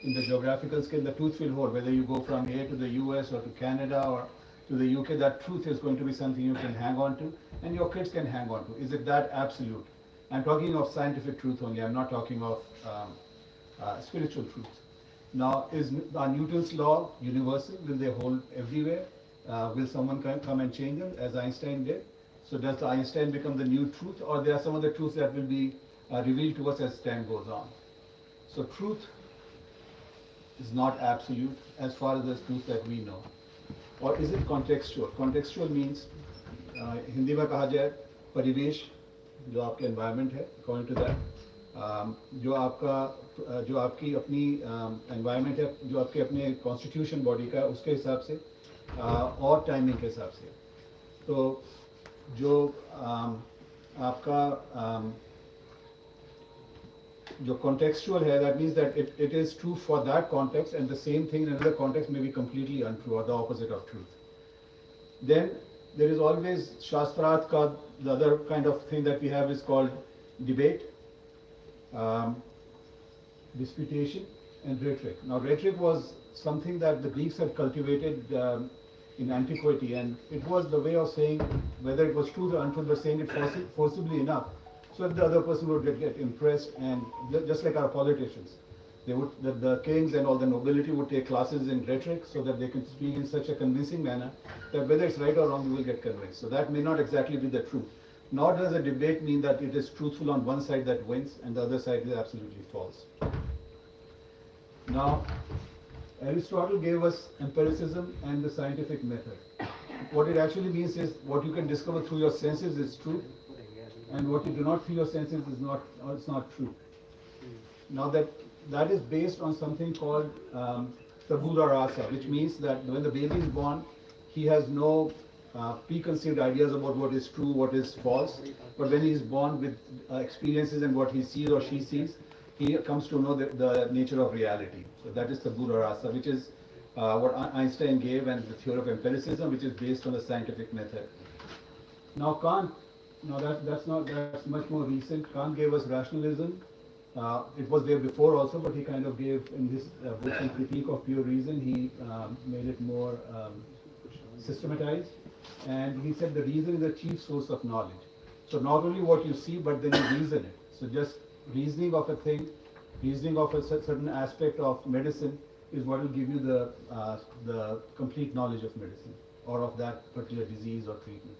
in the geographical scale, the truth will hold. Whether you go from here to the US or to Canada or to the UK, that truth is going to be something you can hang on to, and your kids can hang on to. Is it that absolute? I'm talking of scientific truth only. I'm not talking of spiritual truth. Now, is Newton's law universal? Will they hold everywhere? Will someone come and change them, as Einstein did? So does the Einstein become the new truth, or there are some other truths that will be revealed to us as time goes on? So truth is not absolute as far as the truth that we know. Or is it contextual? Contextual means, Hindi में कहा जाए, परिवेश जो आपका environment है, according to that, जो आपकी अपनी environment है, जो आपके अपने constitution body का, उसके हिसाब से और timing के हिसाब से. तो जो आपका जो contextual है, that means that it is true for that context, and the same thing in another context may be completely untrue or the opposite of truth. Then there is always Shastrat ka, the other kind of thing that we have is called debate, disputation, and rhetoric. Now rhetoric was something that the Greeks had cultivated in antiquity, and it was the way of saying whether it was true or untrue, but saying it forcibly enough so that the other person would get impressed. And just like our politicians, they would, the kings and all the nobility would take classes in rhetoric so that they can speak in such a convincing manner that whether it's right or wrong, you will get convinced. So that may not exactly be the truth. Nor does a debate mean that it is truthful on one side that wins and the other side is absolutely false. Now, Aristotle gave us empiricism and the scientific method. What it actually means is what you can discover through your senses is true, and what you do not through your senses is not true. Now that is based on something called tabula rasa, which means that when the baby is born, he has no preconceived ideas about what is true, what is false. But when he is born with experiences and what he sees or she sees, he comes to know the nature of reality. So that is tabula rasa, which is what Einstein gave, and the theory of empiricism, which is based on the scientific method. Now Kant, that's much more recent. Kant gave us rationalism. It was there before also, but he kind of gave in this book some critique of pure reason. He made it more systematized, and he said the reason is the chief source of knowledge. So not only what you see, but then you reason it. So just reasoning of a thing, reasoning of a certain aspect of medicine is what will give you the complete knowledge of medicine or of that particular disease or treatment.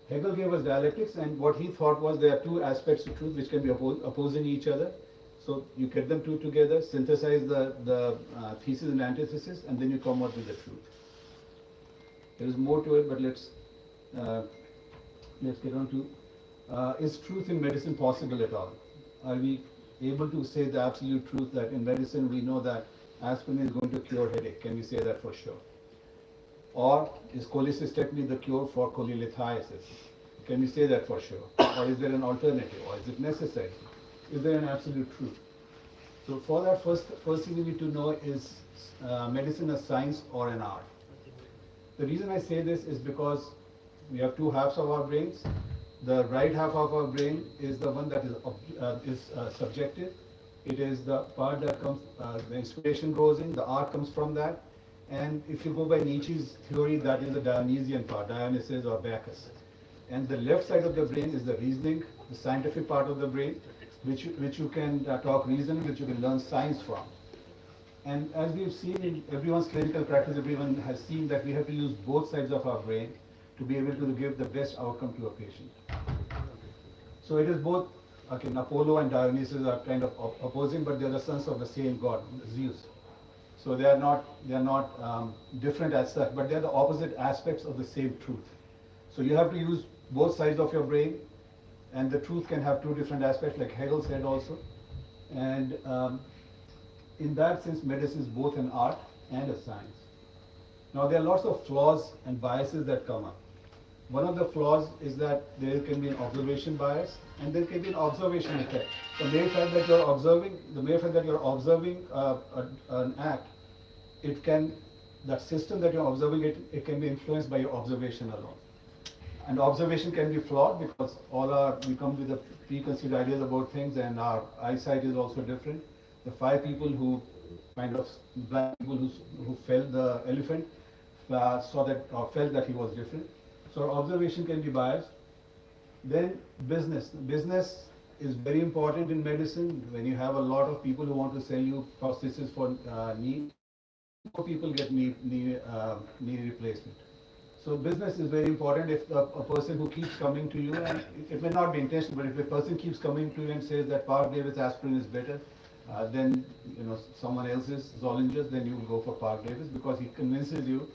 Hegel gave us dialectics, and what he thought was there are two aspects of truth which can be opposing each other. So you get them two together, synthesize the thesis and antithesis, and then you come out with the truth. There is more to it, but let's get on to, is truth in medicine possible at all? Are we able to say the absolute truth that in medicine we know that aspirin is going to cure headache. Can we say that for sure? Or is cholecystectomy the cure for cholelithiasis? Can we say that for sure? Or is there an alternative? Or is it necessary? Is there an absolute truth? So for that, first thing we need to know is medicine a science or an art? The reason I say this is because we have two halves of our brains. The right half of our brain is the one that is subjective. It is the part that comes, the inspiration goes in, the art comes from that. And if you go by Nietzsche's theory, that is the Dionysian part, Dionysus or Bacchus. And the left side of the brain is the reasoning, the scientific part of the brain, which you can talk reason, which you can learn science from. And as we've seen in everyone's clinical practice, everyone has seen that we have to use both sides of our brain to be able to give the best outcome to a patient. So it is both, okay, Apollo and Dionysus are kind of opposing, but they are the sons of the same god, Zeus. So they are not different as such, but they are the opposite aspects of the same truth. So you have to use both sides of your brain, and the truth can have two different aspects, like Hegel said also. And in that sense, medicine is both an art and a science. Now there are lots of flaws and biases that come up. One of the flaws is that there can be an observation bias and there can be an observation effect. The mere fact that you're observing, an act, that system that you're observing, it can be influenced by your observation alone. And observation can be flawed because we come with the preconceived ideas about things, and our eyesight is also different. The 5 people who blind people who felt the elephant felt that he was different. So observation can be biased. Then business is very important in medicine. When you have a lot of people who want to sell you prosthesis for knee, more people get knee replacement. So business is very important. If a person who keeps coming to you, and it may not be intentional, but if a person keeps coming to you and says that Park Davis aspirin is better than someone else's Zollinger, then you will go for Park Davis because he convinces you,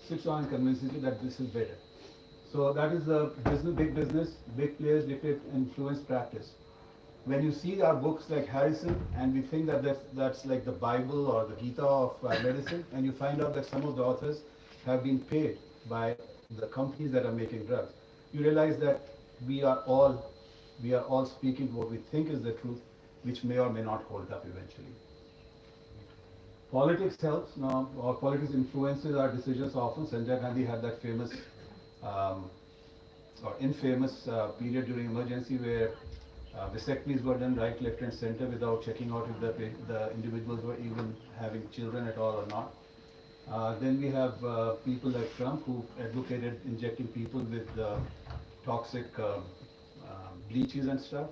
sits on and convinces you that this is better. So that is the business, big players dictate influence practice. When you see our books like Harrison, and we think that that's like the Bible or the Gita of medicine, and you find out that some of the authors have been paid by the companies that are making drugs, you realize that we are all speaking what we think is the truth, which may or may not hold up eventually. Politics helps now, or politics influences our decisions often. Sanjay Gandhi had that famous or infamous period during emergency where vasectomies were done right, left and center without checking out if the individuals were even having children at all or not. Then we have people like Trump who advocated injecting people with toxic bleaches and stuff.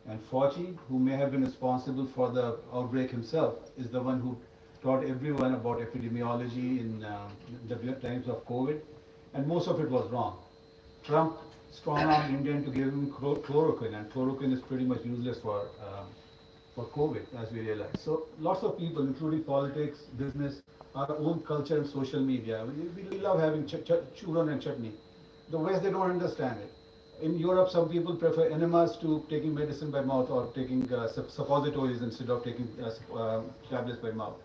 And Fauci, who may have been responsible for the outbreak himself, is the one who taught everyone about epidemiology in the times of COVID. And most of it was wrong. Trump strong-armed Indian to give him chloroquine, and chloroquine is pretty much useless for COVID, as we realize. So lots of people, including politics, business, our own culture and social media. We love having churran and chutney. The West, they don't understand it. In Europe, some people prefer enemas to taking medicine by mouth or taking suppositories instead of taking tablets by mouth.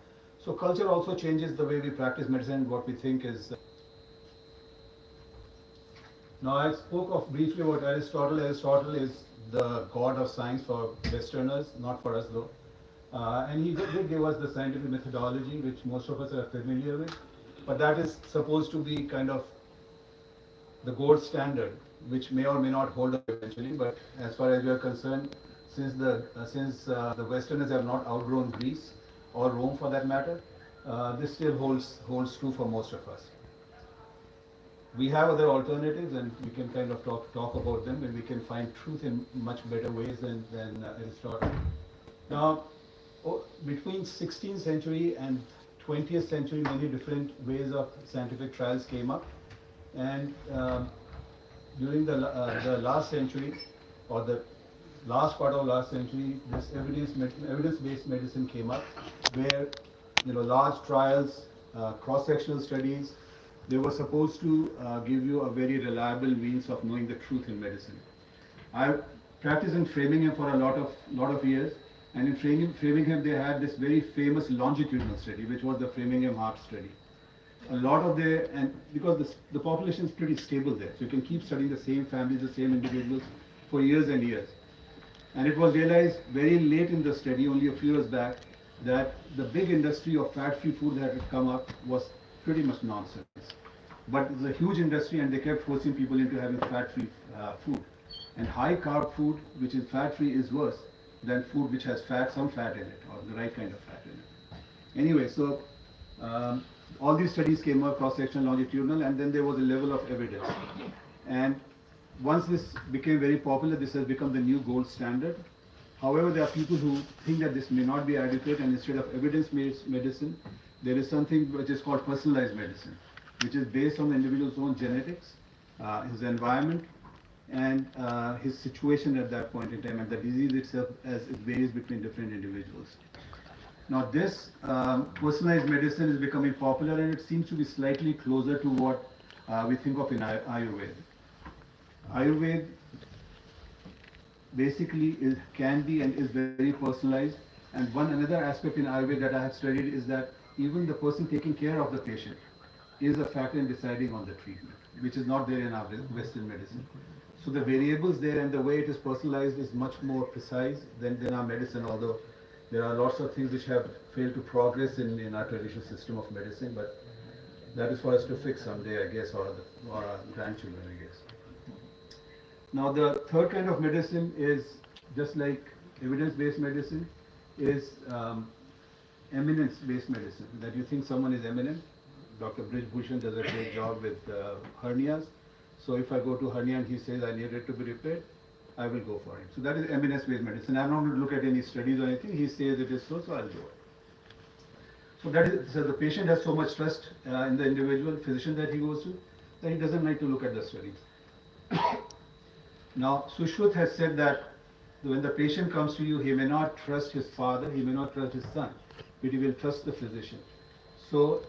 So culture also changes the way we practice medicine and what we think is. Now I spoke briefly about Aristotle. Aristotle is the god of science for Westerners, not for us though. And he did give us the scientific methodology, which most of us are familiar with. But that is supposed to be kind of the gold standard, which may or may not hold up eventually. But as far as we are concerned, since the Westerners have not outgrown Greece or Rome for that matter, this still holds true for most of us. We have other alternatives, and we can kind of talk about them, and we can find truth in much better ways than Aristotle. Now, between 16th century and 20th century, many different ways of scientific trials came up, and during the last century, or the last part of last century, this evidence-based medicine came up, where large trials, cross-sectional studies. They were supposed to give you a very reliable means of knowing the truth in medicine. I've practiced in Framingham for a lot of years, And in Framingham, they had this very famous longitudinal study, which was the Framingham Heart Study. A lot of and because the population is pretty stable there, so you can keep studying the same families, the same individuals for years and years. And it was realized very late in the study, only a few years back, that the big industry of fat-free food that had come up was pretty much nonsense. But it's a huge industry, and they kept forcing people into having fat-free food. And high-carb food, which is fat-free, is worse than food which has some fat in it, or the right kind of fat in it. Anyway, so all these studies came up, cross-sectional, longitudinal, and then there was a level of evidence. And once this became very popular, this has become the new gold standard. However, there are people who think that this may not be adequate, and instead of evidence-based medicine, there is something which is called personalized medicine, which is based on the individual's own genetics, his environment, and his situation at that point in time, and the disease itself as it varies between different individuals. Now this personalized medicine is becoming popular, and it seems to be slightly closer to what we think of in Ayurveda. Ayurveda basically can be and is very personalized, and another aspect in Ayurveda that I have studied is that even the person taking care of the patient is a factor in deciding on the treatment, which is not there in our Western medicine. So the variables there and the way it is personalized is much more precise than our medicine, although there are lots of things which have failed to progress in our traditional system of medicine, but that is for us to fix someday, I guess, or our grandchildren, I guess. Now the third kind of medicine is, just like evidence-based medicine, is eminence-based medicine, that you think someone is eminent. Dr. Brijbhushan does a great job with hernias. So if I go to hernia and he says I need it to be repaired, I will go for it. So that is eminence-based medicine. I'm not going to look at any studies or anything. He says it is so I'll do it. So the patient has so much trust in the individual physician that he goes to, that he doesn't like to look at the studies. Now, Sushruta has said that when the patient comes to you, he may not trust his father, he may not trust his son, but he will trust the physician. So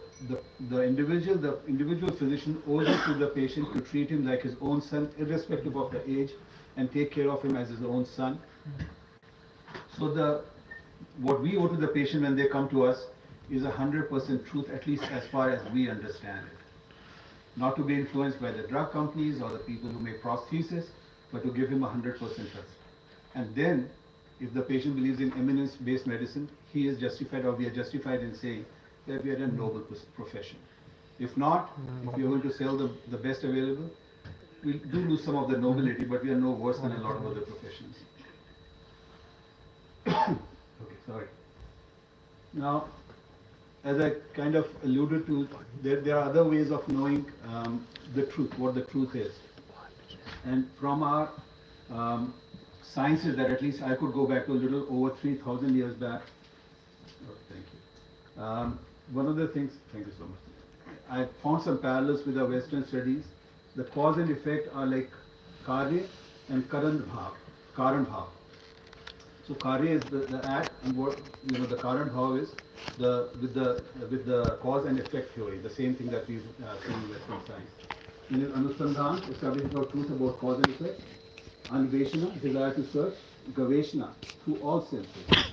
the individual physician owes it to the patient to treat him like his own son, irrespective of the age, and take care of him as his own son. So what we owe to the patient when they come to us is 100% truth, at least as far as we understand it. Not to be influenced by the drug companies or the people who make prosthesis, but to give him 100% trust. And then, if the patient believes in eminence-based medicine, he is justified, or we are justified in saying that we are a noble profession. If not, if we are going to sell the best available, we do lose some of the nobility, but we are no worse than a lot of other professions. Okay, sorry. Now, as I kind of alluded to, there are other ways of knowing the truth, what the truth is. And from our sciences that at least I could go back to a little over 3,000 years back. Oh, thank you. One of the things, thank you so much. I found some parallels with our Western studies. The cause and effect are like karya and karan bhav. So karya is the act, and what the karan bhav is with the cause and effect theory, the same thing that we've seen in Western science. In Anusandhan, establishing about truth about cause and effect. Anveshana, desire to search. Gaveshana, through all senses.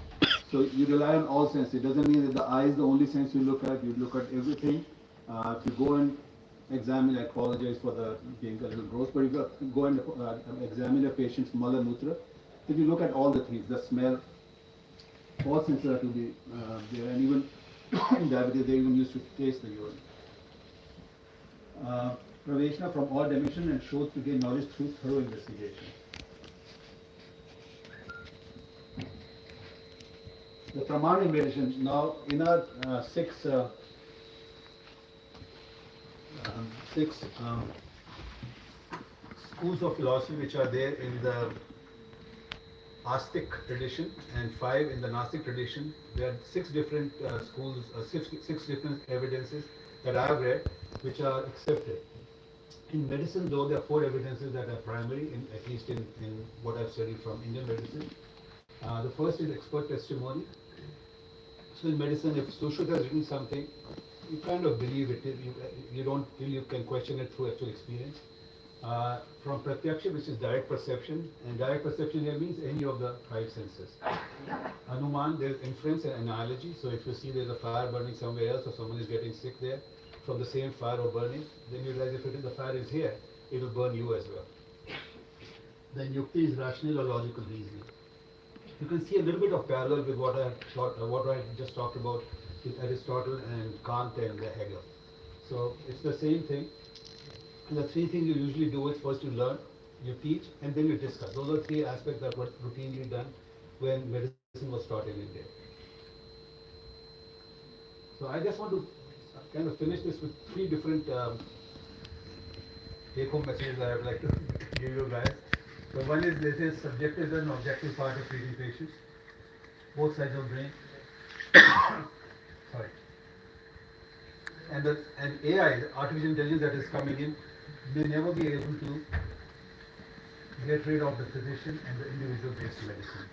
So you rely on all senses. It doesn't mean that the eye is the only sense you look at. You look at everything. If you go and examine, I apologize for being a little gross, but if you go and examine a patient's mala mutra, if you look at all the things, the smell, all senses are to be there, and even in diabetes they even used to taste the urine. Praveshna from all dimensions and shows to gain knowledge through thorough investigation. The Pramana in medicine, now in our six schools of philosophy which are there in the Astic tradition and 5 in the Nastic tradition, there are 6 different schools, 6 different evidences that I have read which are accepted. In medicine, though, there are 4 evidences that are primary, at least in what I've studied from Indian medicine. The first is expert testimony. So in medicine, if Sushruta has written something, you kind of believe it. You don't feel you can question it through actual experience. from pratyaksha, which is direct perception, and direct perception here means any of the five senses. Anuman, there is inference and analogy. So if you see there's a fire burning somewhere else, or someone is getting sick there, from the same fire or burning, then you realize if it is the fire is here, it will burn you as well. Then yukti is rational or logical reasoning. You can see a little bit of parallel with what I just talked about with Aristotle and Kant and Hegel. So it's the same thing. And the three things you usually do is first you learn, you teach, and then you discuss. Those are three aspects that were routinely done when medicine was taught in India. So I just want to kind of finish this with three different take-home messages I would like to give you guys. So one is this is subjective and objective part of treating patients, both sides of brain. Sorry. And AI, artificial intelligence that is coming in, may never be able to get rid of the physician and the individual-based medicine.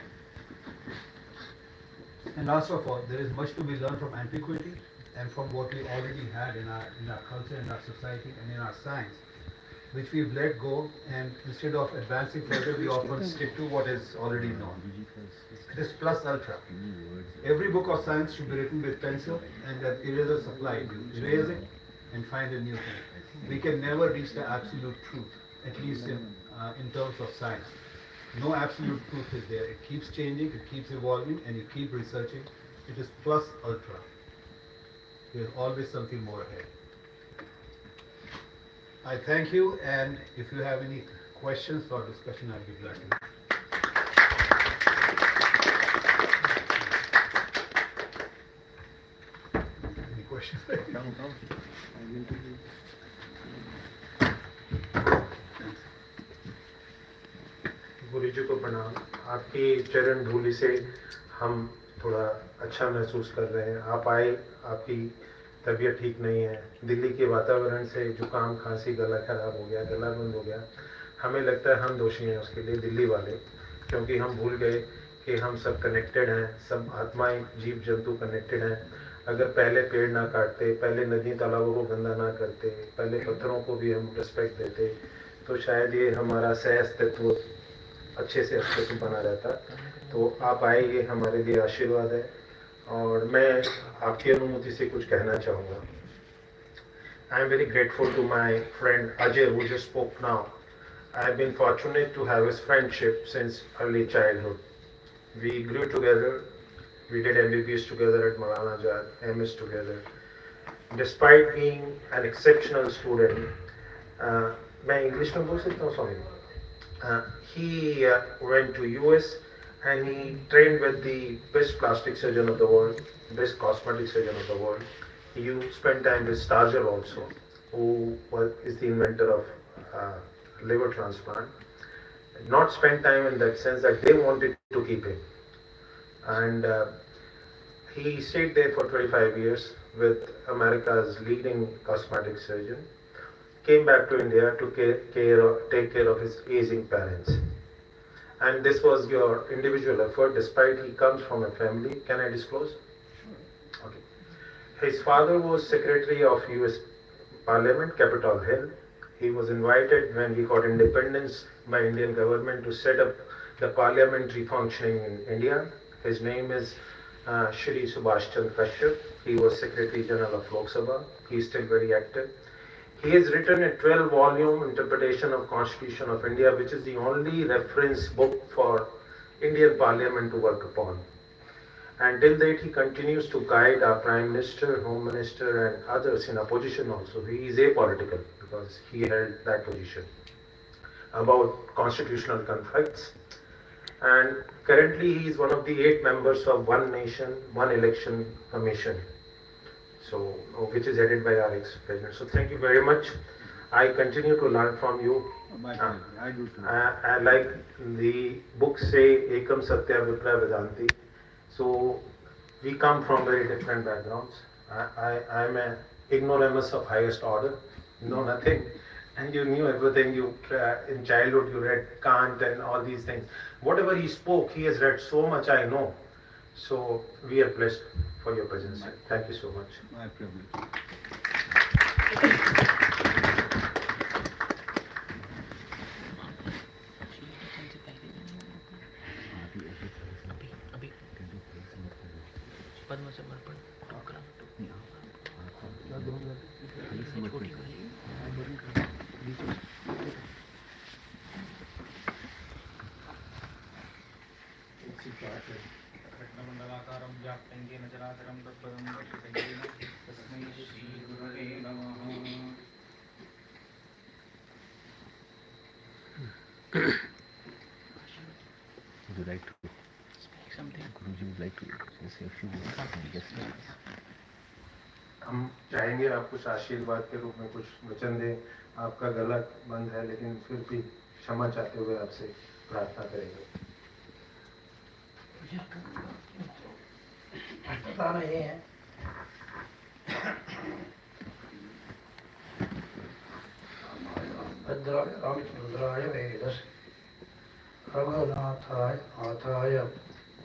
And last of all, there is much to be learned from antiquity and from what we already had in our culture, in our society, and in our science, which we've let go, and instead of advancing further, we often stick to what is already known. This plus ultra. Every book of science should be written with pencil and an eraser supplied. You erase it and find a new thing. We can never reach the absolute truth, at least in terms of science. No absolute truth is there. It keeps changing, it keeps evolving, and you keep researching. It is plus ultra. There's always something more ahead. I thank you, and if you have any questions or discussion, I'll be glad to. Any questions? गुरु जी को प्रणाम। आपकी चरण धूलि से हम थोड़ा अच्छा महसूस कर रहे हैं। आप आए, आपकी तबीयत ठीक नहीं है, दिल्ली के वातावरण से जुकाम, खांसी, गला खराब हो गया, गला बंद हो गया। हमें लगता है हम दोषी हैं उसके लिए, दिल्ली वाले, क्योंकि हम भूल गए कि हम सब कनेक्टेड हैं, सब आत्माएं, जीव जंतु कनेक्टेड हैं। अगर पहले पेड़ ना काटते, पहले नदी तालाबों को गंदा ना करते, पहले पत्थरों को भी हम रिस्पेक्ट देते, तो शायद ये हमारा सह अस्तित्व अच्छे से अस्तित्व बना रहता। तो आप आए, ये हमारे लिए आशीर्वाद है, और मैं आपकी अनुमति से कुछ कहना चाहूँगा। I am very grateful to my friend Ajay, who just spoke now. I have been fortunate to have his friendship since early childhood. We grew together, we did MBBS together at Maulana Azad, MS together. Despite being an exceptional student, मैं English में बोल सकता हूँ, sorry. He went to US and he trained with the best plastic surgeon of the world, best cosmetic surgeon of the world. He spent time with Stajal also, who is the inventor of liver transplant. Not spent time in that sense that they wanted to keep him. And he stayed there for 25 years with America's leading cosmetic surgeon. Came back to India to take care of his aging parents. And this was your individual effort, despite he comes from a family. Can I disclose? Sure. Okay. His father was Secretary of US Parliament, Capitol Hill. He was invited when we got independence by Indian government to set up the parliamentary functioning in India. His name is Shri Subhash Chandra Kashyap. He was Secretary General of Lok Sabha. He is still very active. He has written a 12-volume interpretation of Constitution of India, which is the only reference book for Indian Parliament to work upon. And till date, he continues to guide our Prime Minister, Home Minister, and others in opposition also. He is apolitical because he held that position about constitutional conflicts. And currently, he is one of the 8 members of One Nation, One Election Commission. So, which is headed by our ex-president. So thank you very much. I continue to learn from you. I do too. I like the book say Ekam Satya Vipra Vedanti. So we come from very different backgrounds. I am an ignoramus of highest order. Know nothing. And you knew everything. You in childhood you read Kant and all these things. Whatever he spoke, he has read so much I know. So we are blessed for your presence. Thank you so much. My privilege. पद्म समर्पण कृष्णमण्डलाकारं व्याप्तं चराचरं तत्पदं दर्शितं तस्मै श्रीगुरवे नमः। Would you like to speak something? Would you like to say a few words? हम चाहेंगे आप कुछ आशीर्वाद के रूप में कुछ वचन दें। आपका गला बंद है, लेकिन फिर भी क्षमा चाहते हुए आपसे प्रार्थना करेंगे। पता नहीं है। भद्राय रामचंद्राय वेदस रघुनाथाय नाथाय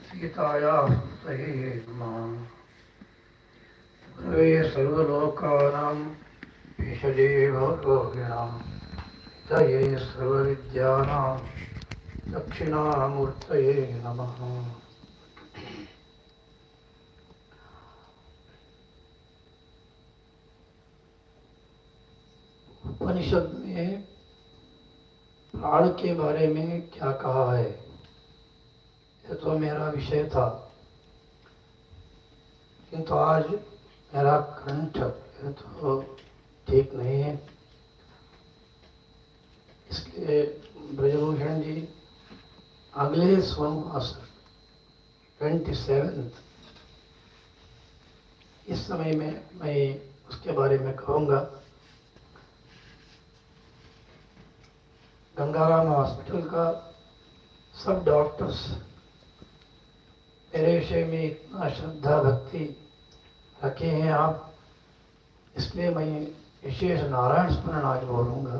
सीतायास्तये नमः। गुरवे सर्वलोकानां ईशजे भवरोगिणां दये सर्वविद्यानां दक्षिणामूर्तये नमः। उपनिषद में प्राण के बारे में क्या कहा है, ये तो मेरा विषय था, किंतु आज मेरा कंठ ये तो ठीक नहीं है। इसलिए ब्रजभूषण जी अगले सोमवार 27 इस समय में मैं उसके बारे में कहूँगा। गंगा राम हॉस्पिटल का सब डॉक्टर्स मेरे विषय में इतना श्रद्धा भक्ति रखे हैं आप, इसलिए मैं विशेष नारायण स्मरण आज बोलूँगा।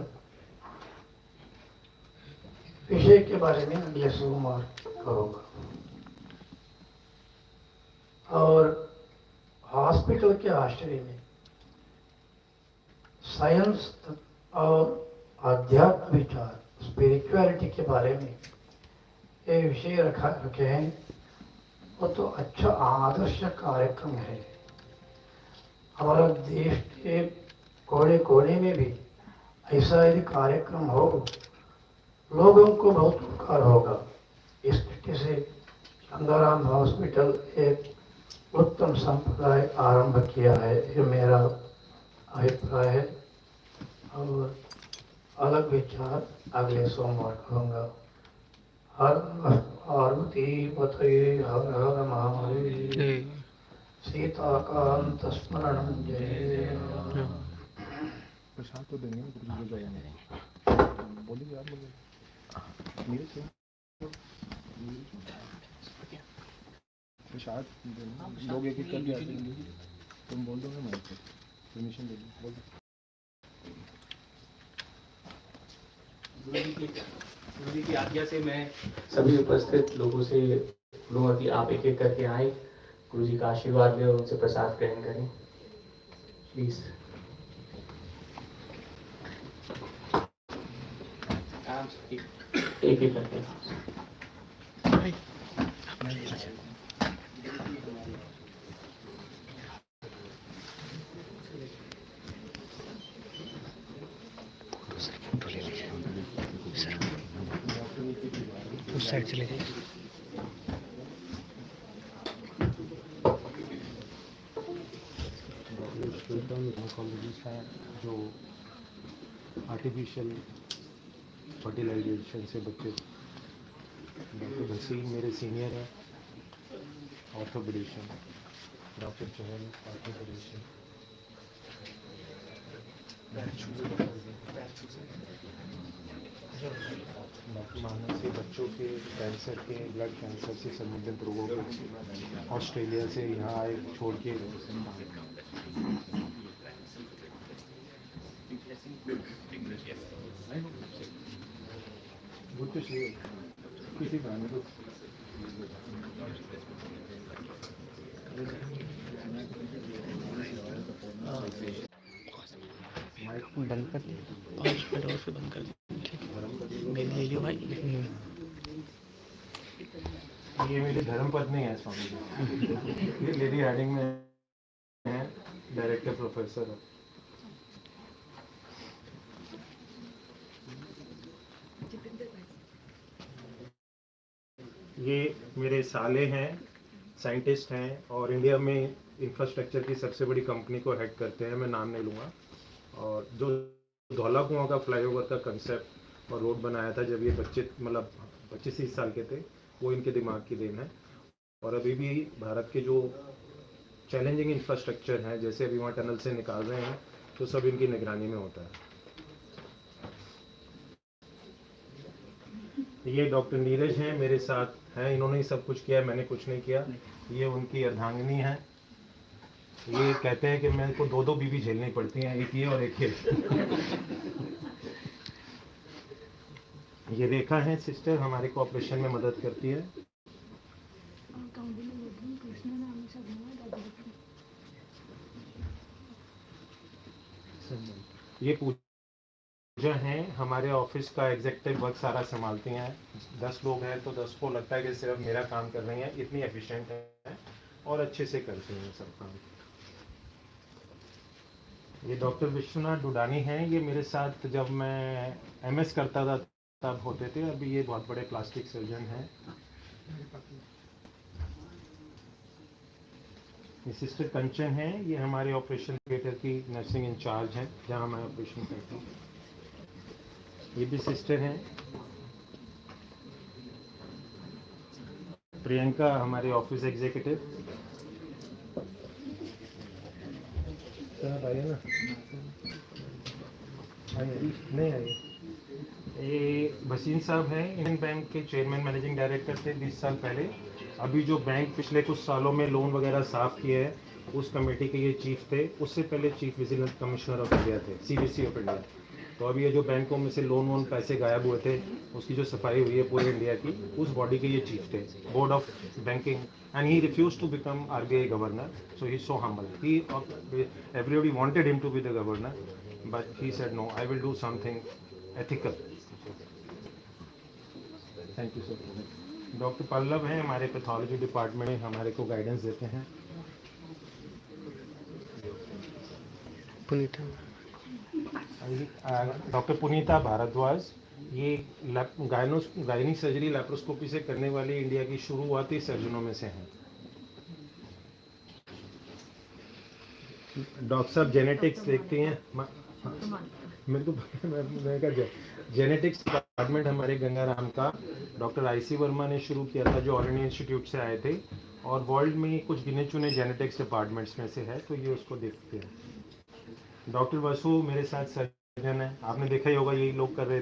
विषय के बारे में अगले सोमवार करूँगा। और हॉस्पिटल के आश्रय में साइंस और आध्यात्म विचार स्पिरिचुअलिटी के बारे में ये विषय रखे हैं, वो तो अच्छा आदर्श कार्यक्रम है। हमारा देश के कोने कोने में भी ऐसा यदि कार्यक्रम हो, लोगों को बहुत उपकार होगा। इस दृष्टि से गंगाराम हॉस्पिटल एक उत्तम संप्रदाय आरंभ किया है, ये मेरा अभिप्राय है। और अलग विचार अगले सोमवार कहूँगा। हर पार्वती पतये हर हर महादेव सीताकांत स्मरणं जय। प्रसाद तो देंगे कुछ जो बोलिए आप मेरे से प्रसाद लोग एक कर दिया, तुम बोल दो ना, मैं परमिशन दे दो, बोल दो। गुरु जी की आज्ञा से मैं सभी उपस्थित लोगों से बोलूँगा कि आप एक एक करके आए, गुरु जी का आशीर्वाद लें और उनसे प्रसाद ग्रहण करें प्लीज। एक एक करके उस साइड चले जाइए। जो आर्टिफिशियल फर्टिलाइजेशन से बच्चे, डॉक्टर भसीन मेरे सीनियर है, ऑर्थोपेडिशियन, डॉक्टर चहल ऑर्थोपेडिशियन, डॉक्टर मानस से बच्चों के कैंसर के, ब्लड कैंसर से संबंधित रोगों को ऑस्ट्रेलिया से यहाँ आए छोड़ के। Good to see you. किसी गाने को बंद कर दिया, 5 मिनट और फिर बंद कर दिया। मेरे लिए भाई ये मेरी धर्म पत्नी है स्वामी जी। ये लेडी हेडिंग में है, डायरेक्टर प्रोफेसर है। ये मेरे साले हैं, साइंटिस्ट हैं और इंडिया में इंफ्रास्ट्रक्चर की सबसे बड़ी कंपनी को हेड करते हैं, मैं नाम नहीं लूँगा। और जो धौला कुआं का फ्लाईओवर का कंसेप्ट और रोड बनाया था जब ये बच्चे मतलब 25-30 साल के थे, वो इनके दिमाग की देन है। और अभी भी भारत के जो चैलेंजिंग इंफ्रास्ट्रक्चर हैं, जैसे अभी वहाँ टनल से निकाल रहे हैं, तो सब इनकी निगरानी में होता है। ये डॉक्टर नीरज हैं, मेरे साथ हैं, इन्होंने ही सब कुछ किया है, मैंने कुछ नहीं किया। ये उनकी अर्धांगिनी है। ये कहते हैं कि मेरे को 2-2 बीवी झेलनी पड़ती हैं, एक ये और एक ये। ये रेखा है सिस्टर, हमारे को ऑपरेशन में मदद करती है। ये पूजा हैं, हमारे ऑफिस का एग्जीक्यूटिव वर्क सारा संभालती हैं। 10 लोग हैं तो 10 को लगता है कि सिर्फ मेरा काम कर रही हैं, इतनी एफिशिएंट है और अच्छे से करती हैं सब काम। ये डॉक्टर विश्वनाथ डुडानी हैं, ये मेरे साथ जब मैं एमएस करता था तब होते थे, अभी ये बहुत बड़े प्लास्टिक सर्जन हैं। ये सिस्टर कंचन हैं, ये हमारे ऑपरेशन थिएटर की नर्सिंग इंचार्ज हैं, जहाँ मैं ऑपरेशन करता हूँ। ये भी सिस्टर हैं। प्रियंका हमारे ऑफिस एग्जीक्यूटिव। आइए ना, नहीं आइए। ये भसीन साहब हैं, इंडियन बैंक के चेयरमैन मैनेजिंग डायरेक्टर थे 20 साल पहले। अभी जो बैंक पिछले कुछ सालों में लोन वगैरह साफ किए हैं, उस कमेटी के ये चीफ थे। उससे पहले chief vigilance commissioner of India थे, सीवीसी ऑफ इंडिया। तो अभी ये जो बैंकों में से लोन पैसे गायब हुए थे, उसकी जो सफाई हुई है पूरे इंडिया की, उस बॉडी के ये चीफ थे, board of banking. And he refuse to become RBI governor, so he so humble. He everybody wanted him to be the governor, but he said no, I will do something ethical. Thank you sir. Doctor Pallav हैं, हमारे pathology department में हमारे को guidance देते हैं। Doctor पुनीता भारद्वाज, ये gynae surgery laparoscopy से करने वाली इंडिया की शुरुआती सर्जनों में से हैं। डॉक्टर साहब जेनेटिक्स देखती हैं, मेरे को मैं कहा जेनेटिक्स डिपार्टमेंट हमारे गंगा राम का डॉक्टर IC वर्मा ने शुरू किया था, जो ऑल इंडिया इंस्टीट्यूट से आए थे, और वर्ल्ड में कुछ गिने चुने जेनेटिक्स डिपार्टमेंट्स में से है, तो ये उसको देखते हैं। डॉक्टर वसु मेरे साथ सर्जन है, आपने देखा ही होगा, यही लोग कर रहे थे।